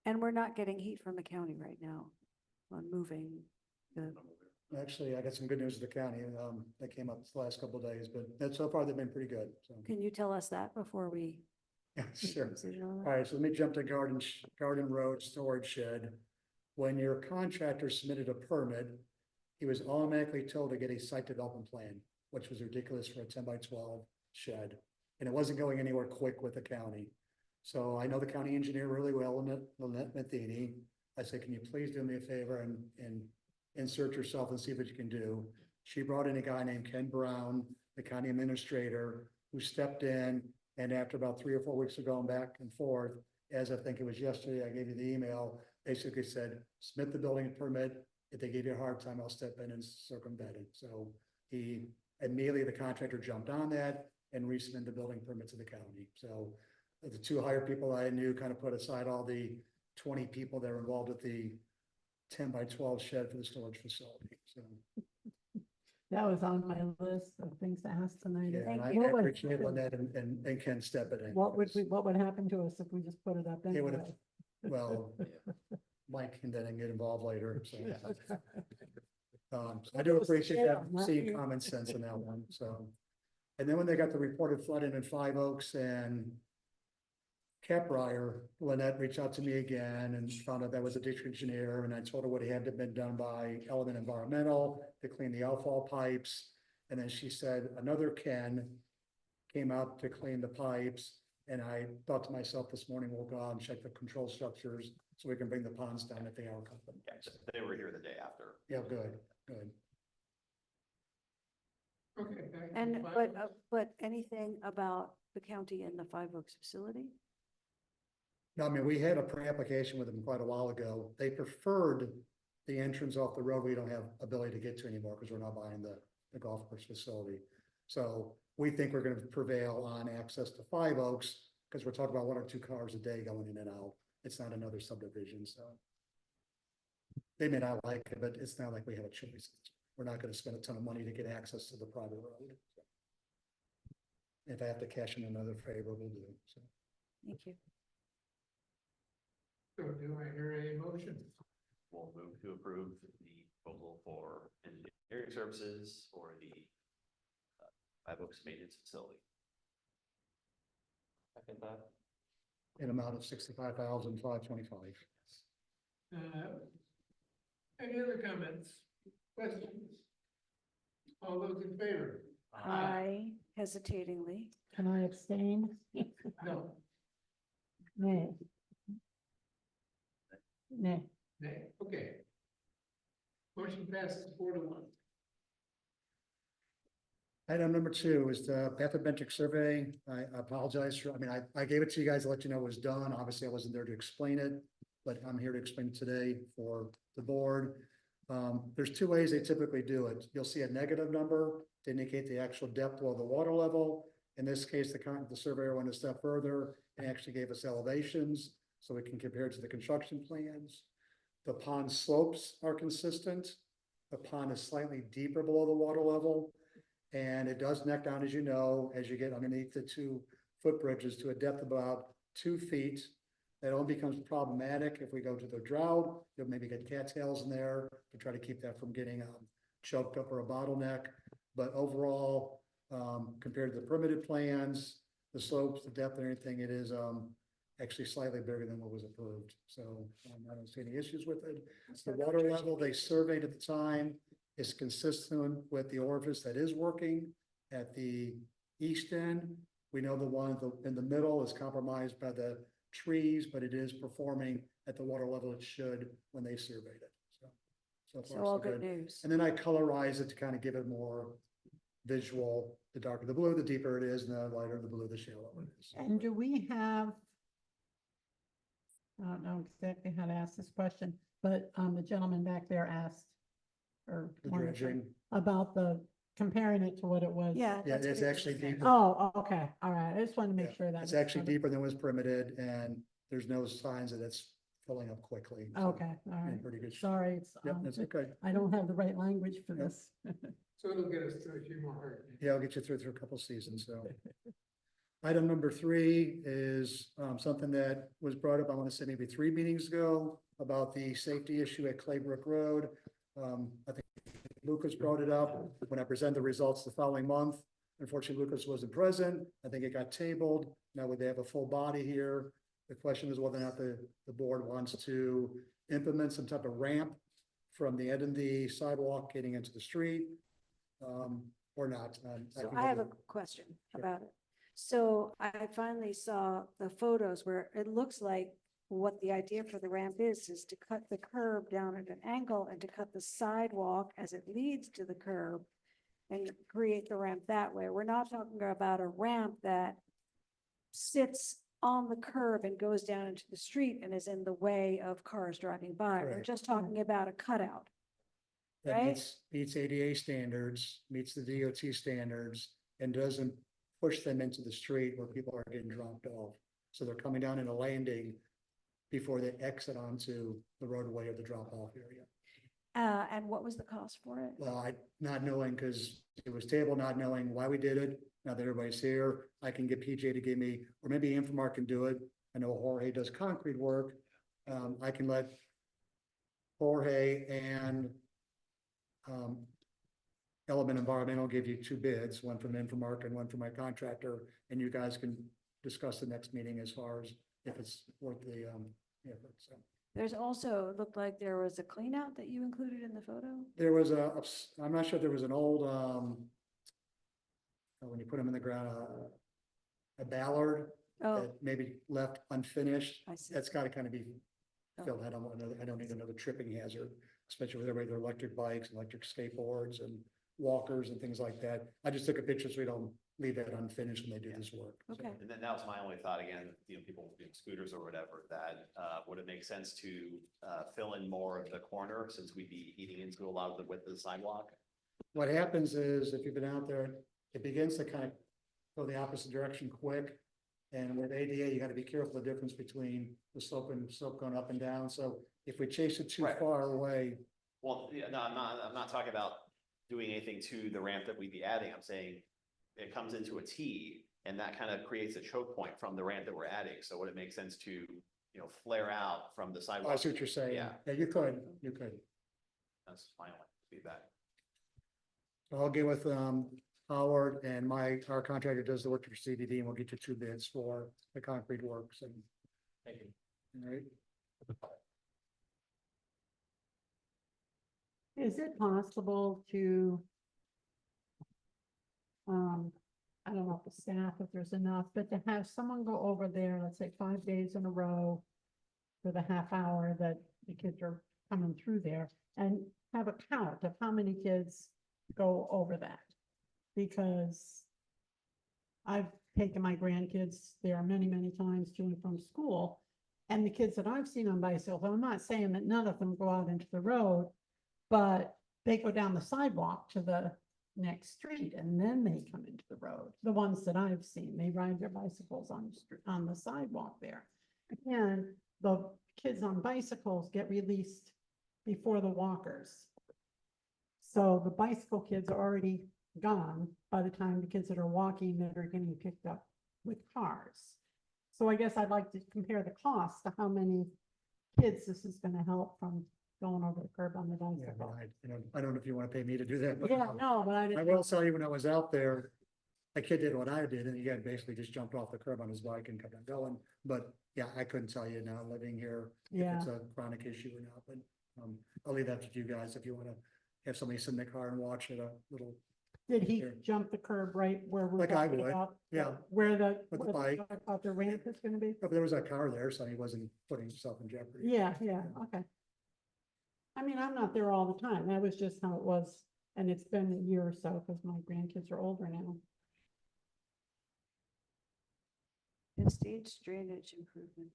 Speaker 3: And we're not getting heat from the county right now on moving the,
Speaker 2: Actually, I got some good news with the county, that came up the last couple of days, but so far they've been pretty good, so.
Speaker 3: can you tell us that before we?
Speaker 2: Yeah,
Speaker 3: make a
Speaker 2: sure.
Speaker 3: decision on
Speaker 2: All
Speaker 3: that?
Speaker 2: right, so let me jump to Garden Road Storage Shed. When your contractor submitted a permit,
Speaker 10: he was automatically told to get a site development plan, which was ridiculous for a 10 by 12 shed. And it wasn't going anywhere quick with the county. So I know the county engineer really well, Lynette Matheny. I said, can you please do me a favor and insert yourself and see what you can do? She brought in a guy named Ken Brown, the county administrator, who stepped in, and after about 3 or 4 weeks of going back and forth, as I think it was yesterday, I gave you the email, basically said, submit the building permit. If they give you a hard time, I'll step in and circumvent it. So he immediately, the contractor jumped on that and resubmitted the building permit to the county. So the 2 hired people I knew kind of put aside all the 20 people that were involved with the 10 by 12 shed for the storage facility. So
Speaker 5: That was on my list of things to ask tonight.
Speaker 10: yeah, and I
Speaker 5: What would-
Speaker 10: appreciate Lynette and Ken stepping in.
Speaker 5: What would happen to us if we just put it up
Speaker 10: It would
Speaker 5: anyway?
Speaker 10: have, well, Mike can then get involved later, so. So I do appreciate that, seeing common sense in that one, so. And then when they got the reported flooding in Five Oaks and Caprior, Lynette reached out to me again and found out that was a district engineer, and I told her what had been done by Element Environmental to clean the outfall pipes. And then she said another Ken came out to clean the pipes, and I thought to myself this morning, we'll go out and check the control structures so we can bring the ponds down if they are coming.
Speaker 8: Yeah, they were here the day after.
Speaker 10: Yeah, good, good.
Speaker 1: Okay. back to
Speaker 3: And,
Speaker 1: the Five
Speaker 3: but anything about the county and the Five Oaks facility?
Speaker 10: No, I mean, we had a pre-application with them quite a while ago. They preferred the entrance off the road we don't have ability to get to anymore because we're not buying the golf course facility. So we think we're gonna prevail on access to Five Oaks because we're talking about 1 or 2 cars a day going in and out. It's not another subdivision, so. They may not like it, but it's not like we have a choice. We're not gonna spend a ton of money to get access to the private road. If I have to cash in another favor, we'll do, so.
Speaker 3: Thank you.
Speaker 1: So do I hear a motion?
Speaker 8: We'll move to approve the proposal for engineering services for the Five Oaks maintenance facility.
Speaker 9: Second that.
Speaker 10: An amount of $65,525.
Speaker 1: Any other comments, questions? All those in favor?
Speaker 3: I hesitatingly.
Speaker 5: Can I abstain?
Speaker 1: No,
Speaker 5: Nay. Nay.
Speaker 1: nay, okay. Motion passes 4-1.
Speaker 10: Item number 2 is the bathymetric survey. I apologize for, I mean, I gave it to you guys to let you know it was done. Obviously, I wasn't there to explain it, but I'm here to explain it today for the board. There's 2 ways they typically do it. You'll see a negative number to indicate the actual depth of the water level. In this case, the surveyor went a step further and actually gave us elevations so we can compare it to the construction plans. The pond slopes are consistent. The pond is slightly deeper below the water level. And it does neck down, as you know, as you get underneath the 2 footbridges to a depth of about 2 feet. That only becomes problematic if we go to the drought. You'll maybe get cattails in there to try to keep that from getting choked up or a bottleneck. But overall, compared to the permitted plans, the slopes, the depth and everything, it is actually slightly bigger than what was approved. So I don't see any issues with it. The water level they surveyed at the time is consistent with the orifice that is working at the east end. We know the one in the middle is compromised by the trees, but it is performing at the water level it should when they surveyed it. So
Speaker 3: So
Speaker 10: far,
Speaker 3: all
Speaker 10: so
Speaker 3: good
Speaker 10: good.
Speaker 3: news.
Speaker 10: And then I colorize it to kind of give it more visual. The darker the blue, the deeper it is, and the lighter the blue, the shallower it is.
Speaker 5: And do we have? I don't know exactly how to ask this question, but the gentleman back there asked. Or
Speaker 10: The
Speaker 5: one of them,
Speaker 10: dredging.
Speaker 5: about comparing it to what it was.
Speaker 3: Yeah.
Speaker 10: Yeah,
Speaker 3: that's
Speaker 10: it's
Speaker 3: good.
Speaker 10: actually deeper.
Speaker 5: Oh, okay, all right, I just wanted to make
Speaker 10: Yeah,
Speaker 5: sure that.
Speaker 10: It's
Speaker 5: was
Speaker 10: actually
Speaker 5: covered.
Speaker 10: deeper than was permitted, and there's no signs that it's filling up quickly. So
Speaker 5: Okay, all
Speaker 10: in
Speaker 5: right,
Speaker 10: pretty good shape.
Speaker 5: sorry, it's,
Speaker 10: Yep, that's okay.
Speaker 5: I don't have the right language for
Speaker 10: Yep.
Speaker 5: this.
Speaker 1: So it'll get us through a few more hurricanes.
Speaker 10: Yeah, I'll get you through a couple seasons, so. Item number 3 is something that was brought up, I want to say maybe 3 meetings ago, about the safety issue at Claybrook Road. I think Lucas brought it up when I presented the results the following month. Unfortunately, Lucas wasn't present. I think it got tabled. Now would they have a full body here? The question is whether or not the board wants to implement some type of ramp
Speaker 14: from the end of the sidewalk getting into the street, or not?
Speaker 3: So
Speaker 14: can
Speaker 3: I
Speaker 14: go
Speaker 3: have a
Speaker 14: to-
Speaker 3: question
Speaker 14: Sure.
Speaker 3: about it. So I finally saw the photos where it looks like what the idea for the ramp is to cut the curb down at an angle and to cut the sidewalk as it leads to the curb and create the ramp that way. We're not talking about a ramp that sits on the curb and goes down into the street and is in the way of cars driving by. We're
Speaker 14: Correct.
Speaker 3: just talking about a cutout.
Speaker 14: That
Speaker 3: right?
Speaker 14: meets ADA standards, meets the DOT standards, and doesn't push them into the street where people are getting dropped off. So they're coming down in a landing before they exit onto the roadway or the drop-off area.
Speaker 3: And what was the cost for it?
Speaker 14: Well, not knowing, because it was tabled, not knowing why we did it. Now that everybody's here, I can get PJ to give me, or maybe Infomart can do it. I know Jorge does concrete work. I can let Jorge and Element Environmental give you two bids, one from Infomart and one from my contractor, and you guys can discuss the next meeting as far as if it's worth the effort. So
Speaker 3: There's also, it looked like there was a clean out that you included in the photo.
Speaker 14: there was I'm not sure if there was an old when you put them in the ground, a ballard
Speaker 3: Oh,
Speaker 14: that maybe left unfinished.
Speaker 3: I see.
Speaker 14: That's got to kind of be
Speaker 3: Oh.
Speaker 14: filled. I don't need another tripping hazard, especially with everybody, their electric bikes, electric skateboards and walkers and things like that. I just took a picture so we don't leave that unfinished when they do this work. So,
Speaker 3: Okay.
Speaker 8: And then that was my only thought, again, people doing scooters or whatever, that would it make sense to fill in more of the corner since we'd be eating into a lot of the width of the sidewalk?
Speaker 14: What happens is, if you've been out there, it begins to kind of go the opposite direction quick. And with ADA, you got to be careful the difference between the slope and slope going up and down. So if we chase it too
Speaker 8: Right.
Speaker 14: far away,
Speaker 8: Well, yeah, no, I'm not talking about doing anything to the ramp that we'd be adding. I'm saying it comes into a T and that kind of creates a choke point from the ramp that we're adding. So would it make sense to, flare out from the sidewalk?
Speaker 14: I see what you're saying.
Speaker 8: Yeah.
Speaker 14: Yeah, you could.
Speaker 8: That's my only feedback.
Speaker 14: I'll get with Howard and our contractor does the work for CDD, and we'll get you two bids for the concrete works and.
Speaker 8: Thank you.
Speaker 14: All right.
Speaker 5: Is it possible to, I don't know if the staff, if there's enough, but to have someone go over there, let's say 5 days in a row for the half hour that the kids are coming through there and have a count of how many kids go over that? Because I've taken my grandkids there many, many times to and from school. And the kids that I've seen on bicycles, I'm not saying that none of them go out into the road, but they go down the sidewalk to the next street and then they come into the road. The ones that I've seen, they ride their bicycles on the sidewalk there. And the kids on bicycles get released before the walkers. So the bicycle kids are already gone by the time the kids that are walking that are getting picked up with cars. So I guess I'd like to compare the cost to how many kids this is gonna help from going over the curb on the
Speaker 14: Yeah,
Speaker 5: bicycle.
Speaker 14: I don't know if you want to pay me to do that, but
Speaker 5: Yeah, no, but I
Speaker 14: I
Speaker 5: didn't.
Speaker 14: will tell you, when I was out there, a kid did what I did, and he had basically just jumped off the curb on his bike and kept on going. But yeah, I couldn't tell you now living here if
Speaker 5: Yeah,
Speaker 14: it's a chronic issue or not, but I'll leave that to you guys if you want to have somebody sit in the car and watch it a little.
Speaker 5: did he
Speaker 14: Here.
Speaker 5: jump the curb right where we're
Speaker 14: Like I
Speaker 5: talking
Speaker 14: would,
Speaker 5: about?
Speaker 14: yeah.
Speaker 5: Where the,
Speaker 14: With the
Speaker 5: where
Speaker 14: bike.
Speaker 5: talk about the ramp is gonna be?
Speaker 14: But there was a car there, so he wasn't putting himself in jeopardy.
Speaker 5: Yeah, okay. I mean, I'm not there all the time. That was just how it was. And it's been a year or so because my grandkids are older now.
Speaker 3: Estate drainage improvement.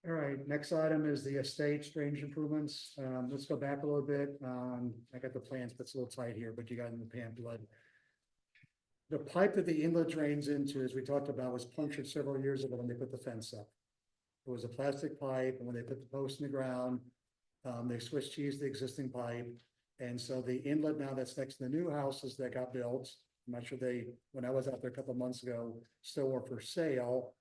Speaker 14: All right, next item is the estate drainage improvements. Let's go back a little bit. I got the plans, but it's a little tight here, but you got in the pamphlet. The pipe that the inlet drains into, as we talked about, was punctured several years ago when they put the fence up. It was a plastic pipe, and when they put the post in the ground, they switched cheese the existing pipe. And so the inlet now that's next to the new houses that got built, I'm not sure when I was out there a couple of months ago, still were for sale.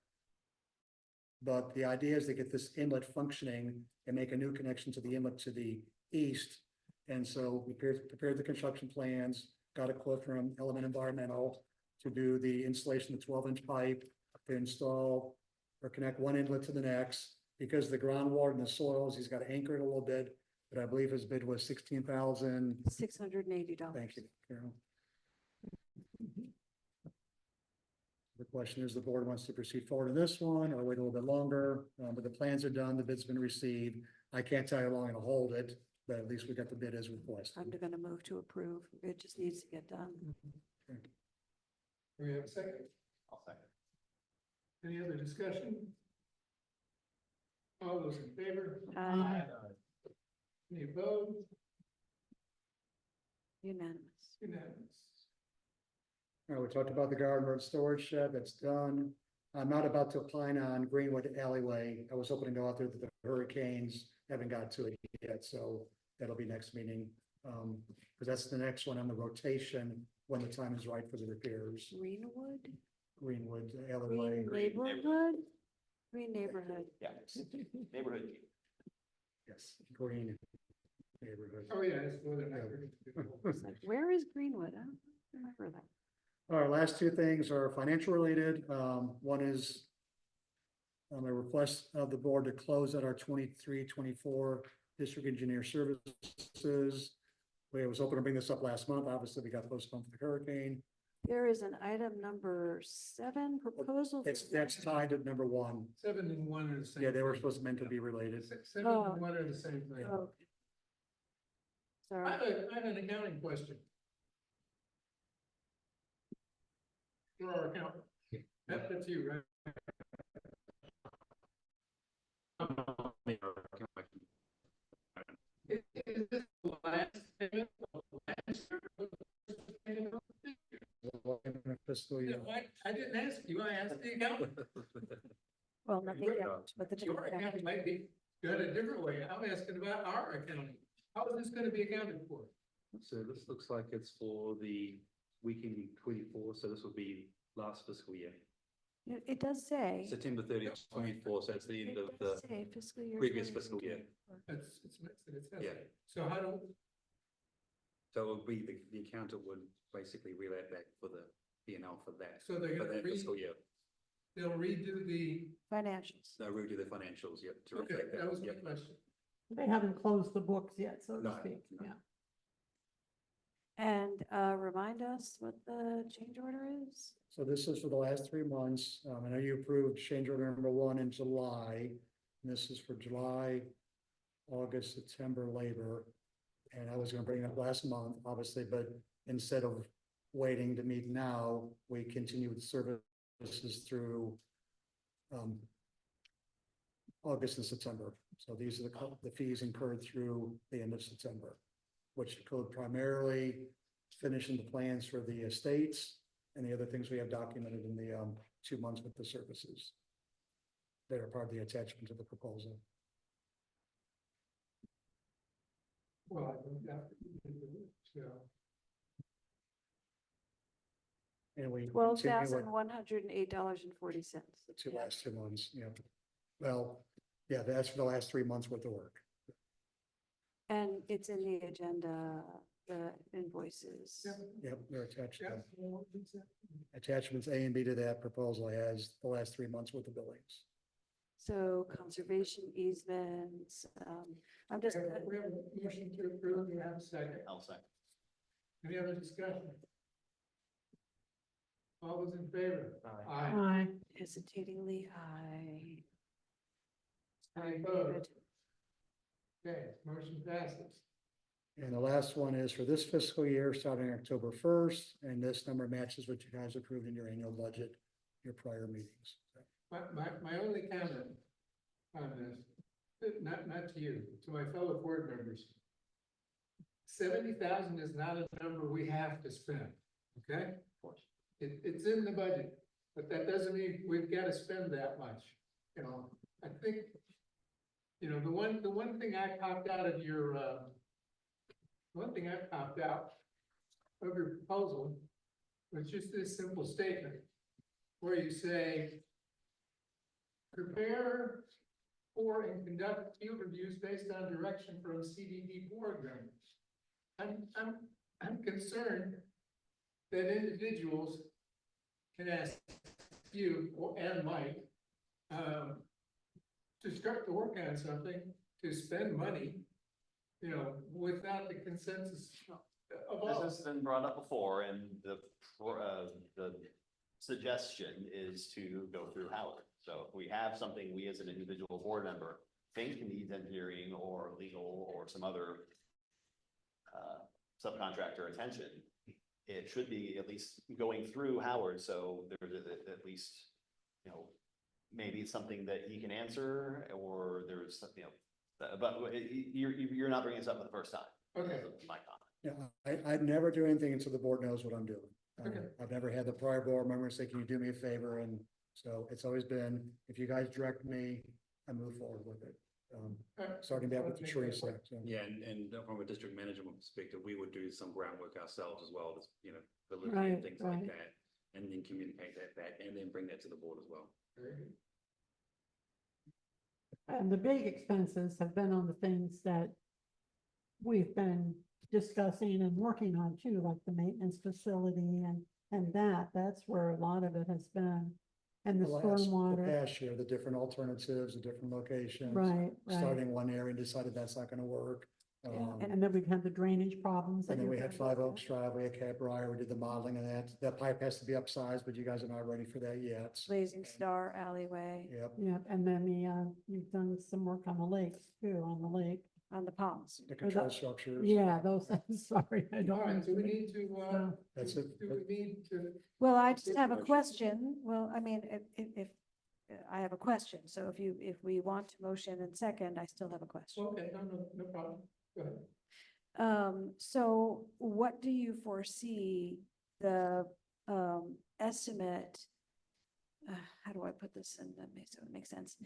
Speaker 14: But the idea is to get this inlet functioning and make a new connection to the inlet to the east. And so we prepared the construction plans, got a quote from Element Environmental to do the installation of 12-inch pipe to install or connect one inlet to the next. Because the groundwater and the soils, he's got to anchor it a little bit but I believe his bid was $16,000.
Speaker 3: $680.
Speaker 14: Thank you, Carol. The question is, the board wants to proceed forward in this one or wait a little bit longer, but the plans are done, the bid's been received. I can't tell you how long it'll hold it, but at least we got the bid as requested.
Speaker 3: I'm gonna move to approve. It just needs to get done.
Speaker 1: Do we have a second?
Speaker 8: I'll second.
Speaker 1: Any other discussion? All those in favor?
Speaker 3: Aye.
Speaker 1: Any opposed?
Speaker 3: Unanimous.
Speaker 1: Unanimous.
Speaker 14: All right, we talked about the garden road storage shed, that's done. I'm not about to opine on Greenwood alleyway. I was hoping to go out there with the hurricanes, haven't got to it yet, so that'll be next meeting. Because that's the next one on the rotation when the time is right for the repairs. Greenwood alleyway.
Speaker 3: Green neighborhood? Green neighborhood.
Speaker 8: Yeah. Neighborhood.
Speaker 14: Yes, green neighborhood.
Speaker 1: Oh, yeah, it's more than that.
Speaker 3: It's like, where is Greenwood? I don't remember that.
Speaker 14: All right, last two things are financial related. One is a request of the board to close out our 23-24 district engineer services. We was hoping to bring this up last month. Obviously, we got postponed for the hurricane.
Speaker 3: There is an item number 7 proposal.
Speaker 14: That's tied to number 1.
Speaker 1: 7 and 1 are the same.
Speaker 14: Yeah, they were
Speaker 1: thing.
Speaker 14: supposed to meant to be related.
Speaker 1: 7
Speaker 3: Oh.
Speaker 1: and 1 are the same thing.
Speaker 3: Oh. Sorry.
Speaker 1: I have an accounting question. For our accountant. That's you, right? Is this the last payment of last year?
Speaker 14: Fiscal year.
Speaker 1: I didn't ask you, I asked the accountant.
Speaker 3: Well, nothing yet, but the.
Speaker 1: Your accounting might be done a different way. I'm asking about our accounting. How is this gonna be accounted for?
Speaker 6: So this looks like it's for the weekend 24, so this will be last fiscal year.
Speaker 3: It does say.
Speaker 6: September 30th, 24, so it's the end
Speaker 3: It
Speaker 6: of
Speaker 3: does
Speaker 6: the
Speaker 3: say fiscal year
Speaker 6: previous
Speaker 3: 20,
Speaker 6: fiscal year.
Speaker 1: It's mixed, it says.
Speaker 6: Yeah.
Speaker 1: So how do,
Speaker 6: So it will be, the accountant would basically relay back for the P&L for that,
Speaker 1: so they're
Speaker 6: for
Speaker 1: gonna
Speaker 6: that fiscal year.
Speaker 1: they'll redo the,
Speaker 3: Financials.
Speaker 6: They'll redo the financials, yep, to
Speaker 1: okay,
Speaker 6: reflect that.
Speaker 1: that was my
Speaker 6: Yep.
Speaker 1: question.
Speaker 5: They haven't closed the books yet, so to
Speaker 6: No,
Speaker 5: speak,
Speaker 6: no.
Speaker 5: yeah.
Speaker 3: And remind us what the change order is?
Speaker 14: So this is for the last 3 months. I know you approved change order number 1 in July. And this is for July, August, September labor. And I was gonna bring it up last month, obviously, but instead of waiting to meet now, we continue with services through August and September. So these are the fees incurred through the end of September, which include primarily finishing the plans for the estates and the other things we have documented in the 2 months with the services. They are part of the attachment to the proposal.
Speaker 1: Well, I think that, so,
Speaker 14: And we
Speaker 3: $12,108.40.
Speaker 14: the 2 last 2 months, yeah. Well, yeah, that's for the last 3 months worth of work.
Speaker 3: And it's in the agenda, the invoices.
Speaker 14: Yep, they're attached.
Speaker 1: yeah.
Speaker 14: to Attachments A and B to that proposal has the last 3 months worth of billings.
Speaker 3: So conservation easements, I'm just.
Speaker 1: We have a motion to approve, we have a second.
Speaker 8: I'll second.
Speaker 1: Any other discussion? All those in favor? Aye.
Speaker 5: Aye.
Speaker 3: Hesitatingly, aye.
Speaker 1: Any opposed? Okay, motion passes.
Speaker 14: And the last one is for this fiscal year, starting October 1st, and this number matches what you guys approved in your annual budget, your prior meetings.
Speaker 1: My only comment on this, not to you, to my fellow board members. 70,000 is not a number we have to spend, okay?
Speaker 8: Of course.
Speaker 1: It's in the budget, but that doesn't mean we've got to spend that much, you know, I think. You know, the one thing I popped out of your, one thing I popped out of your proposal was just this simple statement where you say, prepare for and conduct field reviews based on direction from CDD board members. I'm concerned that individuals can ask you and Mike to start to work on something, to spend money, you know, without the consensus of
Speaker 8: This
Speaker 1: all.
Speaker 8: has been brought up before, and the suggestion is to go through Howard. So if we have something we as an individual board member think needs engineering or legal or some other subcontractor attention, it should be at least going through Howard, so there's at least, you know, maybe it's something that he can answer, or there's, you know, but you're not bringing this up for the first time.
Speaker 1: Okay.
Speaker 8: My comment.
Speaker 14: Yeah, I'd never do anything until the board knows what I'm doing.
Speaker 1: Okay.
Speaker 14: I've never had the prior board member say, can you do me a favor? And so it's always been, if you guys direct me, I move forward with it. Starting back with the Teresa. So.
Speaker 6: Yeah, and from a district management perspective, we would do some groundwork ourselves as well, just, you know,
Speaker 5: Right,
Speaker 6: and things like
Speaker 5: right.
Speaker 6: that. And then communicate that back and then bring that to the board as well.
Speaker 5: And the big expenses have been on the things that we've been discussing and working on too, like the maintenance facility and that's where a lot of it has been. And the
Speaker 14: The
Speaker 5: stormwater,
Speaker 14: past year, the different alternatives, the different locations.
Speaker 5: right, right.
Speaker 14: Starting one area and decided that's not gonna work.
Speaker 5: And then we've had the drainage problems. that
Speaker 14: And then we
Speaker 5: you're
Speaker 14: had
Speaker 5: gonna
Speaker 14: 5
Speaker 5: look
Speaker 14: Oaks Drive, we had Cap Briar, we did the modeling of that. That pipe has to be upsized, but you guys are not ready for that yet.
Speaker 3: Blazing Star alleyway
Speaker 14: Yep,
Speaker 5: at. Yeah, and then we've done some work on the lakes too, on the lake.
Speaker 3: on the ponds.
Speaker 14: the control structures.
Speaker 5: Yeah, those, sorry, I
Speaker 1: All
Speaker 5: don't.
Speaker 1: right, do we need to,
Speaker 14: That's it.
Speaker 1: do we need to?
Speaker 3: Well, I just have a question. Well, I mean, if I have a question, so if we want to motion and second, I still have a question.
Speaker 1: Okay, no problem. Go ahead.
Speaker 3: So what do you foresee the, estimate? How do I put this in that makes, so it makes sense?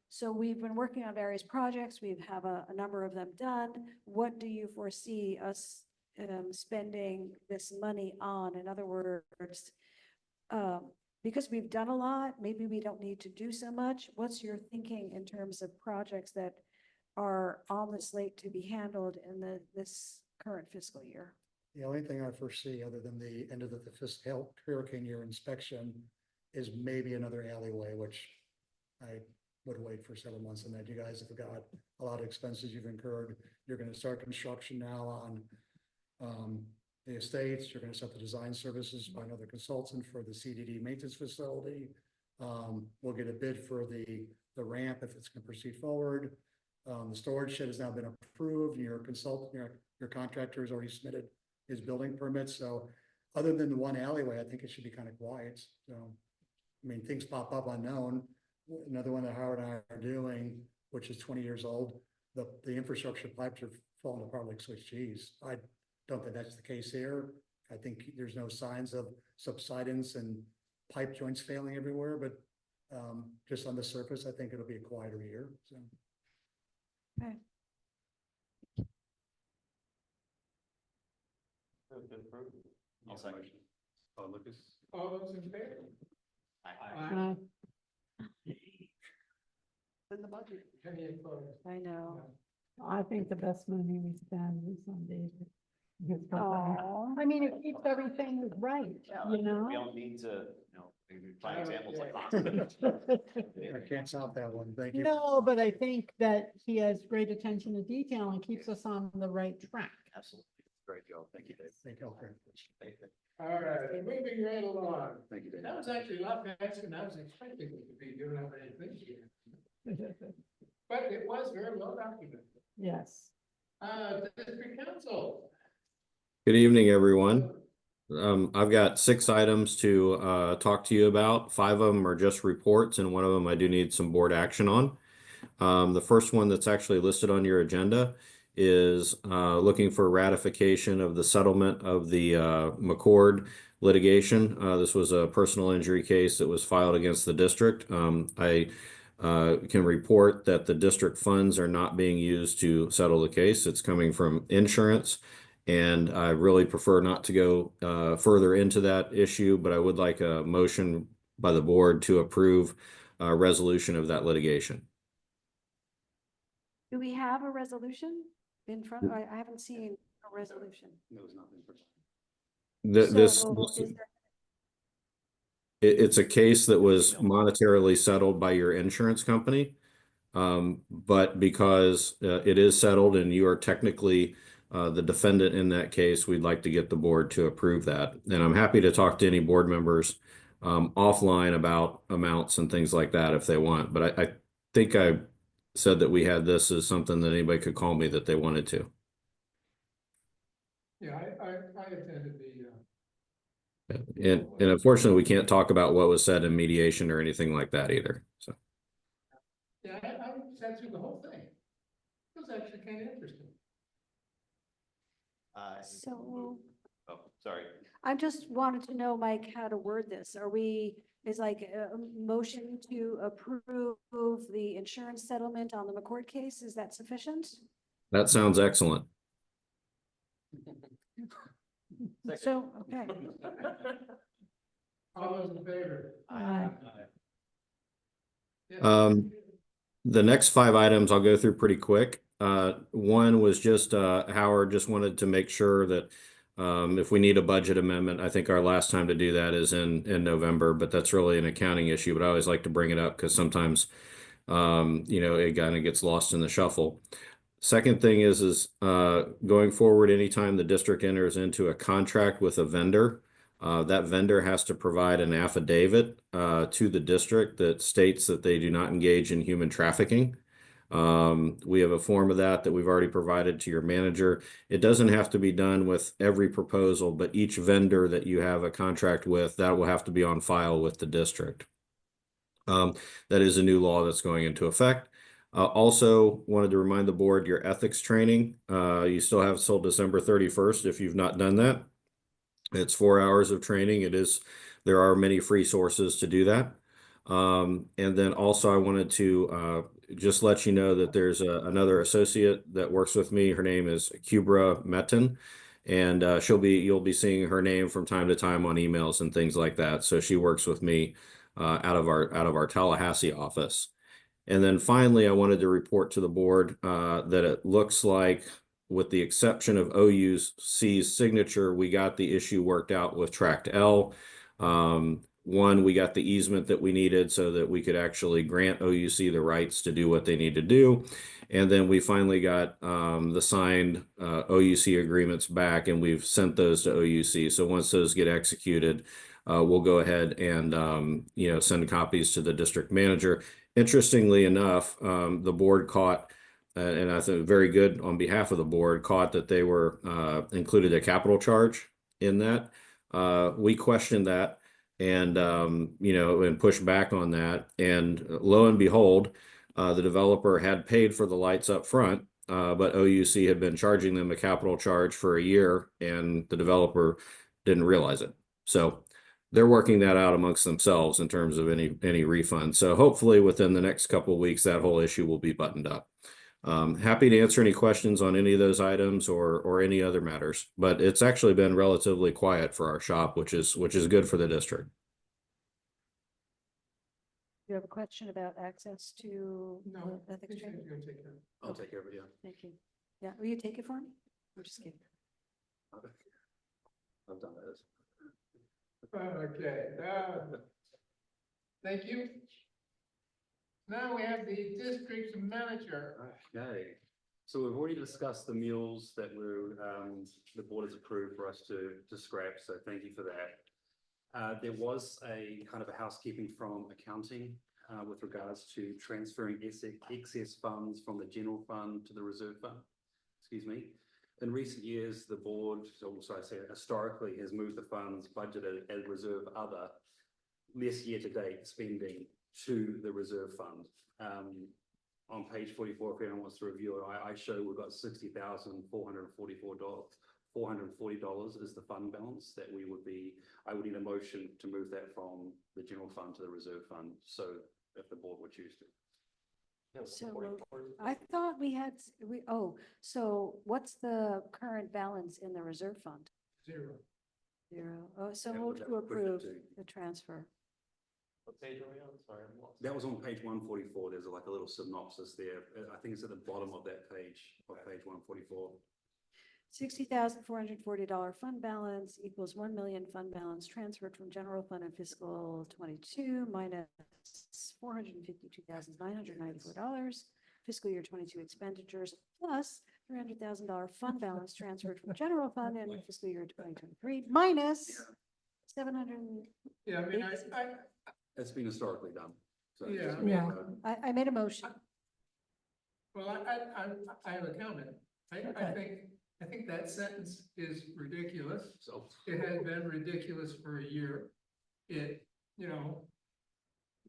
Speaker 3: So we've been working on various projects. We have a number of them done. What do you foresee us, spending this money on? In other words, because we've done a lot, maybe we don't need to do so much. What's your thinking in terms of projects that are on the slate to be handled in this current fiscal year?
Speaker 14: The only thing I foresee, other than the end of the fiscal hurricane year inspection, is maybe another alleyway, which I would wait for several months on that. You guys have got a lot of expenses you've incurred. You're gonna start construction now on the estates. You're gonna set the design services by another consultant for the CDD maintenance facility. We'll get a bid for the ramp if it's gonna proceed forward. The storage shed has now been approved. Your contractor has already submitted his building permit. So other than the one alleyway, I think it should be kind of quiet. So, I mean, things pop up unknown. Another one that Howard and I are doing, which is 20 years old, the infrastructure pipes are falling apart like Swiss cheese. I don't think that's the case here. I think there's no signs of subsidence and pipe joints failing everywhere, but just on the surface, I think it'll be a quieter year. So.
Speaker 3: Okay.
Speaker 8: I'll second.
Speaker 6: Oh, Lucas?
Speaker 1: All those in favor?
Speaker 5: Uh,
Speaker 1: In the budget. Any opposed?
Speaker 3: I know.
Speaker 5: I think the best money we spend is on these.
Speaker 3: Aw.
Speaker 5: I mean, it keeps everything right, you know?
Speaker 8: We don't need to, you know, maybe find examples like that.
Speaker 14: I can't stop that one. Thank you.
Speaker 5: No, but I think that he has great attention to detail and keeps us on the right track.
Speaker 8: Absolutely. Great job. Thank you, Dave.
Speaker 14: Thank you.
Speaker 1: All right, moving right along.
Speaker 6: Thank you, Dave.
Speaker 1: That was actually a lot faster than I was expecting it to be, given how many things here. But it was very well documented.
Speaker 5: Yes.
Speaker 1: District council.
Speaker 11: Good evening, everyone. I've got 6 items to talk to you about. 5 of them are just reports, and 1 of them I do need some board action on. The first one that's actually listed on your agenda is looking for ratification of the settlement of the McCord litigation. This was a personal injury case that was filed against the district. I can report that the district funds are not being used to settle the case. It's coming from insurance. And I really prefer not to go further into that issue, but I would like a motion by the board to approve a resolution of that litigation.
Speaker 3: Do we have a resolution in front? I haven't seen a resolution.
Speaker 6: There was nothing for.
Speaker 3: So,
Speaker 11: It's a case that was monetarily settled by your insurance company. But because it is settled and you are technically the defendant in that case, we'd like to get the board to approve that. And I'm happy to talk to any board members offline about amounts and things like that if they want. But I think I said that we had this as something that anybody could call me that they wanted to.
Speaker 1: Yeah, I attended the,
Speaker 11: And unfortunately, we can't talk about what was said in mediation or anything like that either. So.
Speaker 1: yeah, I sat through the whole thing. It was actually kind of interesting.
Speaker 3: So
Speaker 8: Oh, sorry.
Speaker 3: I just wanted to know, Mike, how to word this. Is like a motion to approve the insurance settlement on the McCourt case? Is that sufficient?
Speaker 11: That sounds excellent.
Speaker 3: So, okay.
Speaker 1: All those in favor?
Speaker 3: Aye.
Speaker 1: Yeah.
Speaker 11: The next 5 items I'll go through pretty quick. One was just Howard just wanted to make sure that if we need a budget amendment, I think our last time to do that is in November, but that's really an accounting issue. But I always like to bring it up because sometimes it kind of gets lost in the shuffle. Second thing is going forward, anytime the district enters into a contract with a vendor, that vendor has to provide an affidavit to the district that states that they do not engage in human trafficking. We have a form of that we've already provided to your manager. It doesn't have to be done with every proposal, but each vendor that you have a contract with, that will have to be on file with the district. That is a new law that's going into effect. Also wanted to remind the board your ethics training. You still have till December 31st if you've not done that. It's 4 hours of training. There are many free sources to do that. And then also I wanted to just let you know that there's another associate that works with me. Her name is Kubra Metin, and you'll be seeing her name from time to time on emails and things like that. So she works with me out of our Tallahassee office. And then finally, I wanted to report to the board that it looks like, with the exception of OUC's signature, we got the issue worked out with Tract L. One, we got the easement that we needed so that we could actually grant OUC the rights to do what they need to do. And then we finally got the signed OUC agreements back, and we've sent those to OUC. So once those get executed, we'll go ahead and send copies to the district manager. Interestingly enough, the board caught, and I think very good on behalf of the board, caught that they were included a capital charge in that. We questioned that and pushed back on that. And lo and behold, the developer had paid for the lights up front, but OUC had been charging them a capital charge for a year, and the developer didn't realize it. So they're working that out amongst themselves in terms of any refund. So hopefully within the next couple of weeks, that whole issue will be buttoned up. Happy to answer any questions on any of those items or any other matters, but it's actually been relatively quiet for our shop, which is good for the district.
Speaker 3: You have a question about access to
Speaker 1: No,
Speaker 3: the ethics training?
Speaker 8: I'll take care of it, yeah.
Speaker 3: Thank you. Yeah, will you take it for me? I'm just kidding.
Speaker 8: I've done those.
Speaker 1: Okay, thank you. Now we have the district manager.
Speaker 6: Okay, so we've already discussed the mules that the board has approved for us to scrap, so thank you for that. There was a kind of a housekeeping from accounting with regards to transferring excess funds from the general fund to the reserve fund. Excuse me. In recent years, the board, also I say historically, has moved the funds budgeted as reserve other, less year-to-date spending, to the reserve fund. On page 44, if anyone wants to review it, I show we've got $60,444. $440 is the fund balance that I would need a motion to move that from the general fund to the reserve fund. So if the board would choose to.
Speaker 3: So I thought so what's the current balance in the reserve fund?
Speaker 1: Zero.
Speaker 3: Oh, so
Speaker 6: Yeah,
Speaker 3: move
Speaker 6: that
Speaker 3: to
Speaker 6: would push it
Speaker 3: approve
Speaker 6: to-
Speaker 3: the transfer.
Speaker 9: What page are we on? Sorry, I'm lost.
Speaker 6: That was on page 144. There's like a little synopsis there. I think it's at the bottom of that page, of page 144.
Speaker 3: $60,440 fund balance equals 1 million fund balance transferred from general fund in fiscal 22 minus $452,994 fiscal year 22 expenditures plus $300,000 fund balance transferred from general fund in fiscal year 2023 minus 700.
Speaker 1: Yeah, I mean,
Speaker 15: It's been historically done. So
Speaker 1: Yeah.
Speaker 3: Yeah, I made a motion.
Speaker 1: well, I have a comment. I think that sentence is ridiculous.
Speaker 15: So
Speaker 1: It has been ridiculous for a year. It, you know,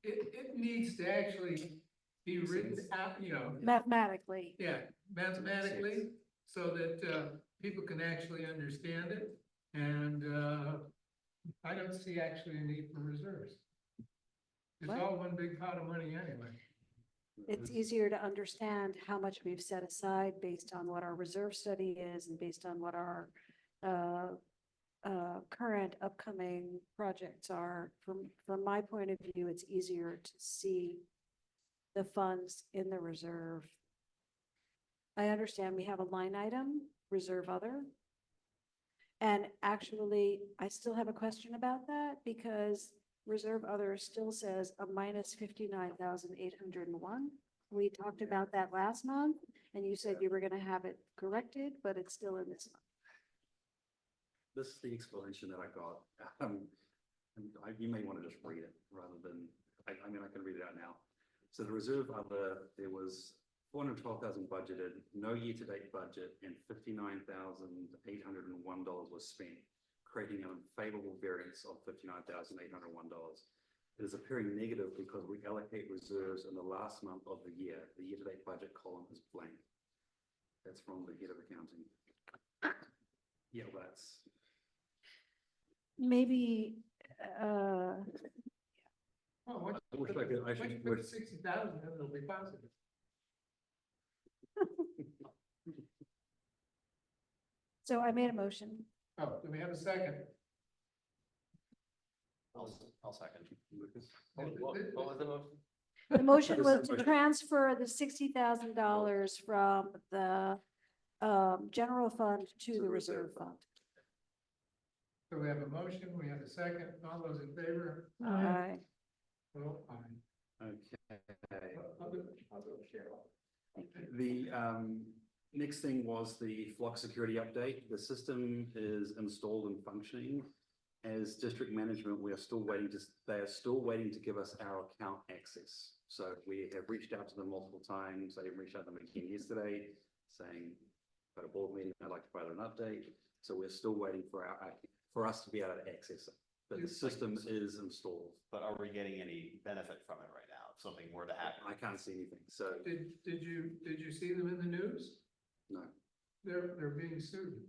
Speaker 1: it needs to actually be written out, you know,
Speaker 3: Mathematically.
Speaker 1: yeah, mathematically, so that, people can actually understand it. And, I don't see actually a need for reserves. It's
Speaker 3: What?
Speaker 1: all one big pot of money anyway.
Speaker 3: It's easier to understand how much we've set aside based on what our reserve study is and based on what our current upcoming projects are. From my point of view, it's easier to see the funds in the reserve. I understand we have a line item, reserve other. And actually, I still have a question about that because reserve other still says a minus 59,801. We talked about that last month and you said you were gonna have it corrected, but it's still in this month.
Speaker 15: this is the explanation that I got. You may want to just read it rather than, I mean, I can read it out now. So the reserve other, there was 412,000 budgeted, no year-to-date budget, and $59,801 was spent, creating an unfavorable variance of $59,801. It is appearing negative because we allocate reserves in the last month of the year. The year-to-date budget column is blank. That's from the head of accounting. Yeah, that's.
Speaker 3: Maybe,
Speaker 1: Well, once
Speaker 15: I wish I could, I
Speaker 1: once you
Speaker 15: should,
Speaker 1: put the 60,000, then it'll be positive.
Speaker 3: so I made a motion.
Speaker 1: Oh, do we have a second?
Speaker 8: I'll second.
Speaker 9: What was the motion?
Speaker 3: The motion was to transfer the $60,000 from the general fund to the reserve fund.
Speaker 1: So we have a motion, we have a second, all those in favor?
Speaker 3: Aye.
Speaker 1: Well, aye.
Speaker 15: okay.
Speaker 1: I'll do Cheryl.
Speaker 15: The next thing was the flock security update. The system is installed and functioning. As district management, they are still waiting to give us our account access. So we have reached out to them multiple times. I reached out to them again yesterday saying, got a board meeting, I'd like to provide an update. So we're still waiting for us to be able to access it. But the system is installed.
Speaker 8: But are we getting any benefit from it right now? If something were to happen?
Speaker 15: I can't see anything. So
Speaker 1: Did you see them in the news?
Speaker 15: no.
Speaker 1: They're being sued.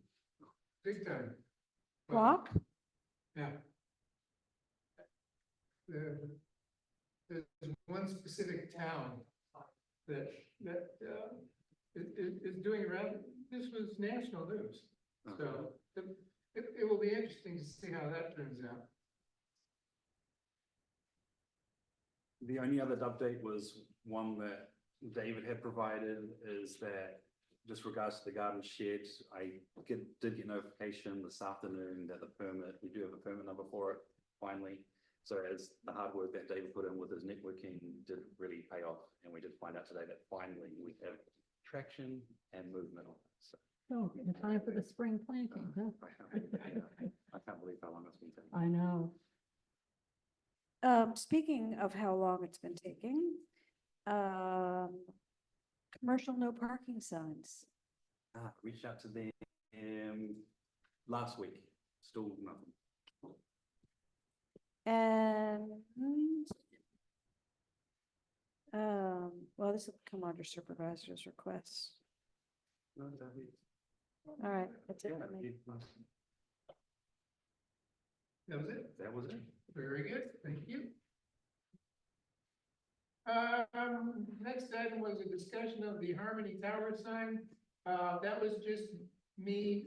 Speaker 1: Big time.
Speaker 3: Block?
Speaker 1: Yeah. There's one specific town that is doing around, this was national news. So it will be interesting to see how that turns out.
Speaker 15: The only other update was one that David had provided, is that just regards to the garden shed, I did get notification this afternoon that we do have a permit number for it finally. So as the hard work that David put in with his networking did really pay off, and we did find out today that finally we have traction and movement on it. So
Speaker 5: So in time for the spring planting, huh?
Speaker 15: I can't believe how long it's been taking.
Speaker 5: I know.
Speaker 3: Speaking of how long it's been taking, commercial no parking signs.
Speaker 15: Reached out to them last week, still nothing.
Speaker 3: And well, this will come under supervisor's requests.
Speaker 15: No,
Speaker 3: All right, that's it for me.
Speaker 1: That was it?
Speaker 15: That was it.
Speaker 1: Very good, thank you. Next item was a discussion of the Harmony Tower sign. That was just me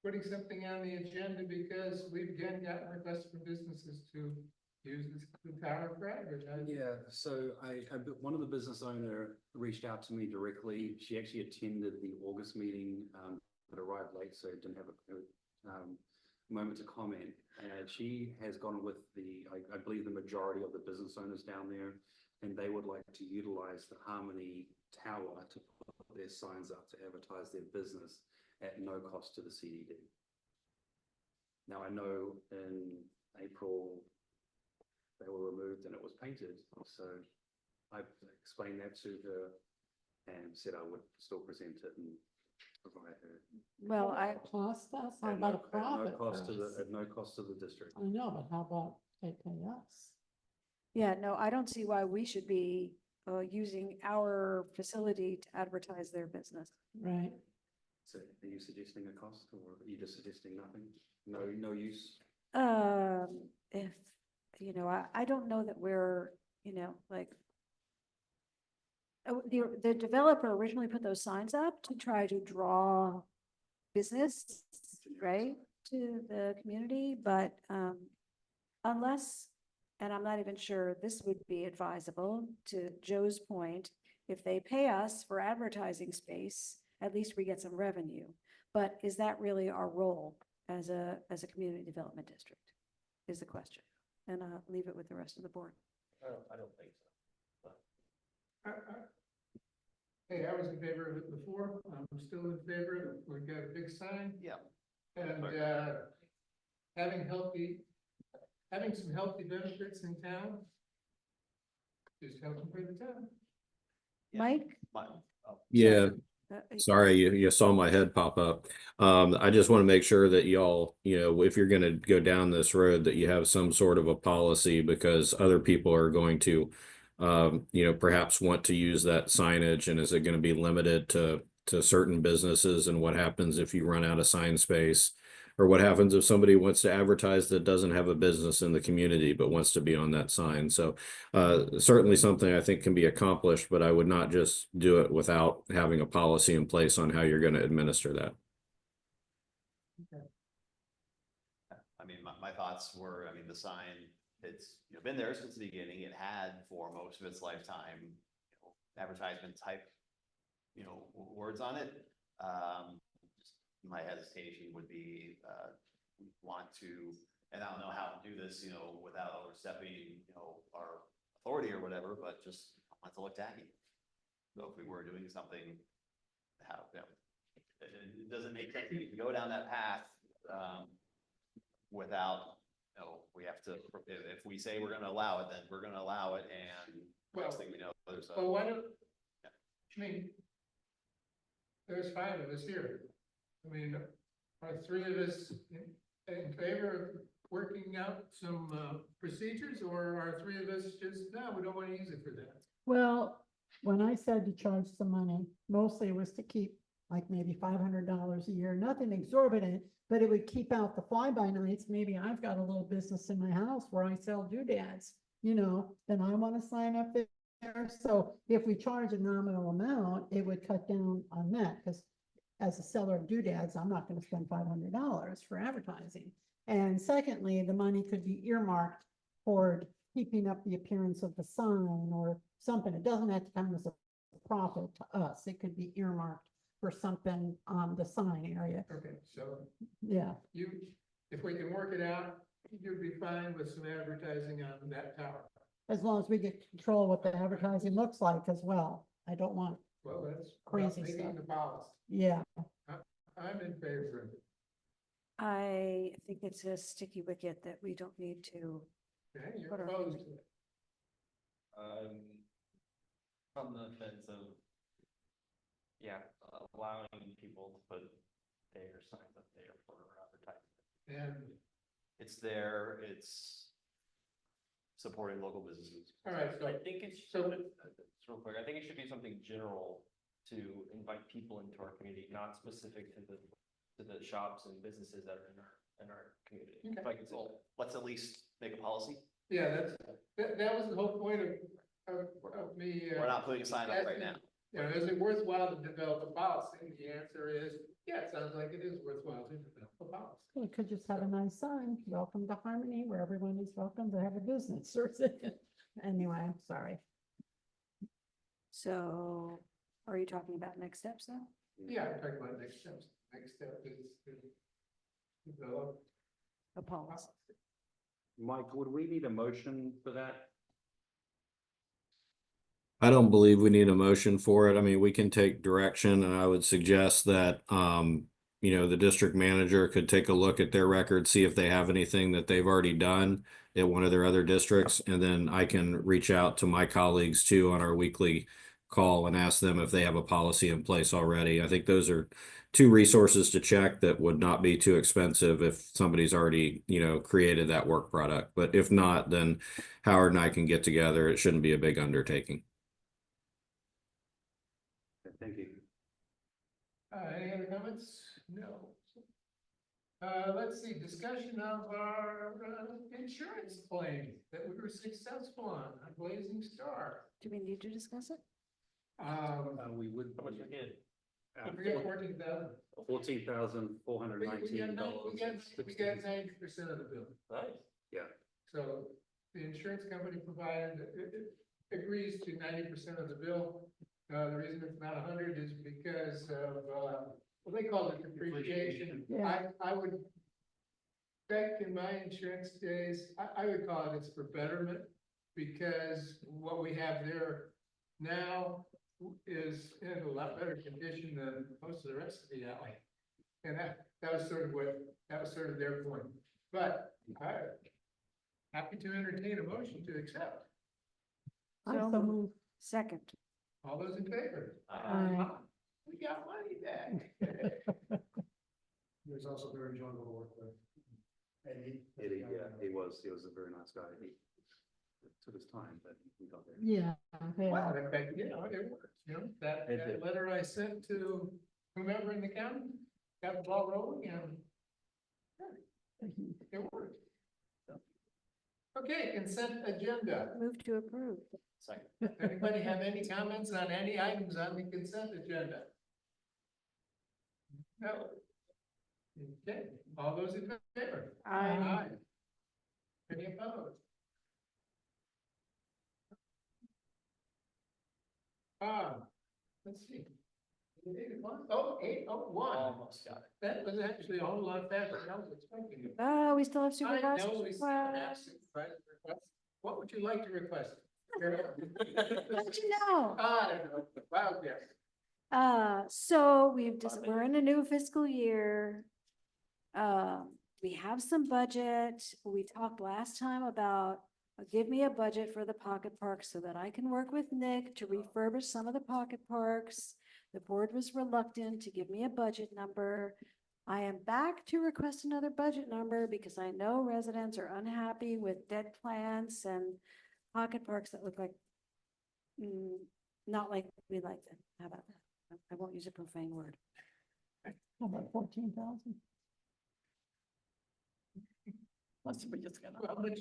Speaker 1: putting something on the agenda because we've again gotten requests from businesses to use the tower for advertising.
Speaker 15: Yeah, so one of the business owner reached out to me directly. She actually attended the August meeting had arrived late, so didn't have a moment to comment. And she has gone with I believe the majority of the business owners down there, and they would like to utilize the Harmony Tower to put their signs up to advertise their business at no cost to the CDD. Now, I know in April, they were removed and it was painted, so I explained that to her and said I would still present it and provide her.
Speaker 3: Well, I,
Speaker 5: Cost us, how
Speaker 15: At
Speaker 5: about a
Speaker 15: no
Speaker 5: profit for
Speaker 15: cost to
Speaker 5: us?
Speaker 15: at no cost to the district.
Speaker 5: I know, but how about they pay us?
Speaker 3: yeah, no, I don't see why we should be using our facility to advertise their business.
Speaker 5: Right.
Speaker 15: So are you suggesting a cost or are you just suggesting nothing? No use?
Speaker 3: If, you know, I don't know that we're, you know, like, the developer originally put those signs up to try to draw business, right, to the community, but, unless, and I'm not even sure this would be advisable, to Joe's point, if they pay us for advertising space, at least we get some revenue. But is that really our role as a community development district, is the question. And I'll leave it with the rest of the board.
Speaker 9: I don't think so.
Speaker 1: Hey, I was in favor of it before. I'm still in favor of it. We've got a big sign.
Speaker 8: Yeah.
Speaker 1: And, having some healthy benefits in town. Just helping for the town.
Speaker 3: Mike?
Speaker 11: Yeah,
Speaker 3: Uh,
Speaker 11: sorry, you saw my head pop up. I just want to make sure that y'all, if you're going to go down this road, that you have some sort of a policy, because other people are going to, perhaps want to use that signage. And is it going to be limited to certain businesses? And what happens if you run out of sign space? Or what happens if somebody wants to advertise that doesn't have a business in the community but wants to be on that sign? So certainly something I think can be accomplished, but I would not just do it without having a policy in place on how you're going to administer that.
Speaker 8: I mean, my thoughts were, I mean, the sign, it's, been there since the beginning. It had for most of its lifetime, advertisement type, words on it. My hesitation would be, want to, and I don't know how to do this, without overstepping, our authority or whatever, but just want to look tacky. So if we were doing something, it doesn't make sense to go down that path, without, we have to, if we say we're gonna allow it, then we're gonna allow it, and next thing we know, there's a.
Speaker 1: Well, why don't, I mean, there's 5 of us here. I mean, are 3 of us in favor of working out some procedures, or are 3 of us just, no, we don't want to use it for that?
Speaker 5: Well, when I said to charge some money, mostly it was to keep like maybe $500 a year, nothing exorbitant, but it would keep out the fly-by-nights. Maybe I've got a little business in my house where I sell doodads, then I want to sign up there. So if we charge a nominal amount, it would cut down on that, because as a seller of doodads, I'm not going to spend $500 for advertising. And secondly, the money could be earmarked toward keeping up the appearance of the sign or something. It doesn't have to come as a profit to us. It could be earmarked for something on the sign area.
Speaker 1: Okay, so
Speaker 5: Yeah.
Speaker 1: if we can work it out, you'd be fine with some advertising on that tower.
Speaker 5: As long as we get control what the advertising looks like as well. I don't want,
Speaker 1: Well, that's
Speaker 5: Crazy
Speaker 1: making
Speaker 5: stuff.
Speaker 1: the policy.
Speaker 5: yeah.
Speaker 1: I'm in favor of it.
Speaker 3: I think it's a sticky wicket that we don't need to.
Speaker 1: Okay, you're
Speaker 3: What are-
Speaker 1: opposed to it.
Speaker 9: On the fence of, allowing people to put their signs up there for advertising.
Speaker 1: And,
Speaker 8: It's there, it's supporting local businesses.
Speaker 1: all right,
Speaker 9: I
Speaker 1: so,
Speaker 9: think it's,
Speaker 1: So-
Speaker 9: just real quick, I think it should be something general to invite people into our community, not specific to the shops and businesses that are in our community.
Speaker 1: Okay.
Speaker 9: If I could say
Speaker 8: Well, let's at least make a policy.
Speaker 1: yeah, that was the whole point of me.
Speaker 8: We're not putting a sign up right now.
Speaker 1: Is it worthwhile to develop a policy? And the answer is, yeah, it sounds like it is worthwhile to develop a policy.
Speaker 5: We could just have a nice sign, welcome to Harmony, where everyone is welcome to have a business or something. Anyway, sorry.
Speaker 3: So are you talking about next steps now?
Speaker 1: Yeah, I'm talking about next steps. next step is to develop
Speaker 3: A policy.
Speaker 15: Mike, would we need a motion for that?
Speaker 11: I don't believe we need a motion for it. I mean, we can take direction, and I would suggest that, the district manager could take a look at their record, see if they have anything that they've already done at one of their other districts, and then I can reach out to my colleagues too on our weekly call and ask them if they have a policy in place already. I think those are two resources to check that would not be too expensive if somebody's already, created that work product. But if not, then Howard and I can get together. It shouldn't be a big undertaking.
Speaker 15: Thank you.
Speaker 1: Any other comments? No. Let's see, discussion of our insurance claim that we were successful on Blazing Star.
Speaker 3: Do we need to discuss it?
Speaker 15: We would.
Speaker 9: How much we get?
Speaker 1: I forget 14,000.
Speaker 15: $14,419.
Speaker 1: We got 90% of the bill.
Speaker 9: Nice.
Speaker 15: Yeah.
Speaker 1: So the insurance company provided, it agrees to 90% of the bill. The reason it's not 100 is because of, well, they call it depreciation.
Speaker 3: Yeah.
Speaker 1: I would, back in my insurance days, I would call it, it's for betterment, because what we have there now is in a lot better condition than most of the rest of the alley. And that was sort of their point. But happy to entertain a motion to accept.
Speaker 3: So second.
Speaker 1: All those in favor? We got money back.
Speaker 14: He was also very enjoyable to work with. And
Speaker 15: He was a very nice guy. It took his time, but we got there.
Speaker 10: Yeah.
Speaker 1: Well, in fact, it worked, that
Speaker 15: It did.
Speaker 1: letter I sent to whomever in the county, got the ball rolling and it worked. Okay, consent agenda.
Speaker 3: Move to approve.
Speaker 8: Second.
Speaker 1: Anybody have any comments on any items on the consent agenda? No. Okay, all those in favor?
Speaker 3: Aye.
Speaker 1: Any opposed? Let's see. 8:01.
Speaker 8: Almost got it.
Speaker 1: That was actually a whole lot faster than I was expecting.
Speaker 3: Oh, we still have
Speaker 1: I
Speaker 3: supervisors.
Speaker 1: know we still have
Speaker 3: requests.
Speaker 1: supervisor requests. What would you like to request?
Speaker 3: How'd you know?
Speaker 1: I don't know. Wow, yes.
Speaker 3: So we're in a new fiscal year. We have some budget. We talked last time about, give me a budget for the pocket parks so that I can work with Nick to refurbish some of the pocket parks. The board was reluctant to give me a budget number. I am back to request another budget number because I know residents are unhappy with dead plants and pocket parks that look like, not like we like them. How about that? I won't use a profane word.
Speaker 10: How about 14,000? Let's be just gonna.
Speaker 1: How much?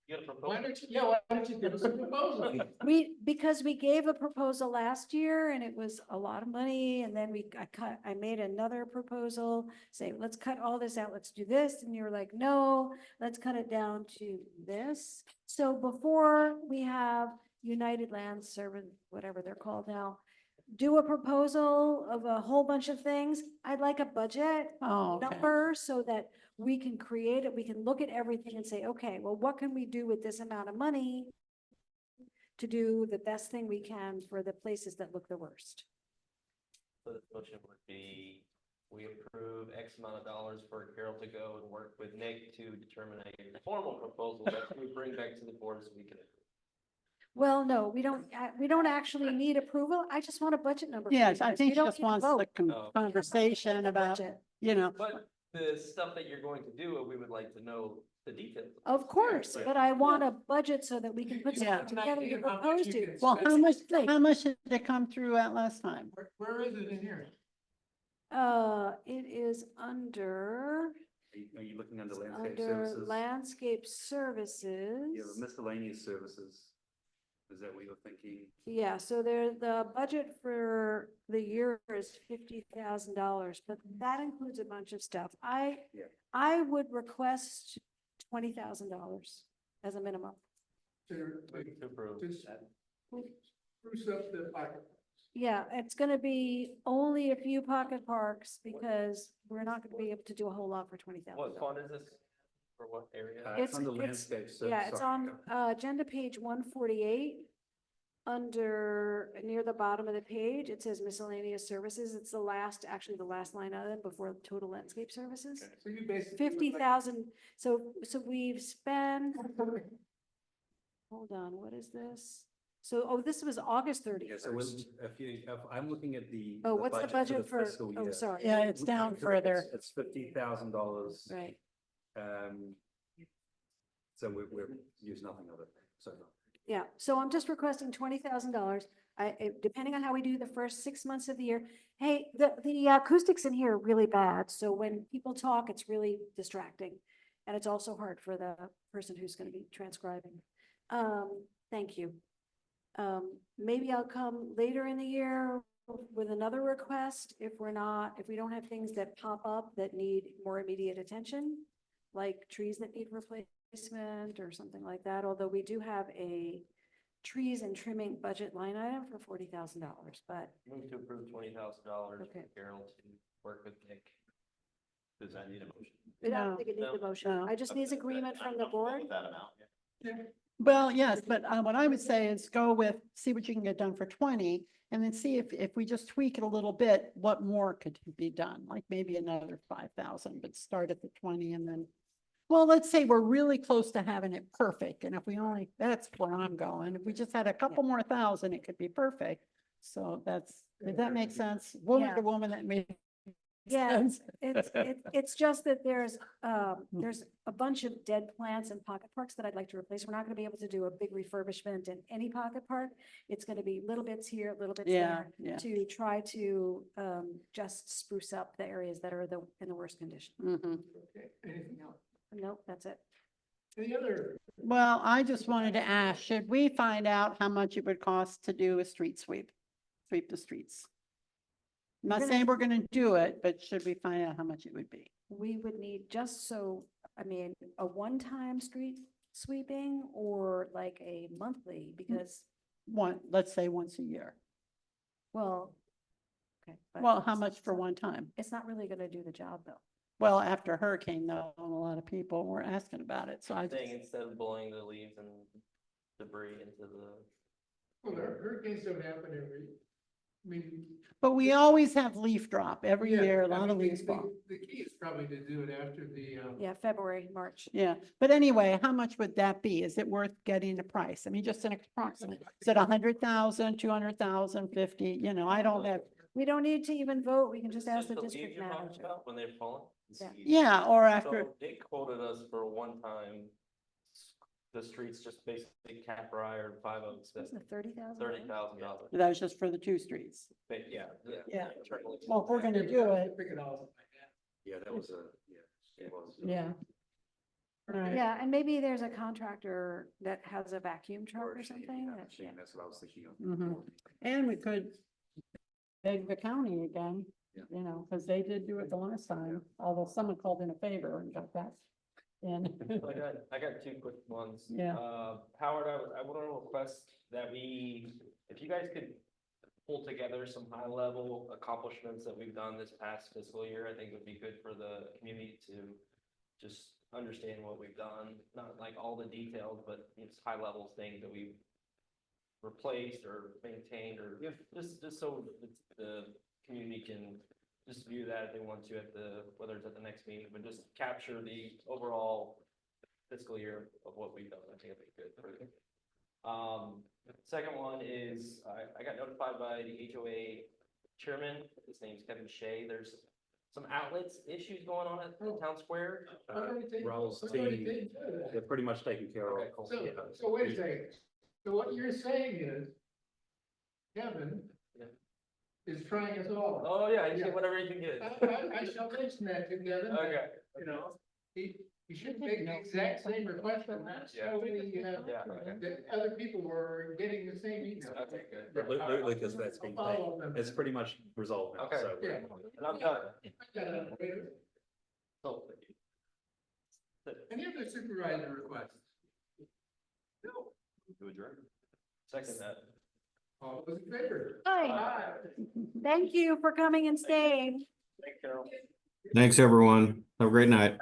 Speaker 9: You got a
Speaker 1: Why
Speaker 9: proposal?
Speaker 1: why don't you give us a proposal?
Speaker 3: Because we gave a proposal last year and it was a lot of money, and then I made another proposal, say, let's cut all this out, let's do this, and you were like, no, let's cut it down to this. So before we have United Land Service, whatever they're called now, do a proposal of a whole bunch of things, I'd like a budget number so that we can create it, we can look at everything and say, okay, well, what can we do with this amount of money to do the best thing we can for the places that look the worst?
Speaker 9: So the motion would be, we approve X amount of dollars for Carol to go and work with Nick to determine a formal proposal that we bring back to the board so we can.
Speaker 3: Well, no, we don't actually need approval. I just want a budget number.
Speaker 10: Yes, I
Speaker 3: We
Speaker 10: think she
Speaker 3: don't
Speaker 10: just
Speaker 3: need to
Speaker 10: wants
Speaker 3: vote.
Speaker 10: the conversation about,
Speaker 3: Budget.
Speaker 9: But the stuff that you're going to do, we would like to know the details.
Speaker 3: Of course, but I want a budget so that we can put
Speaker 10: Yeah.
Speaker 3: something together to propose to.
Speaker 10: well, how much did it come through at last time?
Speaker 1: Where is it in here?
Speaker 3: It is under
Speaker 15: Are you looking under landscape services?
Speaker 3: landscape services.
Speaker 15: Yeah, the miscellaneous services. Is that what you're thinking?
Speaker 3: Yeah, so the budget for the year is $50,000, but that includes a bunch of stuff.
Speaker 15: Yeah.
Speaker 3: I would request $20,000 as a minimum.
Speaker 1: To
Speaker 9: Approve.
Speaker 1: spruce up the pocket.
Speaker 3: Yeah, it's gonna be only a few pocket parks because we're not gonna be able to do a whole lot for $20,000.
Speaker 9: What fund is this? For what area?
Speaker 15: It's under landscape.
Speaker 3: Yeah, it's on, agenda page 148. Under, near the bottom of the page, it says miscellaneous services. It's the last, actually the last line item before total landscape services.
Speaker 1: So you basically.
Speaker 3: 50,000, so we've spent. Hold on, what is this? So, oh, this was August
Speaker 15: Yeah, so
Speaker 3: 31st.
Speaker 15: if I'm looking at the.
Speaker 3: Oh, what's the budget for,
Speaker 15: fiscal
Speaker 3: oh,
Speaker 15: year,
Speaker 3: sorry.
Speaker 5: Yeah, it's down further.
Speaker 15: It's $50,000.
Speaker 3: Right,
Speaker 15: So we're use nothing of it, so.
Speaker 3: yeah, so I'm just requesting $20,000. Depending on how we do the first 6 months of the year. Hey, the acoustics in here are really bad, so when people talk, it's really distracting. And it's also hard for the person who's gonna be transcribing. Thank you. Maybe I'll come later in the year with another request if we don't have things that pop up that need more immediate attention, like trees that need replacement or something like that, although we do have a trees and trimming budget line item for $40,000, but
Speaker 9: Move to approve $20,000
Speaker 3: Okay.
Speaker 9: for Carol to work with Nick.
Speaker 8: Does that need a motion?
Speaker 3: I don't
Speaker 5: No.
Speaker 3: think it needs a
Speaker 9: No.
Speaker 3: motion.
Speaker 5: No.
Speaker 3: I just needs agreement from the
Speaker 8: I'm comfortable
Speaker 3: board.
Speaker 8: with that amount, yeah.
Speaker 5: Well, yes, but what I would say is go with, see what you can get done for 20, and then see if we just tweak it a little bit, what more could be done? Like maybe another 5,000, but start at the 20 and then, well, let's say we're really close to having it perfect. And if we only, that's where I'm going. If we just had a couple more thousand, it could be perfect. So did that make sense? Woman
Speaker 3: Yeah.
Speaker 5: to woman, that made
Speaker 3: Yeah,
Speaker 5: sense.
Speaker 3: it's just that there's a bunch of dead plants in pocket parks that I'd like to replace. We're not gonna be able to do a big refurbishment in any pocket park. It's gonna be little bits here, little bits
Speaker 5: Yeah,
Speaker 3: there
Speaker 5: yeah.
Speaker 3: to try to just spruce up the areas that are in the worst condition.
Speaker 5: Mhm.
Speaker 1: Okay, anything else?
Speaker 3: Nope, that's it.
Speaker 1: Any other?
Speaker 5: Well, I just wanted to ask, should we find out how much it would cost to do a street sweep the streets? I'm not
Speaker 3: We're
Speaker 5: saying we're gonna do it, but should we find out how much it would be?
Speaker 3: We would need a one-time street sweeping or like a monthly because,
Speaker 5: Let's say once a year.
Speaker 3: well, okay. but
Speaker 5: Well, how much for one time?
Speaker 3: It's not really gonna do the job though.
Speaker 5: Well, after hurricane though, a lot of people were asking about it, so I just,
Speaker 9: Saying instead of blowing the leaves and debris into the.
Speaker 1: Well, hurricanes don't happen
Speaker 5: but we always have leaf drop every
Speaker 1: Yeah,
Speaker 5: year, a
Speaker 1: I
Speaker 5: lot
Speaker 1: mean,
Speaker 5: of leaves fall.
Speaker 1: The key is probably to do it after the,
Speaker 3: Yeah, February, March.
Speaker 5: Yeah, but anyway, how much would that be? Is it worth getting a price? I mean, just an approximate, is it 100,000, 200,000, 50? You know, I don't have,
Speaker 3: We don't need to even vote. We can just ask the
Speaker 9: Just leaves
Speaker 3: district
Speaker 9: you're talking
Speaker 3: manager.
Speaker 9: about When they're falling?
Speaker 3: Yeah.
Speaker 5: yeah, or after,
Speaker 9: So they quoted us for a one-time, the streets just basically Capri or 5 Oaks, that's
Speaker 3: Wasn't it 30,000?
Speaker 9: $30,000.
Speaker 5: that was just for the two streets.
Speaker 9: But yeah.
Speaker 5: Yeah.
Speaker 9: Internally.
Speaker 5: Well, if we're gonna do it,
Speaker 15: Yeah, that was it was.
Speaker 5: yeah. All right.
Speaker 3: Yeah, and maybe there's a contractor that has a vacuum truck or something. Yeah.
Speaker 15: That's what I was thinking of.
Speaker 5: Mhm. And we could beg the county again,
Speaker 15: Yeah.
Speaker 5: you know, because they did do it the last time, although someone called in a favor and got that. And
Speaker 9: I got two quick ones.
Speaker 5: Yeah.
Speaker 9: Howard, I want to request that if you guys could pull together some high level accomplishments that we've done this past fiscal year, I think it would be good for the community to just understand what we've done, not like all the details, but it's high level things that we've replaced or maintained or just so the community can just view that if they want to whether it's at the next meeting, but just capture the overall fiscal year of what we've done. I think it'd be good for you. Second one is I got notified by the HOA chairman. His name's Kevin Shea. There's some outlets issues going on at Town Square.
Speaker 15: Raul's team, they're pretty much taken care of.
Speaker 9: Okay, cool.
Speaker 1: so wait a second. So what you're saying is Kevin
Speaker 9: Yeah.
Speaker 1: is trying us all.
Speaker 9: Oh, yeah, you get whatever you can get.
Speaker 1: I shall mention that to Kevin.
Speaker 9: Okay.
Speaker 1: You know, he should make the exact same request from us.
Speaker 9: Yeah.
Speaker 1: So we,
Speaker 9: Yeah, okay.
Speaker 1: that other people were getting the same email.
Speaker 9: Okay, good.
Speaker 15: But Lucas, that's been,
Speaker 1: Follow them.
Speaker 15: it's pretty much resolved now,
Speaker 9: Okay.
Speaker 15: so.
Speaker 1: Yeah.
Speaker 9: And I'm done. So,
Speaker 1: Any other supervisor requests? No.
Speaker 9: to adjourn. Second that.
Speaker 1: All those in favor?
Speaker 3: Hi. Thank you for coming and staying.
Speaker 9: Thanks, Carol.
Speaker 11: Thanks, everyone. Have a great night.